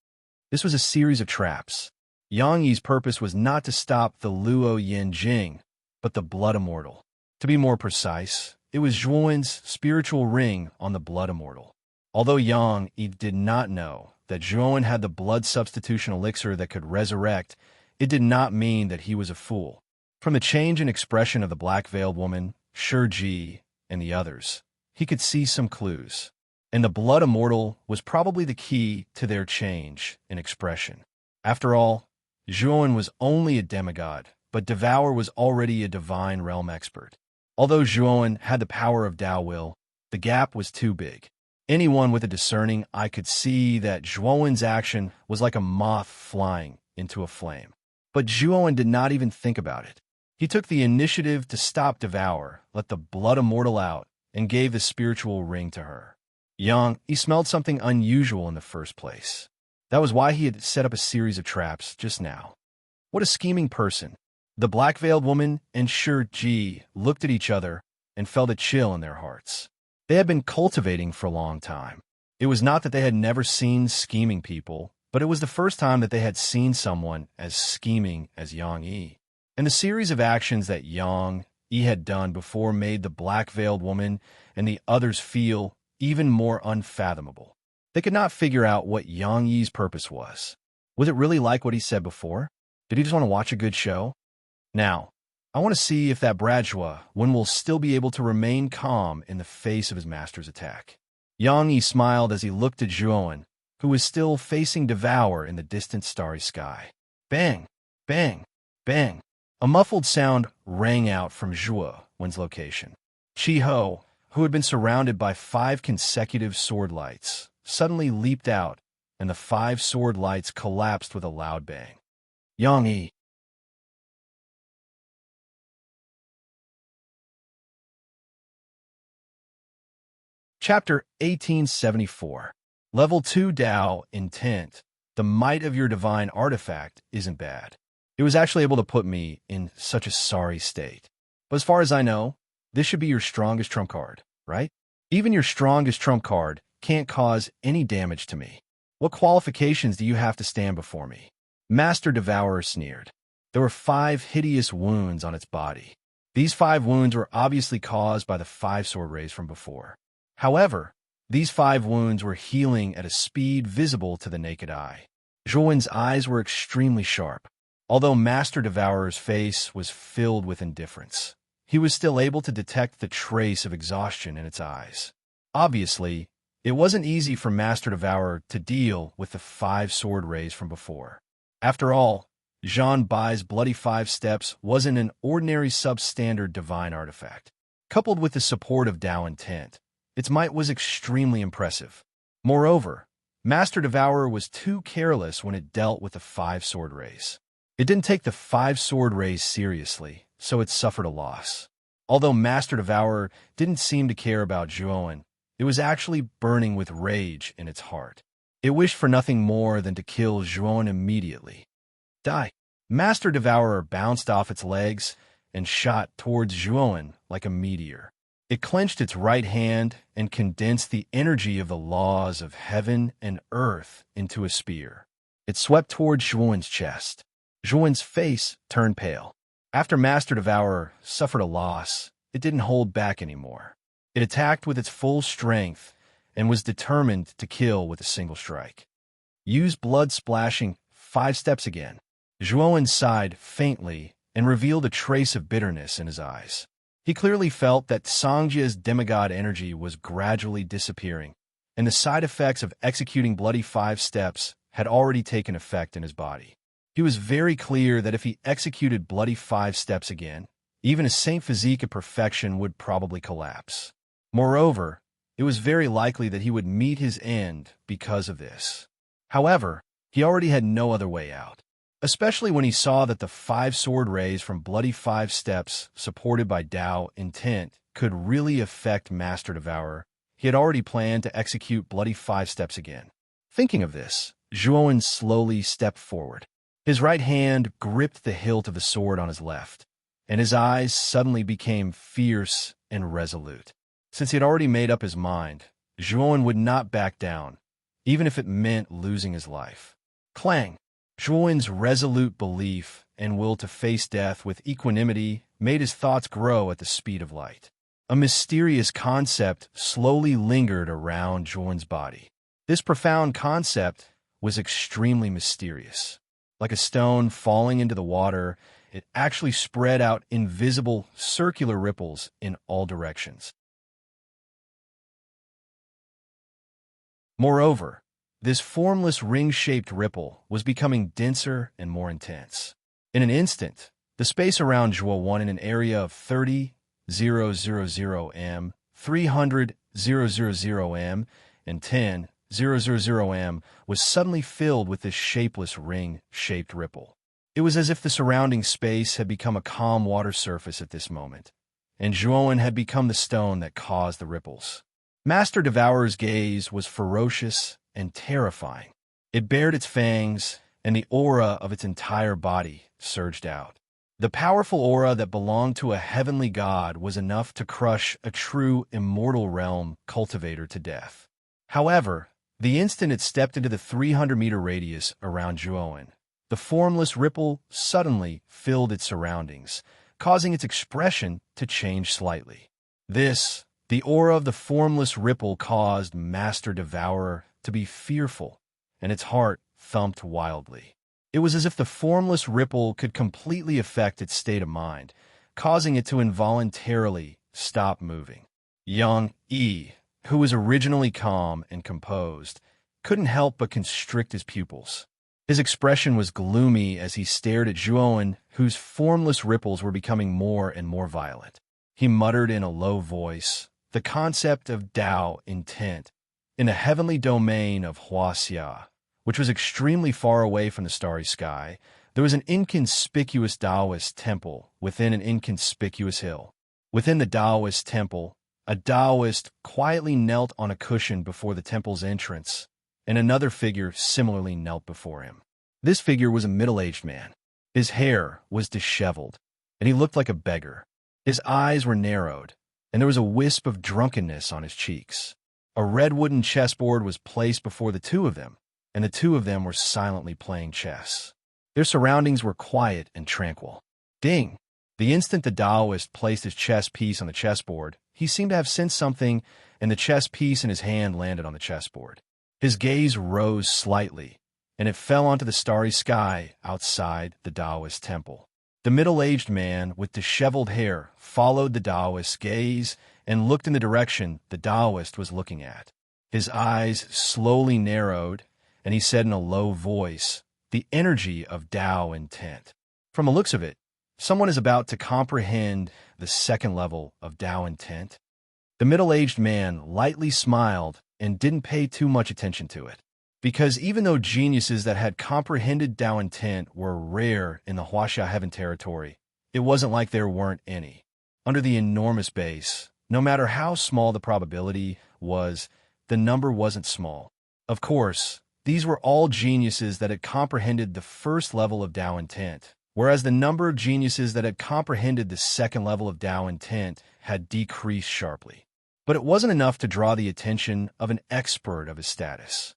This was a series of traps. Yang Yi's purpose was not to stop the Luo Yinjing, but the blood immortal. To be more precise, it was Zhuowen's spiritual ring on the blood immortal. Although Yang Yi did not know that Zhuowen had the blood substitution elixir that could resurrect, it did not mean that he was a fool. From the change in expression of the black-veiled woman, Shiji, and the others, he could see some clues. And the blood immortal was probably the key to their change in expression. After all, Zhuowen was only a demigod, but Devour was already a divine realm expert. Although Zhuowen had the power of Tao Will, the gap was too big. Anyone with a discerning eye could see that Zhuowen's action was like a moth flying into a flame. But Zhuowen did not even think about it. He took the initiative to stop Devour, let the blood immortal out, and gave the spiritual ring to her. He smelled something unusual in the first place. That was why he had set up a series of traps just now. What a scheming person. The black-veiled woman and Shiji looked at each other and felt a chill in their hearts. They had been cultivating for a long time. It was not that they had never seen scheming people, but it was the first time that they had seen someone as scheming as Yang Yi. And the series of actions that Yang Yi had done before made the black-veiled woman and the others feel even more unfathomable. They could not figure out what Yang Yi's purpose was. Was it really like what he said before? Did he just want to watch a good show? Now, I want to see if that Bradshaw will still be able to remain calm in the face of his master's attack. Yang Yi smiled as he looked at Zhuowen, who was still facing Devour in the distant starry sky. Bang! Bang! Bang! A muffled sound rang out from Zhuowen's location. Chi-Ho, who had been surrounded by 5 consecutive sword lights, suddenly leaped out, and the 5 sword lights collapsed with a loud bang. Yang Yi. Chapter 1874. Level 2 Tao Intent. The might of your divine artifact isn't bad. It was actually able to put me in such a sorry state. But as far as I know, this should be your strongest trump card, right? Even your strongest trump card can't cause any damage to me. What qualifications do you have to stand before me? Master Devourer sneered. There were 5 hideous wounds on its body. These 5 wounds were obviously caused by the 5 sword rays from before. However, these 5 wounds were healing at a speed visible to the naked eye. Zhuowen's eyes were extremely sharp. Although Master Devourer's face was filled with indifference, he was still able to detect the trace of exhaustion in its eyes. Obviously, it wasn't easy for Master Devourer to deal with the 5 sword rays from before. After all, Zhan Bai's Bloody 5 Steps wasn't an ordinary substandard divine artifact. Coupled with the support of Tao Intent, its might was extremely impressive. Moreover, Master Devourer was too careless when it dealt with the 5 sword rays. It didn't take the 5 sword rays seriously, so it suffered a loss. Although Master Devourer didn't seem to care about Zhuowen, it was actually burning with rage in its heart. It wished for nothing more than to kill Zhuowen immediately. Die! Master Devourer bounced off its legs and shot towards Zhuowen like a meteor. It clenched its right hand and condensed the energy of the laws of heaven and earth into a spear. It swept towards Zhuowen's chest. Zhuowen's face turned pale. After Master Devourer suffered a loss, it didn't hold back anymore. It attacked with its full strength and was determined to kill with a single strike. Use blood-splashing 5 steps again. Zhuowen sighed faintly and revealed a trace of bitterness in his eyes. He clearly felt that Sangjia's demigod energy was gradually disappearing, and the side effects of executing Bloody 5 Steps had already taken effect in his body. He was very clear that if he executed Bloody 5 Steps again, even a saint physique of perfection would probably collapse. Moreover, It was very likely that he would meet his end because of this. However, he already had no other way out, especially when he saw that the 5 sword rays from Bloody 5 Steps, supported by Tao intent, could really affect Master Devourer. He had already planned to execute Bloody 5 Steps again. Thinking of this, Zhuowen slowly stepped forward. His right hand gripped the hilt of the sword on his left, and his eyes suddenly became fierce and resolute. Since he had already made up his mind, Zhuowen would not back down, even if it meant losing his life. Clang! Zhuowen's resolute belief and will to face death with equanimity made his thoughts grow at the speed of light. A mysterious concept slowly lingered around Zhuowen's body. This profound concept was extremely mysterious. Like a stone falling into the water, it actually spread out invisible circular ripples in all directions. Moreover, this formless ring-shaped ripple was becoming denser and more intense. In an instant, the space around Zhuo in an area of 30,000 m, 300,000 m, and 10,000 m was suddenly filled with this shapeless ring-shaped ripple. It was as if the surrounding space had become a calm water surface at this moment, and Zhuowen had become the stone that caused the ripples. Master Devourer's gaze was ferocious and terrifying. It bared its fangs, and the aura of its entire body surged out. The powerful aura that belonged to a heavenly god was enough to crush a true immortal realm cultivator to death. However, the instant it stepped into the 300-meter radius around Zhuowen, the formless ripple suddenly filled its surroundings, causing its expression to change slightly. The aura of the formless ripple caused Master Devourer to be fearful, and its heart thumped wildly. It was as if the formless ripple could completely affect its state of mind, causing it to involuntarily stop moving. Young Yi, who was originally calm and composed, couldn't help but constrict his pupils. His expression was gloomy as he stared at Zhuowen, whose formless ripples were becoming more and more violent. He muttered in a low voice the concept of Tao intent in a heavenly domain of Huaxia, which was extremely far away from the starry sky. There was an inconspicuous Taoist temple within an inconspicuous hill. Within the Taoist temple, a Taoist quietly knelt on a cushion before the temple's entrance, and another figure similarly knelt before him. This figure was a middle-aged man. His hair was disheveled, and he looked like a beggar. His eyes were narrowed, and there was a wisp of drunkenness on his cheeks. A red wooden chessboard was placed before the two of them, and the two of them were silently playing chess. Their surroundings were quiet and tranquil. Ding! The instant the Taoist placed his chess piece on the chessboard, he seemed to have sensed something, and the chess piece in his hand landed on the chessboard. His gaze rose slightly, and it fell onto the starry sky outside the Taoist temple. The middle-aged man with disheveled hair followed the Taoist's gaze and looked in the direction the Taoist was looking at. His eyes slowly narrowed, and he said in a low voice, "The energy of Tao intent." From the looks of it, someone is about to comprehend the second level of Tao intent. The middle-aged man lightly smiled and didn't pay too much attention to it, because even though geniuses that had comprehended Tao intent were rare in the Huaxia Heaven territory, it wasn't like there weren't any. Under the enormous base, no matter how small the probability was, the number wasn't small. Of course, these were all geniuses that had comprehended the first level of Tao intent, whereas the number of geniuses that had comprehended the second level of Tao intent had decreased sharply. But it wasn't enough to draw the attention of an expert of his status.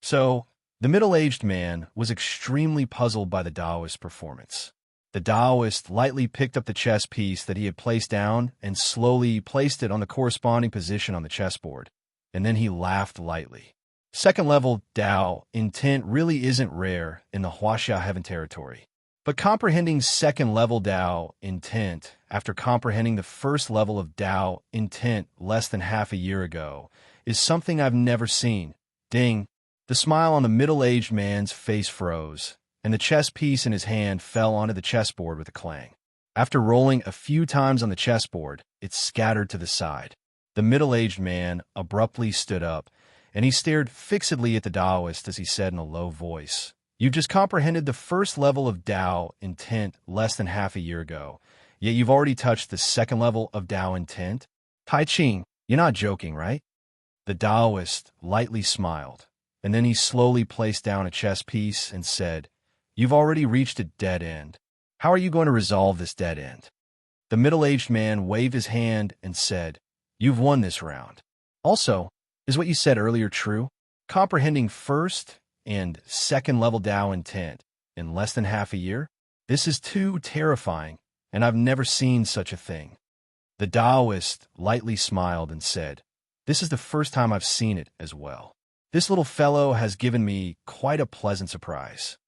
So, the middle-aged man was extremely puzzled by the Taoist's performance. The Taoist lightly picked up the chess piece that he had placed down and slowly placed it on the corresponding position on the chessboard, and then he laughed lightly. Second-level Tao intent really isn't rare in the Huaxia Heaven territory, but comprehending second-level Tao intent after comprehending the first level of Tao intent less than half a year ago is something I've never seen. Ding! The smile on the middle-aged man's face froze, and the chess piece in his hand fell onto the chessboard with a clang. After rolling a few times on the chessboard, it scattered to the side. The middle-aged man abruptly stood up, and he stared fixedly at the Taoist as he said in a low voice, "You've just comprehended the first level of Tao intent less than half a year ago, yet you've already touched the second level of Tao intent? Tai Ching, you're not joking, right?" The Taoist lightly smiled, and then he slowly placed down a chess piece and said, "You've already reached a dead end. How are you going to resolve this dead end?" The middle-aged man waved his hand and said, "You've won this round." Also, is what you said earlier true? Comprehending first and second level Tao intent in less than half a year? This is too terrifying, and I've never seen such a thing. The Taoist lightly smiled and said, "This is the first time I've seen it as well. This little fellow has given me quite a pleasant surprise."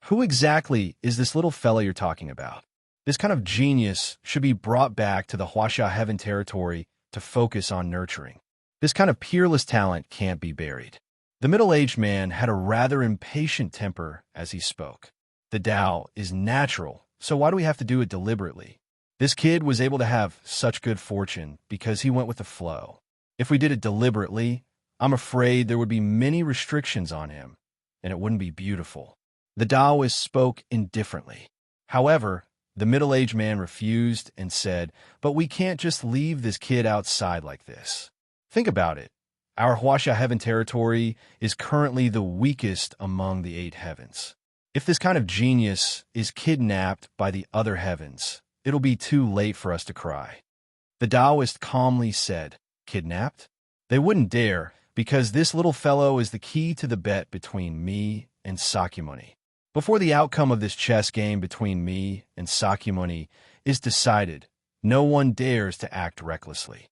Who exactly is this little fellow you're talking about? This kind of genius should be brought back to the Huaxia Heaven territory to focus on nurturing. This kind of peerless talent can't be buried. The middle-aged man had a rather impatient temper as he spoke. The Tao is natural, so why do we have to do it deliberately? This kid was able to have such good fortune because he went with the flow. If we did it deliberately, I'm afraid there would be many restrictions on him, and it wouldn't be beautiful. The Taoist spoke indifferently. However, the middle-aged man refused and said, "But we can't just leave this kid outside like this. Think about it. Our Huaxia Heaven territory is currently the weakest among the 8 heavens. If this kind of genius is kidnapped by the other heavens, it'll be too late for us to cry." The Taoist calmly said, "Kidnapped? They wouldn't dare, because this little fellow is the key to the bet between me and Sakyamuni. Before the outcome of this chess game between me and Sakyamuni is decided, no one dares to act recklessly."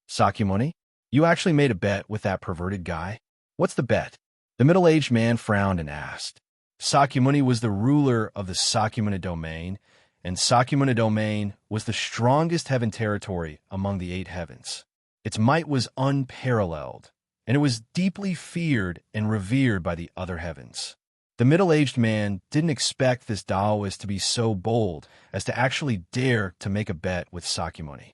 "Sakyamuni, you actually made a bet with that perverted guy? What's the bet?" The middle-aged man frowned and asked. Sakyamuni was the ruler of the Sakyamuni domain, and Sakyamuni domain was the strongest heaven territory among the 8 heavens. Its might was unparalleled, and it was deeply feared and revered by the other heavens. The middle-aged man didn't expect this Taoist to be so bold as to actually dare to make a bet with Sakyamuni.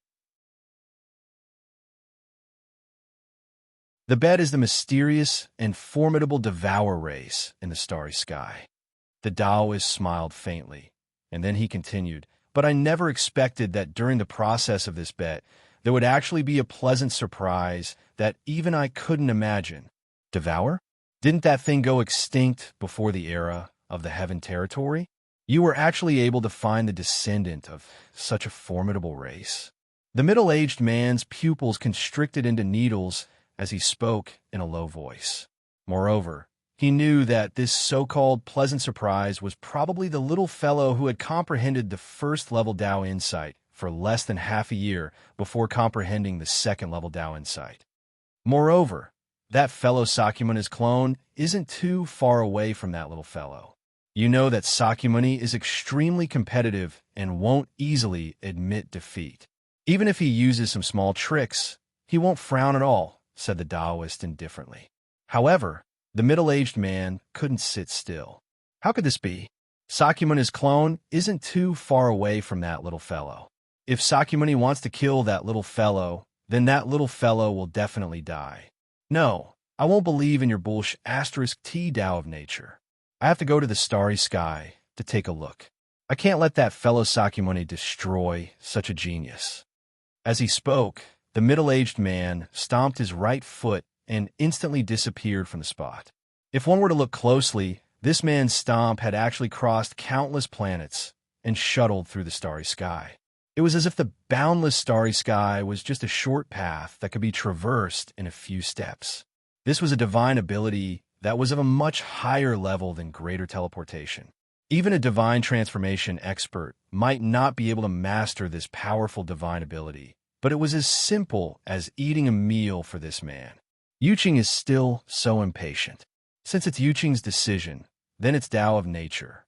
The bet is the mysterious and formidable Devour race in the starry sky. The Taoist smiled faintly, and then he continued, "But I never expected that during the process of this bet, there would actually be a pleasant surprise that even I couldn't imagine." "Devour? Didn't that thing go extinct before the era of the Heaven territory? You were actually able to find the descendant of such a formidable race." The middle-aged man's pupils constricted into needles as he spoke in a low voice. Moreover, he knew that this so-called pleasant surprise was probably the little fellow who had comprehended the first-level Tao insight for less than half a year before comprehending the second-level Tao insight. Moreover, that fellow Sakyamuni's clone isn't too far away from that little fellow. You know that Sakyamuni is extremely competitive and won't easily admit defeat. Even if he uses some small tricks, he won't frown at all, said the Taoist indifferently. However, the middle-aged man couldn't sit still. How could this be? Sakyamuni's clone isn't too far away from that little fellow. If Sakyamuni wants to kill that little fellow, then that little fellow will definitely die. No, I won't believe in your bullshit *T Tao of nature. I have to go to the starry sky to take a look. I can't let that fellow Sakyamuni destroy such a genius." As he spoke, the middle-aged man stomped his right foot and instantly disappeared from the spot. If one were to look closely, this man's stomp had actually crossed countless planets and shuttled through the starry sky. It was as if the boundless starry sky was just a short path that could be traversed in a few steps. This was a divine ability that was of a much higher level than greater teleportation. Even a divine transformation expert might not be able to master this powerful divine ability, but it was as simple as eating a meal for this man. Yuqing is still so impatient. Since it's Yuqing's decision, then it's Tao of nature.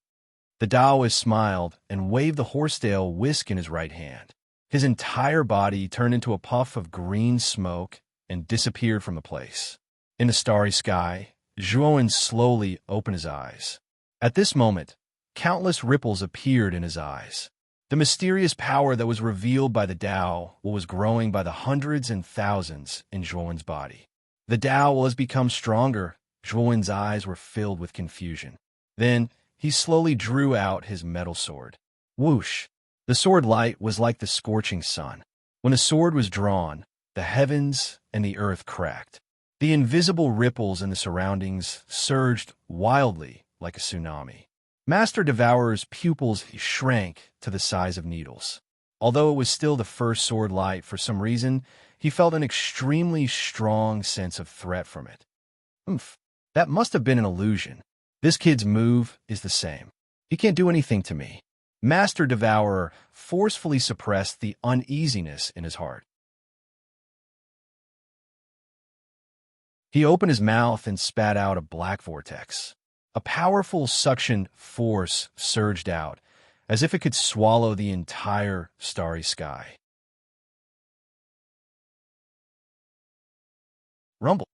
The Taoist smiled and waved the horsetail whisk in his right hand. His entire body turned into a puff of green smoke and disappeared from the place. In the starry sky, Zhuowen slowly opened his eyes. At this moment, countless ripples appeared in his eyes. The mysterious power that was revealed by the Tao was growing by the hundreds and thousands in Zhuowen's body. The Tao was become stronger. Zhuowen's eyes were filled with confusion. Then he slowly drew out his metal sword. Whoosh! The sword light was like the scorching sun. When the sword was drawn, the heavens and the earth cracked. The invisible ripples in the surroundings surged wildly like a tsunami. Master Devourer's pupils shrank to the size of needles. Although it was still the first sword light, for some reason, he felt an extremely strong sense of threat from it. Oomph, that must have been an illusion. This kid's move is the same. He can't do anything to me. Master Devourer forcefully suppressed the uneasiness in his heart. He opened his mouth and spat out a black vortex. A powerful suction force surged out, as if it could swallow the entire starry sky. Rumble.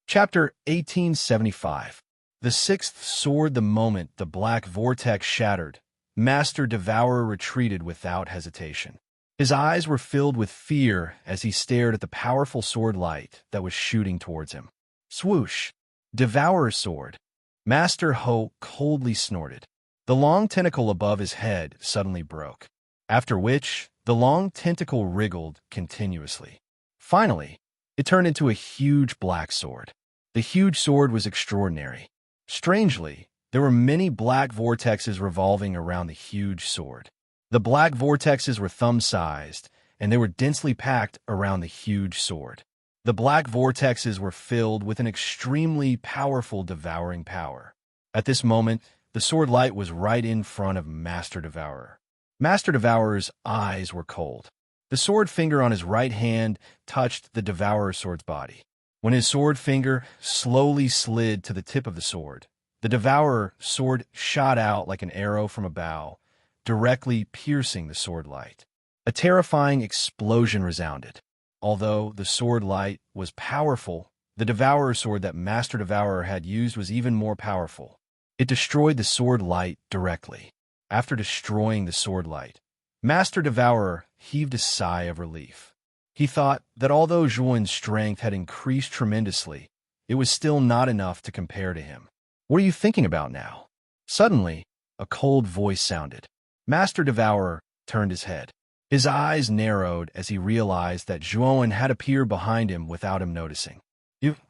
Chapter 1875. The sixth sword. The moment the black vortex shattered, Master Devourer retreated without hesitation. His eyes were filled with fear as he stared at the powerful sword light that was shooting towards him. Swoosh! Devourer's sword. Master Ho coldly snorted. The long tentacle above his head suddenly broke, after which the long tentacle wriggled continuously. Finally, it turned into a huge black sword. The huge sword was extraordinary. Strangely, there were many black vortexes revolving around the huge sword. The black vortexes were thumb-sized, and they were densely packed around the huge sword. The black vortexes were filled with an extremely powerful devouring power. At this moment, the sword light was right in front of Master Devourer. Master Devourer's eyes were cold. The sword finger on his right hand touched the Devourer's sword's body. When his sword finger slowly slid to the tip of the sword, the Devourer's sword shot out like an arrow from a bow, directly piercing the sword light. A terrifying explosion resounded. Although the sword light was powerful, the Devourer's sword that Master Devourer had used was even more powerful. It destroyed the sword light directly. After destroying the sword light, Master Devourer heaved a sigh of relief. He thought that although Zhuowen's strength had increased tremendously, it was still not enough to compare to him. What are you thinking about now? Suddenly, a cold voice sounded. Master Devourer turned his head. His eyes narrowed as he realized that Zhuowen had appeared behind him without him noticing.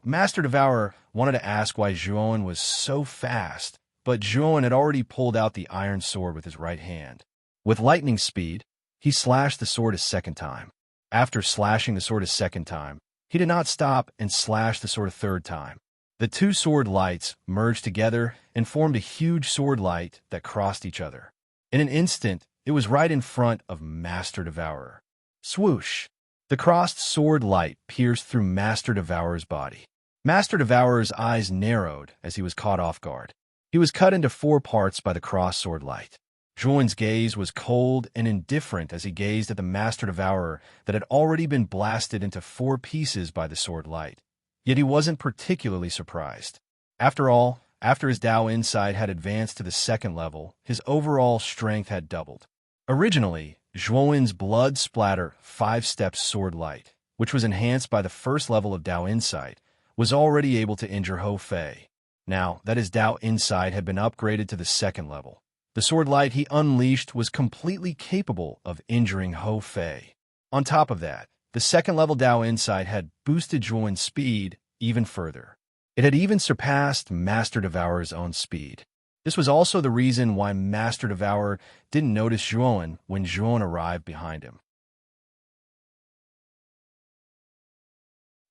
Master Devourer wanted to ask why Zhuowen was so fast, but Zhuowen had already pulled out the iron sword with his right hand. With lightning speed, he slashed the sword a second time. After slashing the sword a second time, he did not stop and slashed the sword a third time. The two sword lights merged together and formed a huge sword light that crossed each other. In an instant, it was right in front of Master Devourer. Swoosh! The crossed sword light pierced through Master Devourer's body. Master Devourer's eyes narrowed as he was caught off guard. He was cut into 4 parts by the crossed sword light. Zhuowen's gaze was cold and indifferent as he gazed at the Master Devourer that had already been blasted into 4 pieces by the sword light. Yet he wasn't particularly surprised. After all, after his Tao insight had advanced to the 2nd level, his overall strength had doubled. Originally, Zhuowen's blood splatter 5-step sword light, which was enhanced by the 1st level of Tao insight, was already able to injure Ho Fei. Now that his Tao insight had been upgraded to the 2nd level, the sword light he unleashed was completely capable of injuring Ho Fei. On top of that, the 2nd level Tao insight had boosted Zhuowen's speed even further. It had even surpassed Master Devourer's own speed. This was also the reason why Master Devourer didn't notice Zhuowen when Zhuowen arrived behind him.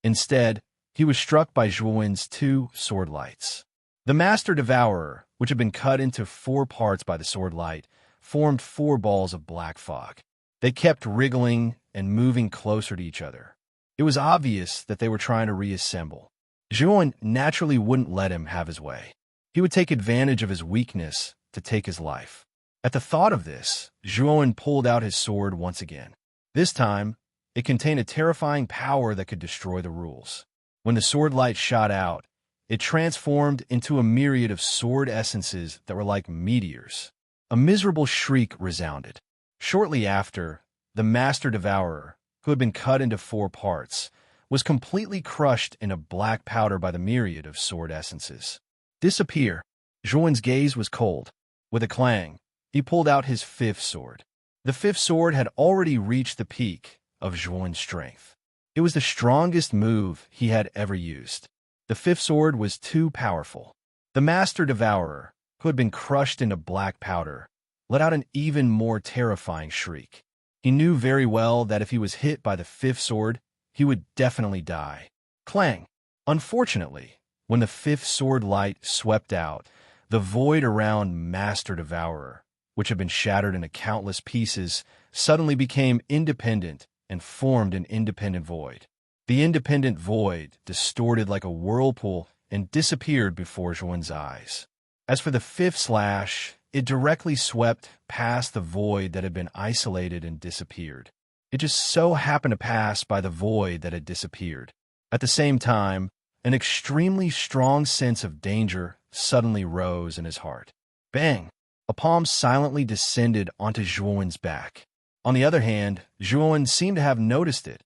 Instead, he was struck by Zhuowen's 2 sword lights. The Master Devourer, which had been cut into 4 parts by the sword light, formed 4 balls of black fog. They kept wriggling and moving closer to each other. It was obvious that they were trying to reassemble. Zhuowen naturally wouldn't let him have his way. He would take advantage of his weakness to take his life. At the thought of this, Zhuowen pulled out his sword once again. This time, it contained a terrifying power that could destroy the rules. When the sword light shot out, it transformed into a myriad of sword essences that were like meteors. A miserable shriek resounded. Shortly after, the Master Devourer, who had been cut into 4 parts, was completely crushed into black powder by the myriad of sword essences. Disappear. Zhuan's gaze was cold. With a clang, he pulled out his 5th sword. The 5th sword had already reached the peak of Zhuan's strength. It was the strongest move he had ever used. The 5th sword was too powerful. The Master Devourer, who had been crushed into black powder, let out an even more terrifying shriek. He knew very well that if he was hit by the 5th sword, he would definitely die. Clang! Unfortunately, when the 5th sword light swept out, the void around Master Devourer, which had been shattered into countless pieces, suddenly became independent and formed an independent void. The independent void distorted like a whirlpool and disappeared before Zhuan's eyes. As for the 5th slash, it directly swept past the void that had been isolated and disappeared. It just so happened to pass by the void that had disappeared. At the same time, an extremely strong sense of danger suddenly rose in his heart. Bang! A palm silently descended onto Zhuan's back. On the other hand, Zhuan seemed to have noticed it,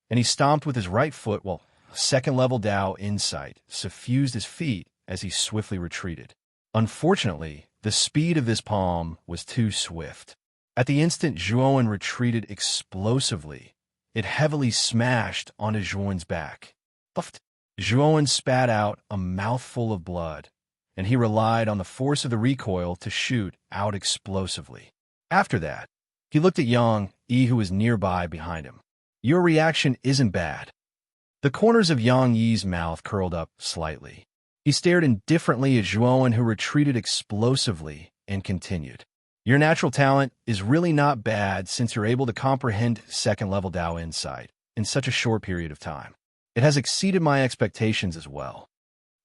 and he stomped with his right foot while 2nd-level Dao insight suffused his feet as he swiftly retreated. Unfortunately, the speed of this palm was too swift. At the instant Zhuan retreated explosively, it heavily smashed onto Zhuan's back. Puffed. Zhuan spat out a mouthful of blood, and he relied on the force of the recoil to shoot out explosively. After that, he looked at Yang Yi, who was nearby behind him. Your reaction isn't bad. The corners of Yang Yi's mouth curled up slightly. He stared indifferently at Zhuan, who retreated explosively, and continued. Your natural talent is really not bad since you're able to comprehend 2nd-level Dao insight in such a short period of time. It has exceeded my expectations as well.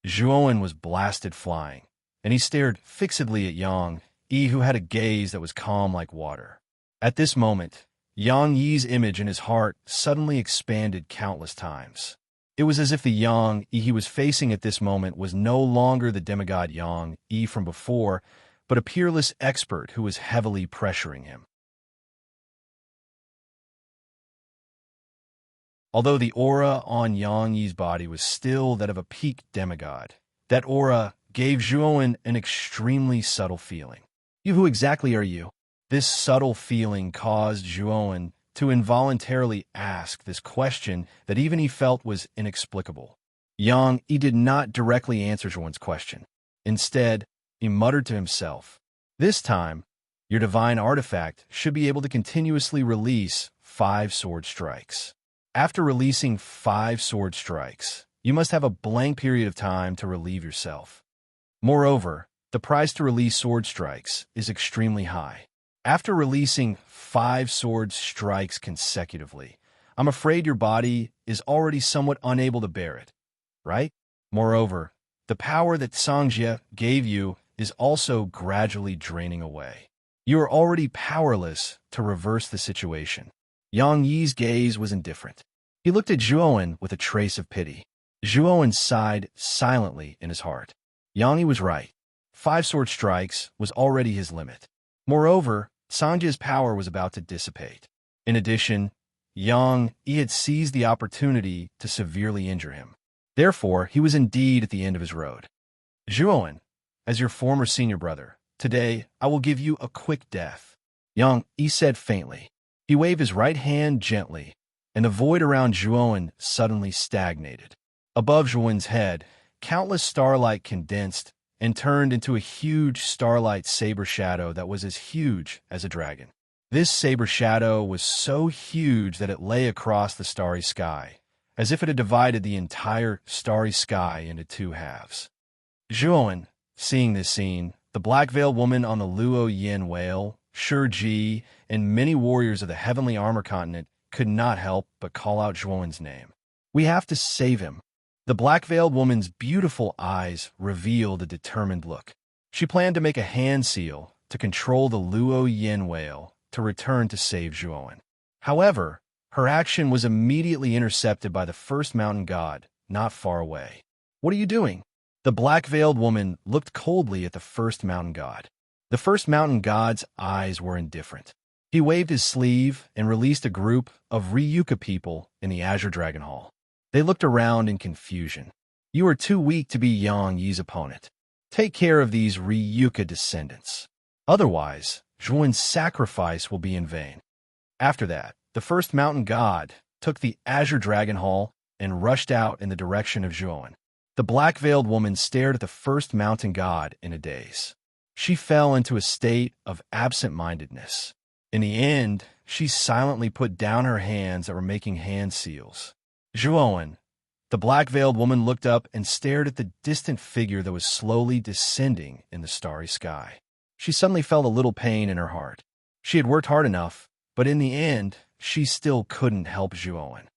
Zhuan was blasted flying, and he stared fixedly at Yang Yi, who had a gaze that was calm like water. At this moment, Yang Yi's image in his heart suddenly expanded countless times. It was as if the Yang Yi he was facing at this moment was no longer the demigod Yang Yi from before, but a peerless expert who was heavily pressuring him. Although the aura on Yang Yi's body was still that of a peak demigod, that aura gave Zhuan an extremely subtle feeling. Who exactly are you? This subtle feeling caused Zhuan to involuntarily ask this question that even he felt was inexplicable. Yang Yi did not directly answer Zhuan's question. Instead, he muttered to himself, this time, your divine artifact should be able to continuously release 5 sword strikes. After releasing 5 sword strikes, you must have a blank period of time to relieve yourself. Moreover, the price to release sword strikes is extremely high. After releasing 5 sword strikes consecutively, I'm afraid your body is already somewhat unable to bear it, right? Moreover, the power that Sangjie gave you is also gradually draining away. You are already powerless to reverse the situation. Yang Yi's gaze was indifferent. He looked at Zhuan with a trace of pity. Zhuan sighed silently in his heart. Yang Yi was right. 5 sword strikes was already his limit. Moreover, Sanjie's power was about to dissipate. In addition, Yang Yi had seized the opportunity to severely injure him. Therefore, he was indeed at the end of his road. Zhuan, as your former senior brother, today I will give you a quick death, Yang Yi said faintly. He waved his right hand gently, and the void around Zhuan suddenly stagnated. Above Zhuan's head, countless starlight condensed and turned into a huge starlight saber shadow that was as huge as a dragon. This saber shadow was so huge that it lay across the starry sky, as if it had divided the entire starry sky into 2 halves. Zhuan, seeing this scene, the black-veiled woman on the Luo Yin whale, Shiji, and many warriors of the Heavenly Armor Continent could not help but call out Zhuan's name. We have to save him. The black-veiled woman's beautiful eyes revealed a determined look. She planned to make a hand seal to control the Luo Yin whale to return to save Zhuan. However, her action was immediately intercepted by the first mountain god, not far away. "What are you doing?" The black-veiled woman looked coldly at the first mountain god. The first mountain god's eyes were indifferent. He waved his sleeve and released a group of Ryuka people in the Azure Dragon Hall. They looked around in confusion. "You are too weak to be Yang Yi's opponent. Take care of these Ryuka descendants. Otherwise, Zhuan's sacrifice will be in vain." After that, the first mountain god took the Azure Dragon Hall and rushed out in the direction of Zhuan. The black-veiled woman stared at the first mountain god in a daze. She fell into a state of absent-mindedness. In the end, she silently put down her hands that were making hand seals. "Zhuan." The black-veiled woman looked up and stared at the distant figure that was slowly descending in the starry sky. She suddenly felt a little pain in her heart. She had worked hard enough, but in the end, she still couldn't help Zhuan.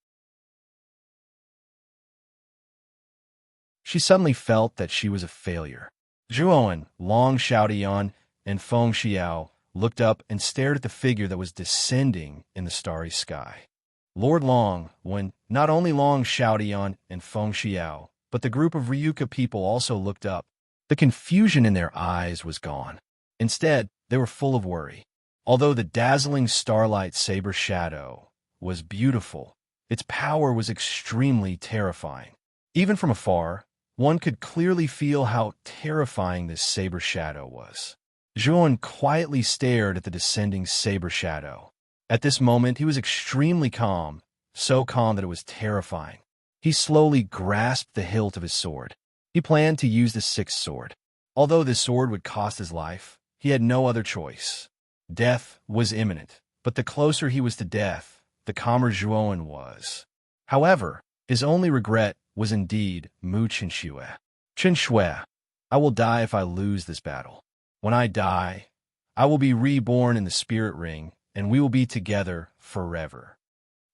She suddenly felt that she was a failure. Zhuan, Long Xiaodian, and Feng Xiao looked up and stared at the figure that was descending in the starry sky. Lord Long, when not only Long Xiaodian and Feng Xiao, but the group of Ryuka people also looked up. The confusion in their eyes was gone. Instead, they were full of worry. Although the dazzling starlight saber shadow was beautiful, its power was extremely terrifying. Even from afar, one could clearly feel how terrifying this saber shadow was. Zhuan quietly stared at the descending saber shadow. At this moment, he was extremely calm, so calm that it was terrifying. He slowly grasped the hilt of his sword. He planned to use the sixth sword. Although this sword would cost his life, he had no other choice. Death was imminent, but the closer he was to death, the calmer Zhuan was. However, his only regret was indeed Mu Qinshui. "Qinshui, I will die if I lose this battle. When I die, I will be reborn in the spirit ring, and we will be together forever."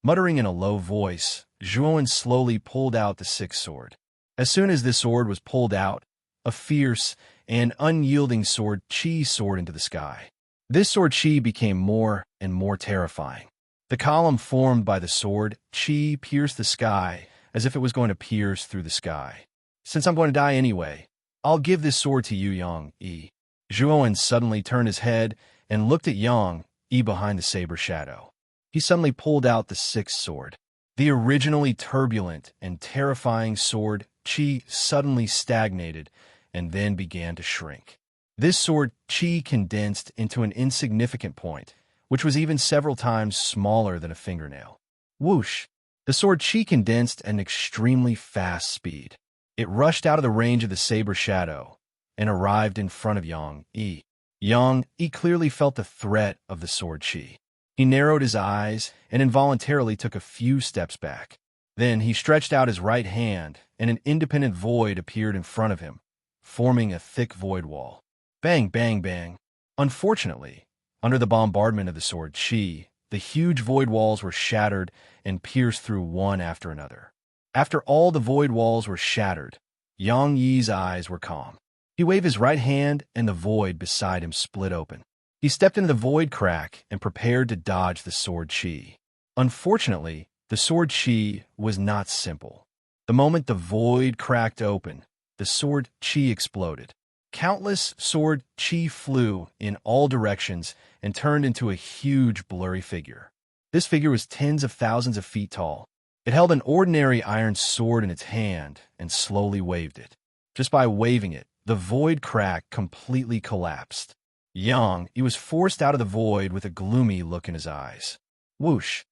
Muttering in a low voice, Zhuan slowly pulled out the sixth sword. As soon as this sword was pulled out, a fierce and unyielding sword Qi soared into the sky. This sword Qi became more and more terrifying. The column formed by the sword Qi pierced the sky as if it was going to pierce through the sky. "Since I'm going to die anyway, I'll give this sword to you, Yang Yi." Zhuan suddenly turned his head and looked at Yang Yi behind the saber shadow. He suddenly pulled out the sixth sword. The originally turbulent and terrifying sword Qi suddenly stagnated and then began to shrink. This sword Qi condensed into an insignificant point, which was even several times smaller than a fingernail. Whoosh! The sword Qi condensed at an extremely fast speed. It rushed out of the range of the saber shadow and arrived in front of Yang Yi. Yang Yi clearly felt the threat of the sword Qi. He narrowed his eyes and involuntarily took a few steps back. Then he stretched out his right hand, and an independent void appeared in front of him, forming a thick void wall. Bang, bang, bang. Unfortunately, under the bombardment of the sword Qi, the huge void walls were shattered and pierced through one after another. After all the void walls were shattered, Yang Yi's eyes were calm. He waved his right hand, and the void beside him split open. He stepped into the void crack and prepared to dodge the sword Qi. Unfortunately, the sword Qi was not simple. The moment the void cracked open, the sword Qi exploded. Countless sword Qi flew in all directions and turned into a huge blurry figure. This figure was tens of thousands of feet tall. It held an ordinary iron sword in its hand and slowly waved it. Just by waving it, the void crack completely collapsed. Yang Yi was forced out of the void with a gloomy look in his eyes. Whoosh!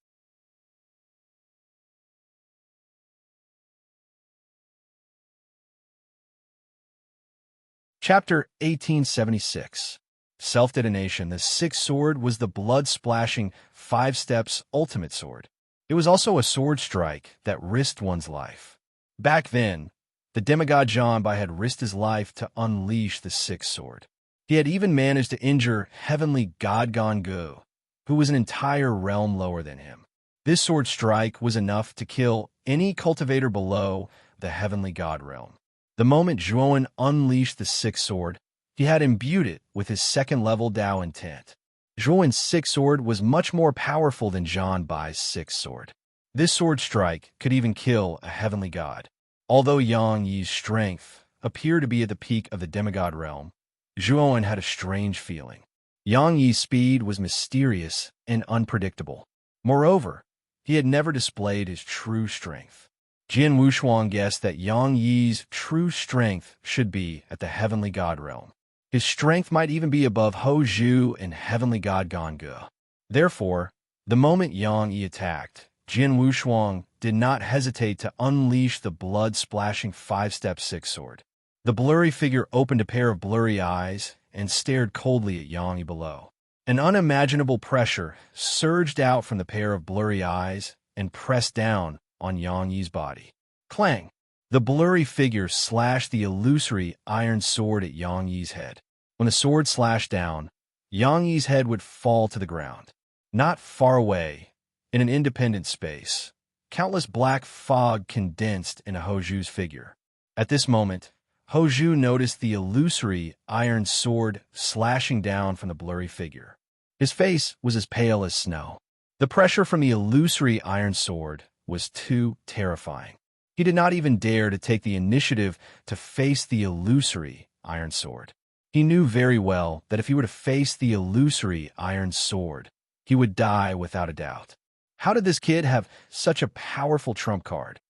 Chapter 1876. Self-detonation. The sixth sword was the blood-splashing 5 steps ultimate sword. It was also a sword strike that risked one's life. Back then, the demigod Janbai had risked his life to unleash the sixth sword. He had even managed to injure heavenly god Gongu, who was an entire realm lower than him. This sword strike was enough to kill any cultivator below the heavenly god realm. The moment Zhuan unleashed the sixth sword, he had imbued it with his second-level Dao intent. Zhuan's sixth sword was much more powerful than Janbai's sixth sword. This sword strike could even kill a heavenly god. Although Yang Yi's strength appeared to be at the peak of the demigod realm, Zhuowen had a strange feeling. Yang Yi's speed was mysterious and unpredictable. Moreover, he had never displayed his true strength. Jin Wushuang guessed that Yang Yi's true strength should be at the heavenly god realm. His strength might even be above Ho Zhu and heavenly god Gongge. Therefore, the moment Yang Yi attacked, Jin Wushuang did not hesitate to unleash the blood-splashing 5-step 6 sword. The blurry figure opened a pair of blurry eyes and stared coldly at Yang Yi below. An unimaginable pressure surged out from the pair of blurry eyes and pressed down on Yang Yi's body. Clang! The blurry figure slashed the illusory iron sword at Yang Yi's head. When the sword slashed down, Yang Yi's head would fall to the ground. Not far away, in an independent space, countless black fog condensed into Ho Zhu's figure. At this moment, Ho Zhu noticed the illusory iron sword slashing down from the blurry figure. His face was as pale as snow. The pressure from the illusory iron sword was too terrifying. He did not even dare to take the initiative to face the illusory iron sword. He knew very well that if he were to face the illusory iron sword, he would die without a doubt. How did this kid have such a powerful trump card?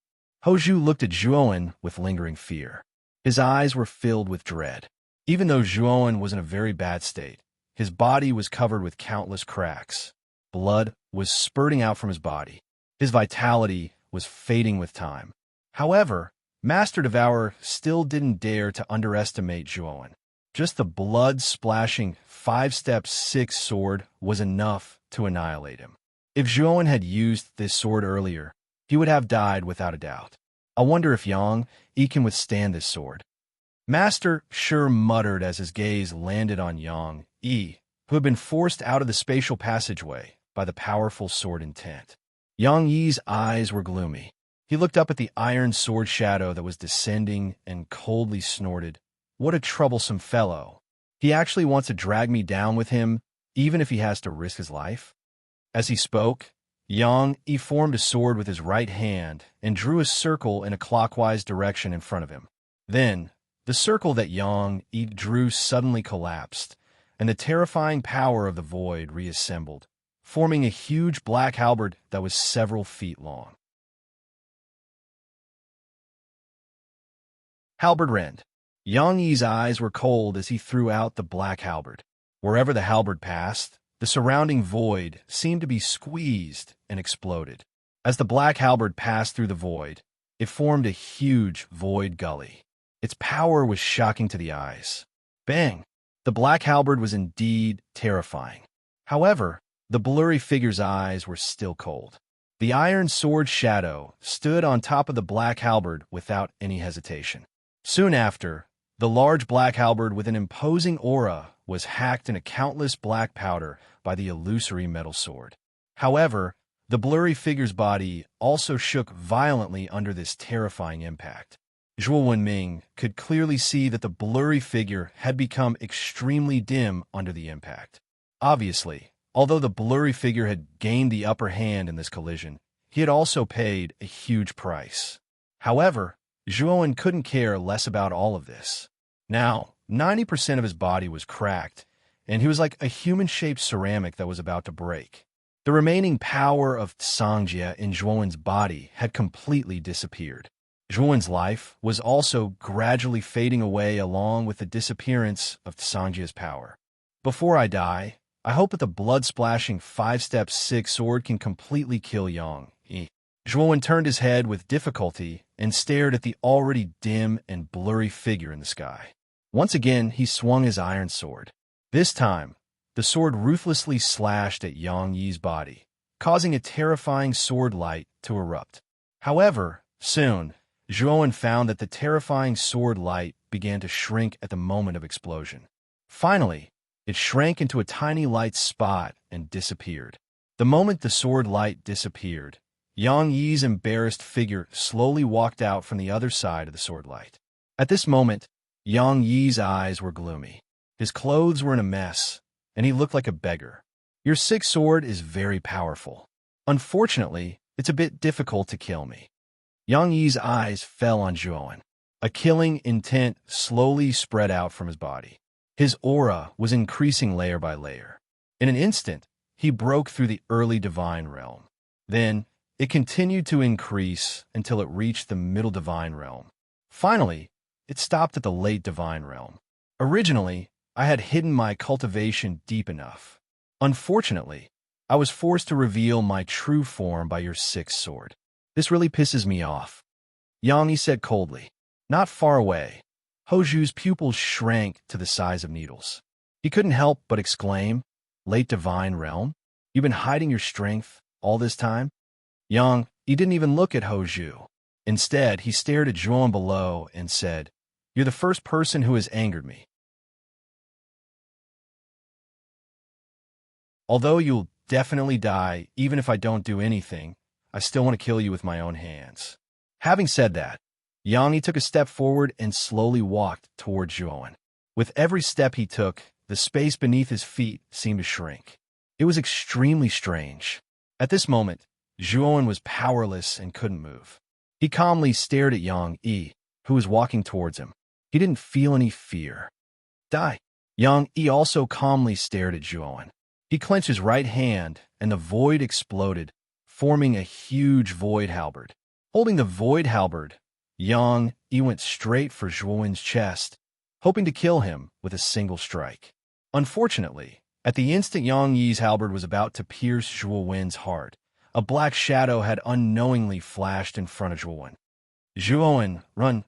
Ho Zhu looked at Zhuowen with lingering fear. His eyes were filled with dread. Even though Zhuowen was in a very bad state, his body was covered with countless cracks. Blood was spurting out from his body. His vitality was fading with time. However, Master Devourer still didn't dare to underestimate Zhuowen. Just the blood-splashing 5-step 6 sword was enough to annihilate him. If Zhuowen had used this sword earlier, he would have died without a doubt. I wonder if Yang Yi can withstand this sword. Master Shi muttered as his gaze landed on Yang Yi, who had been forced out of the spatial passageway by the powerful sword intent. Yang Yi's eyes were gloomy. He looked up at the iron sword shadow that was descending and coldly snorted, "What a troublesome fellow. He actually wants to drag me down with him, even if he has to risk his life?" As he spoke, Yang Yi formed a sword with his right hand and drew a circle in a clockwise direction in front of him. Then, the circle that Yang Yi drew suddenly collapsed, and the terrifying power of the void reassembled, forming a huge black halberd that was several feet long. Halberd rend. Yang Yi's eyes were cold as he threw out the black halberd. Wherever the halberd passed, the surrounding void seemed to be squeezed and exploded. As the black halberd passed through the void, it formed a huge void gully. Its power was shocking to the eyes. Bang! The black halberd was indeed terrifying. However, the blurry figure's eyes were still cold. The iron sword shadow stood on top of the black halberd without any hesitation. Soon after, the large black halberd with an imposing aura was hacked into countless black powder by the illusory metal sword. However, the blurry figure's body also shook violently under this terrifying impact. Zhuo Wenming could clearly see that the blurry figure had become extremely dim under the impact. Obviously, although the blurry figure had gained the upper hand in this collision, he had also paid a huge price. However, Zhuowen couldn't care less about all of this. Now, 90% of his body was cracked, and he was like a human-shaped ceramic that was about to break. The remaining power of Sangjia in Zhuowen's body had completely disappeared. Zhuowen's life was also gradually fading away along with the disappearance of Sangjia's power. Before I die, I hope that the blood-splashing 5-step 6 sword can completely kill Yang Yi. Zhuowen turned his head with difficulty and stared at the already dim and blurry figure in the sky. Once again, he swung his iron sword. This time, the sword ruthlessly slashed at Yang Yi's body, causing a terrifying sword light to erupt. However, soon, Zhuowen found that the terrifying sword light began to shrink at the moment of explosion. Finally, it shrank into a tiny light spot and disappeared. The moment the sword light disappeared, Yang Yi's embarrassed figure slowly walked out from the other side of the sword light. At this moment, Yang Yi's eyes were gloomy. His clothes were in a mess, and he looked like a beggar. "Your 6 sword is very powerful. Unfortunately, it's a bit difficult to kill me." Yang Yi's eyes fell on Zhuowen. A killing intent slowly spread out from his body. His aura was increasing layer by layer. In an instant, he broke through the early divine realm. Then, it continued to increase until it reached the middle divine realm. Finally, it stopped at the late divine realm. Originally, I had hidden my cultivation deep enough. Unfortunately, I was forced to reveal my true form by your sixth sword. This really pisses me off. Yang Yi said coldly. Not far away, Hoju's pupils shrank to the size of needles. He couldn't help but exclaim, Late divine realm? You've been hiding your strength all this time? Yang Yi didn't even look at Hoju. Instead, he stared at Zhuowen below and said, You're the first person who has angered me. Although you'll definitely die, even if I don't do anything, I still want to kill you with my own hands. Having said that, Yang Yi took a step forward and slowly walked toward Zhuowen. With every step he took, the space beneath his feet seemed to shrink. It was extremely strange. At this moment, Zhuowen was powerless and couldn't move. He calmly stared at Yang Yi, who was walking towards him. He didn't feel any fear. Die. Yang Yi also calmly stared at Zhuowen. He clenched his right hand, and the void exploded, forming a huge void halberd. Holding the void halberd, Yang Yi went straight for Zhuowen's chest, hoping to kill him with a single strike. Unfortunately, at the instant Yang Yi's halberd was about to pierce Zhuowen's heart, a black shadow had unknowingly flashed in front of Zhuowen. Zhuowen, run!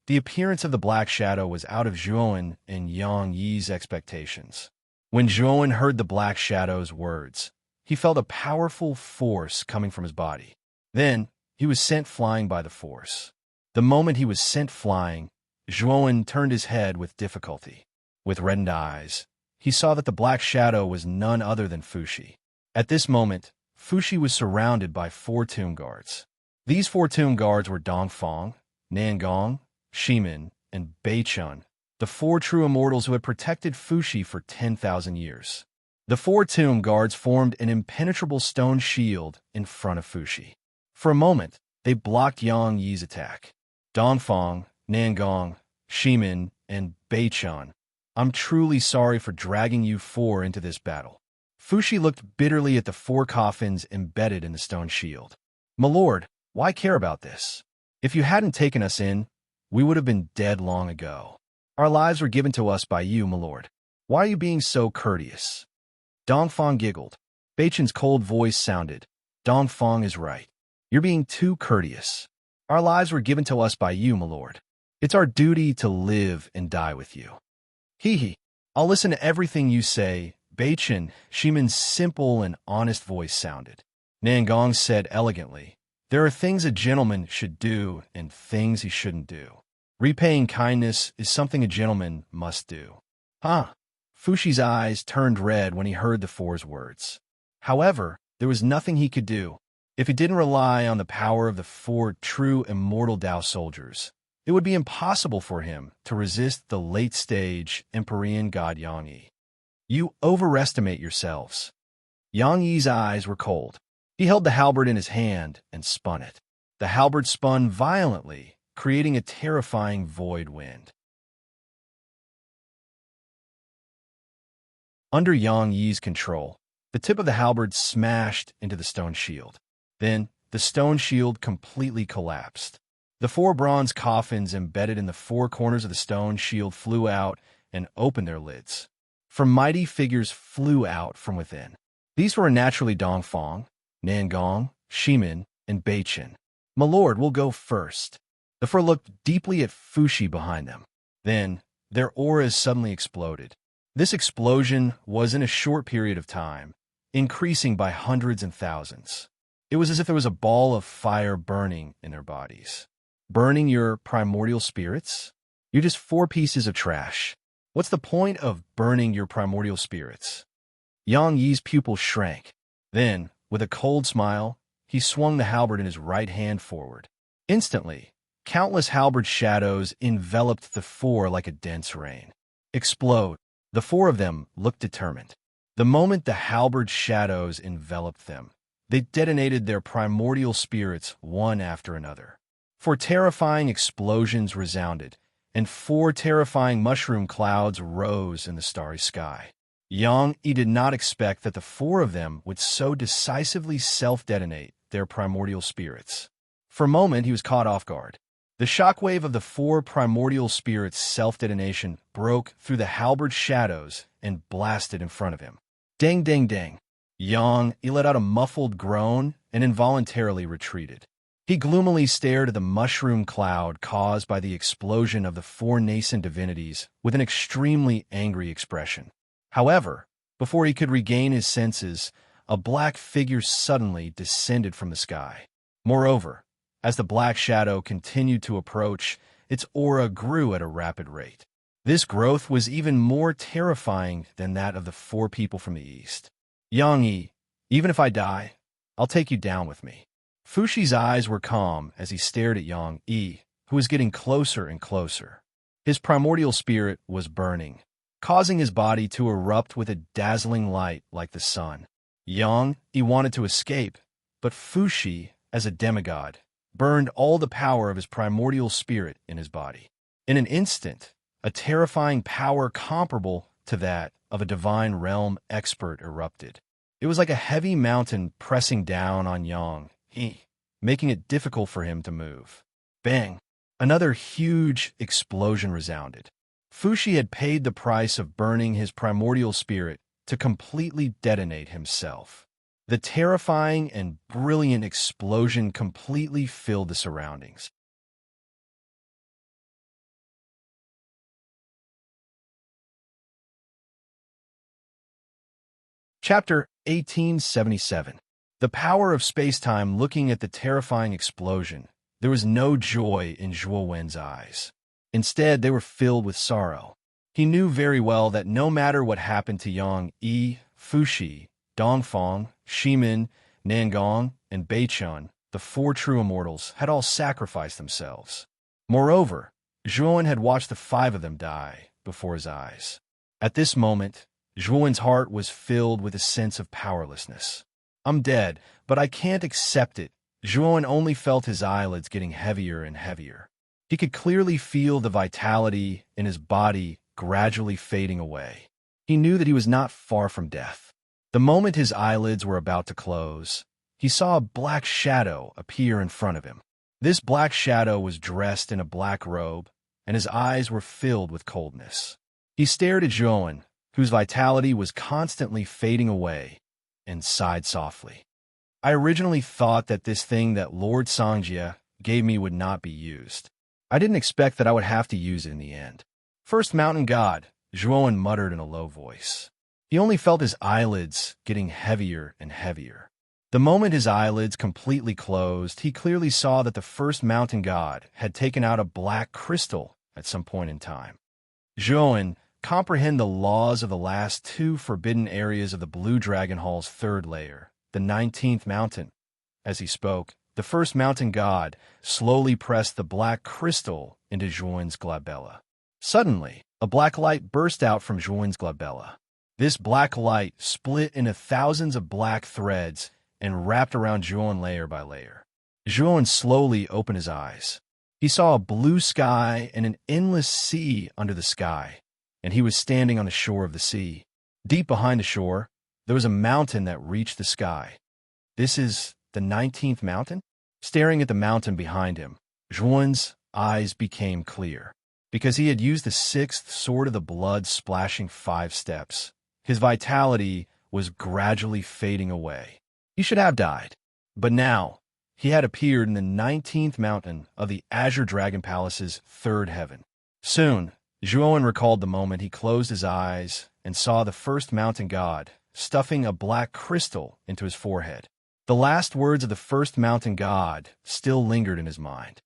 The appearance of the black shadow was out of Zhuowen and Yang Yi's expectations. When Zhuowen heard the black shadow's words, he felt a powerful force coming from his body. Then, he was sent flying by the force. The moment he was sent flying, Zhuowen turned his head with difficulty. With reddened eyes, he saw that the black shadow was none other than Fushi. At this moment, Fushi was surrounded by 4 tomb guards. These 4 tomb guards were Dongfang, Nangong, Shimin, and Beichun, the 4 true immortals who had protected Fushi for 10,000 years. The 4 tomb guards formed an impenetrable stone shield in front of Fushi. For a moment, they blocked Yang Yi's attack. Dongfang, Nangong, Shimin, and Beichun, I'm truly sorry for dragging you 4 into this battle. Fushi looked bitterly at the 4 coffins embedded in the stone shield. My lord, why care about this? If you hadn't taken us in, we would have been dead long ago. Our lives were given to us by you, my lord. Why are you being so courteous? Dongfang giggled. Beichun's cold voice sounded. Dongfang is right. You're being too courteous. Our lives were given to us by you, my lord. It's our duty to live and die with you. Hee. I'll listen to everything you say, Beichun, Shimin's simple and honest voice sounded. Nangong said elegantly, There are things a gentleman should do and things he shouldn't do. Repaying kindness is something a gentleman must do. Huh? Fushi's eyes turned red when he heard the 4's words. However, there was nothing he could do. If he didn't rely on the power of the 4 true immortal Dao soldiers, it would be impossible for him to resist the late-stage Empyrean god Yang Yi. You overestimate yourselves. Yang Yi's eyes were cold. He held the halberd in his hand and spun it. The halberd spun violently, creating a terrifying void wind. Under Yang Yi's control, the tip of the halberd smashed into the stone shield. Then, the stone shield completely collapsed. The 4 bronze coffins embedded in the 4 corners of the stone shield flew out and opened their lids. For mighty figures flew out from within. These were naturally Dongfang, Nangong, Shimin, and Beichun. My lord will go first. The 4 looked deeply at Fushi behind them. Then, their auras suddenly exploded. This explosion was in a short period of time, increasing by hundreds and thousands. It was as if there was a ball of fire burning in their bodies. Burning your primordial spirits? You're just 4 pieces of trash. What's the point of burning your primordial spirits? Yang Yi's pupils shrank. Then, with a cold smile, he swung the halberd in his right hand forward. Instantly, countless halberd shadows enveloped the 4 like a dense rain. Explode. The 4 of them looked determined. The moment the halberd shadows enveloped them, they detonated their primordial spirits one after another. For terrifying explosions resounded, and 4 terrifying mushroom clouds rose in the starry sky. Yang Yi did not expect that the 4 of them would so decisively self-detonate their primordial spirits. For a moment, he was caught off guard. The shockwave of the 4 primordial spirits' self-detonation broke through the halberd shadows and blasted in front of him. Dang, dang, dang. Yang Yi let out a muffled groan and involuntarily retreated. He gloomily stared at the mushroom cloud caused by the explosion of the 4 nascent divinities with an extremely angry expression. However, before he could regain his senses, a black figure suddenly descended from the sky. Moreover, as the black shadow continued to approach, its aura grew at a rapid rate. This growth was even more terrifying than that of the 4 people from the east. Yang Yi, even if I die, I'll take you down with me. Fushi's eyes were calm as he stared at Yang Yi, who was getting closer and closer. His primordial spirit was burning, causing his body to erupt with a dazzling light like the sun. Yang Yi wanted to escape, but Fushi, as a demigod, burned all the power of his primordial spirit in his body. In an instant, a terrifying power comparable to that of a divine realm expert erupted. It was like a heavy mountain pressing down on Yang Yi, making it difficult for him to move. Bang! Another huge explosion resounded. Fushi had paid the price of burning his primordial spirit to completely detonate himself. The terrifying and brilliant explosion completely filled the surroundings. Chapter 1877. The power of space-time. Looking at the terrifying explosion, there was no joy in Zhuo Wen's eyes. Instead, they were filled with sorrow. He knew very well that no matter what happened to Yang Yi, Fushi, Dongfang, Shimin, Nangong, and Beichun, the 4 true immortals had all sacrificed themselves. Moreover, Zhuo Wen had watched the 5 of them die before his eyes. At this moment, Zhuo Wen's heart was filled with a sense of powerlessness. I'm dead, but I can't accept it. Zhuo Wen only felt his eyelids getting heavier and heavier. He could clearly feel the vitality in his body gradually fading away. He knew that he was not far from death. The moment his eyelids were about to close, he saw a black shadow appear in front of him. This black shadow was dressed in a black robe, and his eyes were filled with coldness. He stared at Zhuo Wen, whose vitality was constantly fading away, and sighed softly. I originally thought that this thing that Lord Songjia gave me would not be used. I didn't expect that I would have to use it in the end. First Mountain God, Zhuo Wen muttered in a low voice. He only felt his eyelids getting heavier and heavier. The moment his eyelids completely closed, he clearly saw that the First Mountain God had taken out a black crystal at some point in time. Zhuo Wen, comprehend the laws of the last 2 forbidden areas of the Blue Dragon Hall's 3rd layer, the 19th mountain. As he spoke, the First Mountain God slowly pressed the black crystal into Zhuo Wen's glabella. Suddenly, a black light burst out from Zhuo Wen's glabella. This black light split into thousands of black threads and wrapped around Zhuo Wen layer by layer. Zhuo Wen slowly opened his eyes. He saw a blue sky and an endless sea under the sky, and he was standing on the shore of the sea. Deep behind the shore, there was a mountain that reached the sky. This is the 19th mountain? Staring at the mountain behind him, Zhuo Wen's eyes became clear. Because he had used the 6th sword of the blood splashing 5 steps, his vitality was gradually fading away. He should have died. But now, he had appeared in the 19th mountain of the Azure Dragon Palace's 3rd heaven. Soon, Zhuo Wen recalled the moment he closed his eyes and saw the First Mountain God stuffing a black crystal into his forehead. The last words of the First Mountain God still lingered in his mind.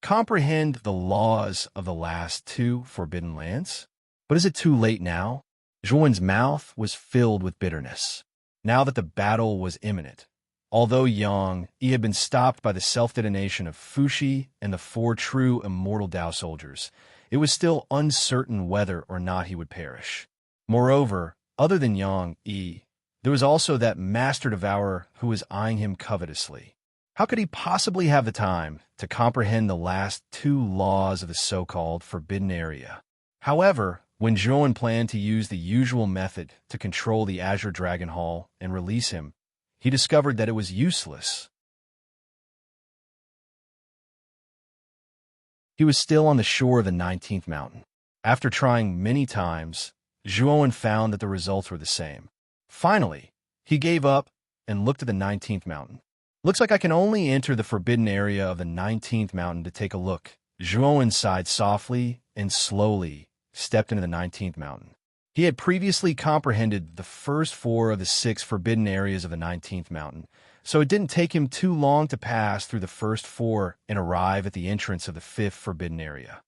Comprehend the laws of the last 2 forbidden lands? But is it too late now? Zhuo Wen's mouth was filled with bitterness. Now that the battle was imminent, although Yang Yi had been stopped by the self-detonation of Fushi and the 4 true immortal Dao soldiers, it was still uncertain whether or not he would perish. Moreover, other than Yang Yi, there was also that master devourer who was eyeing him covetously. How could he possibly have the time to comprehend the last two laws of the so-called forbidden area? However, when Zhuan planned to use the usual method to control the Azure Dragon Hall and release him, he discovered that it was useless. He was still on the shore of the 19th mountain. After trying many times, Zhuan found that the results were the same. Finally, he gave up and looked at the 19th mountain. Looks like I can only enter the forbidden area of the 19th mountain to take a look. Zhuan sighed softly and slowly stepped into the 19th mountain. He had previously comprehended the first four of the 6 forbidden areas of the 19th mountain, so it didn't take him too long to pass through the first 4 and arrive at the entrance of the 5th forbidden area.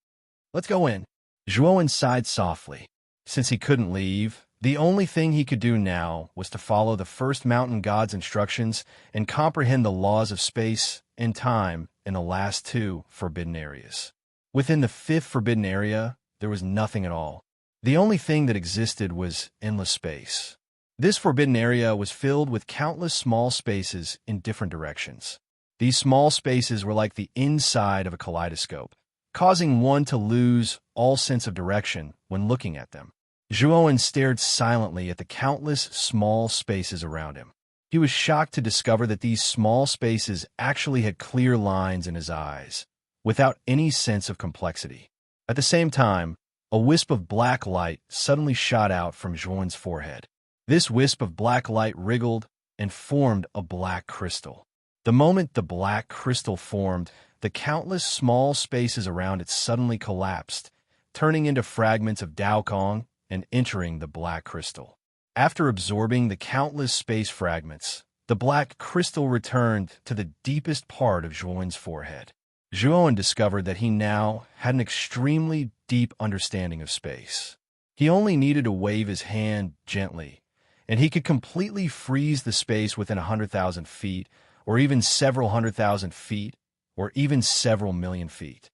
Let's go in. Zhuan sighed softly. Since he couldn't leave, the only thing he could do now was to follow the first mountain god's instructions and comprehend the laws of space and time in the last 2 forbidden areas. Within the 5th forbidden area, there was nothing at all. The only thing that existed was endless space. This forbidden area was filled with countless small spaces in different directions. These small spaces were like the inside of a kaleidoscope, causing one to lose all sense of direction when looking at them. Zhuan stared silently at the countless small spaces around him. He was shocked to discover that these small spaces actually had clear lines in his eyes, without any sense of complexity. At the same time, a wisp of black light suddenly shot out from Zhuan's forehead. This wisp of black light wriggled and formed a black crystal. The moment the black crystal formed, the countless small spaces around it suddenly collapsed, turning into fragments of Daokong and entering the black crystal. After absorbing the countless space fragments, the black crystal returned to the deepest part of Zhuan's forehead. Zhuan discovered that he now had an extremely deep understanding of space. He only needed to wave his hand gently, and he could completely freeze the space within 100,000 feet, or even several 100,000 feet, or even several million feet.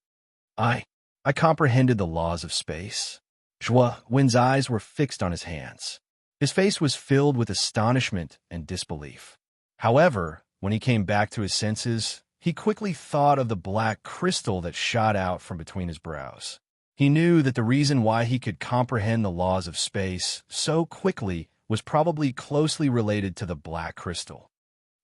I comprehended the laws of space. Zhuan's eyes were fixed on his hands. His face was filled with astonishment and disbelief. However, when he came back to his senses, he quickly thought of the black crystal that shot out from between his brows. He knew that the reason why he could comprehend the laws of space so quickly was probably closely related to the black crystal.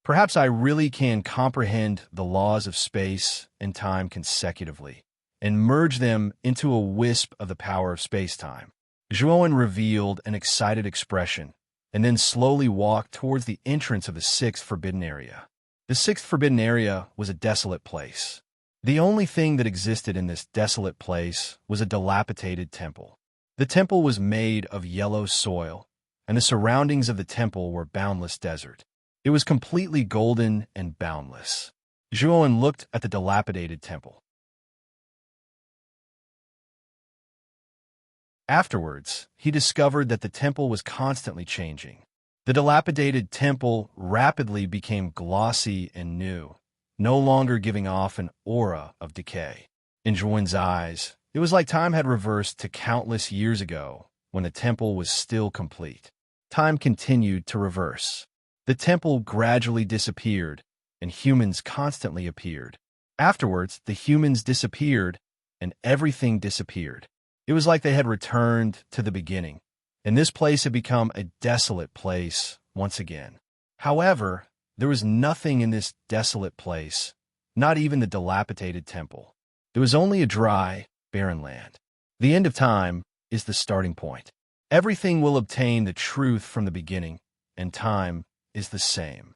Perhaps I really can comprehend the laws of space and time consecutively, and merge them into a wisp of the power of space-time. Zhuan revealed an excited expression, and then slowly walked towards the entrance of the 6th forbidden area. The 6th forbidden area was a desolate place. The only thing that existed in this desolate place was a dilapidated temple. The temple was made of yellow soil, and the surroundings of the temple were boundless desert. It was completely golden and boundless. Zhuan looked at the dilapidated temple. Afterwards, he discovered that the temple was constantly changing. The dilapidated temple rapidly became glossy and new, no longer giving off an aura of decay. In Zhuan's eyes, it was like time had reversed to countless years ago, when the temple was still complete. Time continued to reverse. The temple gradually disappeared, and humans constantly appeared. Afterwards, the humans disappeared, and everything disappeared. It was like they had returned to the beginning, and this place had become a desolate place once again. However, there was nothing in this desolate place, not even the dilapidated temple. There was only a dry, barren land. The end of time is the starting point. Everything will obtain the truth from the beginning, and time is the same.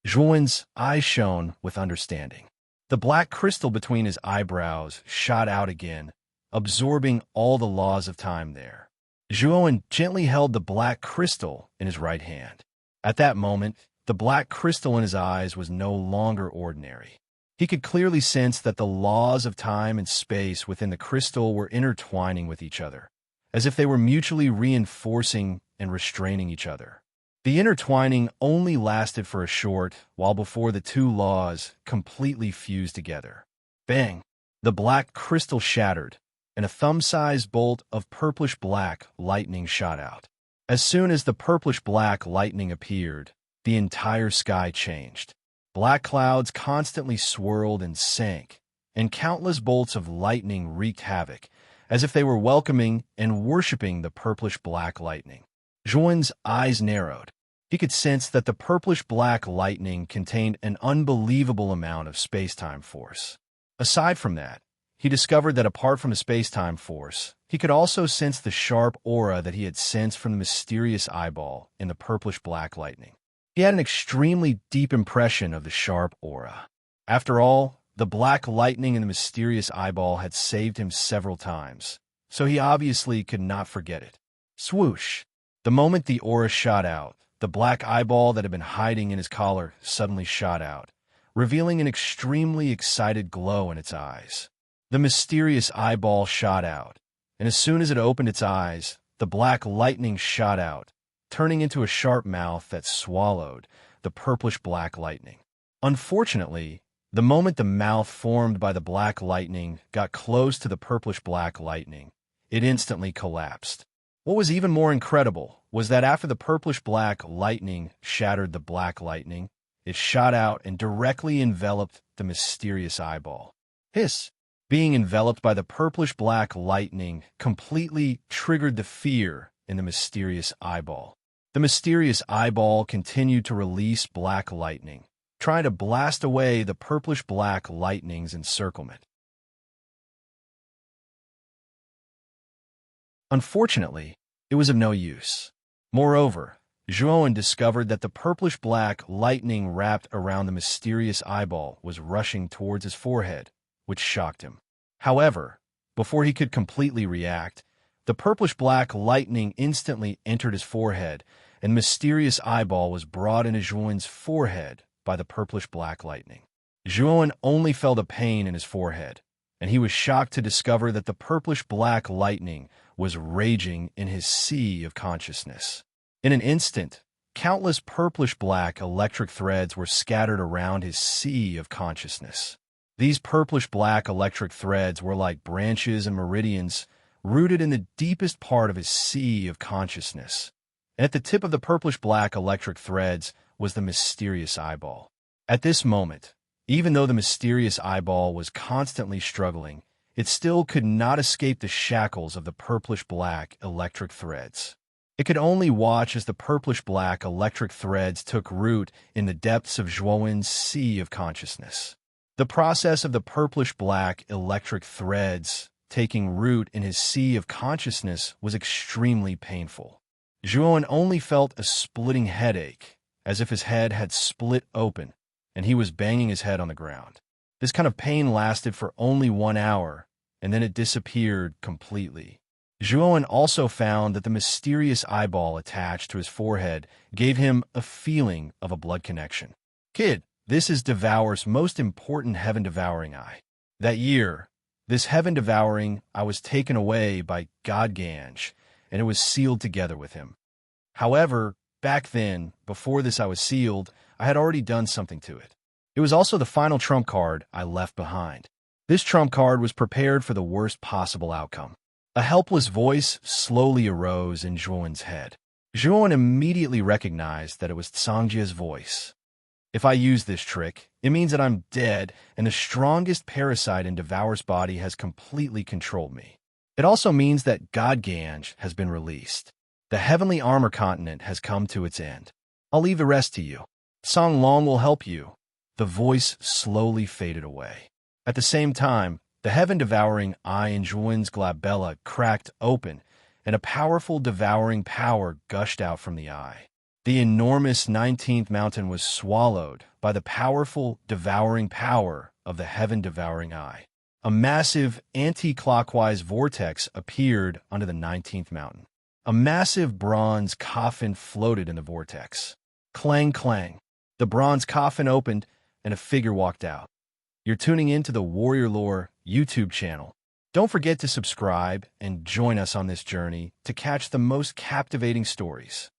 Zhuan's eyes shone with understanding. The black crystal between his eyebrows shot out again, absorbing all the laws of time there. Zhuan gently held the black crystal in his right hand. At that moment, the black crystal in his eyes was no longer ordinary. He could clearly sense that the laws of time and space within the crystal were intertwining with each other, as if they were mutually reinforcing and restraining each other. The intertwining only lasted for a short while before the two laws completely fused together. Bang! The black crystal shattered, and a thumb-sized bolt of purplish-black lightning shot out. As soon as the purplish-black lightning appeared, the entire sky changed. Black clouds constantly swirled and sank, and countless bolts of lightning wreaked havoc, as if they were welcoming and worshipping the purplish-black lightning. Zhuan's eyes narrowed. He could sense that the purplish-black lightning contained an unbelievable amount of space-time force. Aside from that, he discovered that apart from the space-time force, he could also sense the sharp aura that he had sensed from the mysterious eyeball in the purplish-black lightning. He had an extremely deep impression of the sharp aura. After all, the black lightning in the mysterious eyeball had saved him several times, so he obviously could not forget it. Swoosh! The moment the aura shot out, the black eyeball that had been hiding in his collar suddenly shot out, revealing an extremely excited glow in its eyes. The mysterious eyeball shot out, and as soon as it opened its eyes, the black lightning shot out, turning into a sharp mouth that swallowed the purplish-black lightning. Unfortunately, the moment the mouth formed by the black lightning got close to the purplish-black lightning, it instantly collapsed. What was even more incredible was that after the purplish-black lightning shattered the black lightning, it shot out and directly enveloped the mysterious eyeball. Hiss! Being enveloped by the purplish-black lightning completely triggered the fear in the mysterious eyeball. The mysterious eyeball continued to release black lightning, trying to blast away the purplish-black lightning's encirclement. Unfortunately, it was of no use. Moreover, Zhuan discovered that the purplish-black lightning wrapped around the mysterious eyeball was rushing towards his forehead, which shocked him. However, before he could completely react, the purplish-black lightning instantly entered his forehead, and the mysterious eyeball was brought into Zhuan's forehead by the purplish-black lightning. Zhuan only felt a pain in his forehead, and he was shocked to discover that the purplish-black lightning was raging in his sea of consciousness. In an instant, countless purplish-black electric threads were scattered around his sea of consciousness. These purplish-black electric threads were like branches and meridians rooted in the deepest part of his sea of consciousness. And at the tip of the purplish-black electric threads was the mysterious eyeball. At this moment, even though the mysterious eyeball was constantly struggling, it still could not escape the shackles of the purplish-black electric threads. It could only watch as the purplish-black electric threads took root in the depths of Zhuan's sea of consciousness. The process of the purplish-black electric threads taking root in his sea of consciousness was extremely painful. Zhuan only felt a splitting headache, as if his head had split open, and he was banging his head on the ground. This kind of pain lasted for only 1 hour, and then it disappeared completely. Zhuan also found that the mysterious eyeball attached to his forehead gave him a feeling of a blood connection. Kid, this is Devour's most important heaven-devouring eye. That year, this heaven-devouring eye was taken away by God Ganj, and it was sealed together with him. However, back then, before this eye was sealed, I had already done something to it. It was also the final trump card I left behind. This trump card was prepared for the worst possible outcome. A helpless voice slowly arose in Zhuan's head. Zhuan immediately recognized that it was Tsangjia's voice. If I use this trick, it means that I'm dead and the strongest parasite in Devour's body has completely controlled me. It also means that God Ganj has been released. The heavenly armor continent has come to its end. I'll leave the rest to you. Song Long will help you. The voice slowly faded away. At the same time, the heaven-devouring eye in Zhuan's glabella cracked open, and a powerful devouring power gushed out from the eye. The enormous 19th mountain was swallowed by the powerful devouring power of the heaven-devouring eye. A massive anti-clockwise vortex appeared under the 19th mountain. A massive bronze coffin floated in the vortex. Clang, clang. The bronze coffin opened, and a figure walked out. You're tuning in to the Warrior Lore YouTube channel. Don't forget to subscribe and join us on this journey to catch the most captivating stories.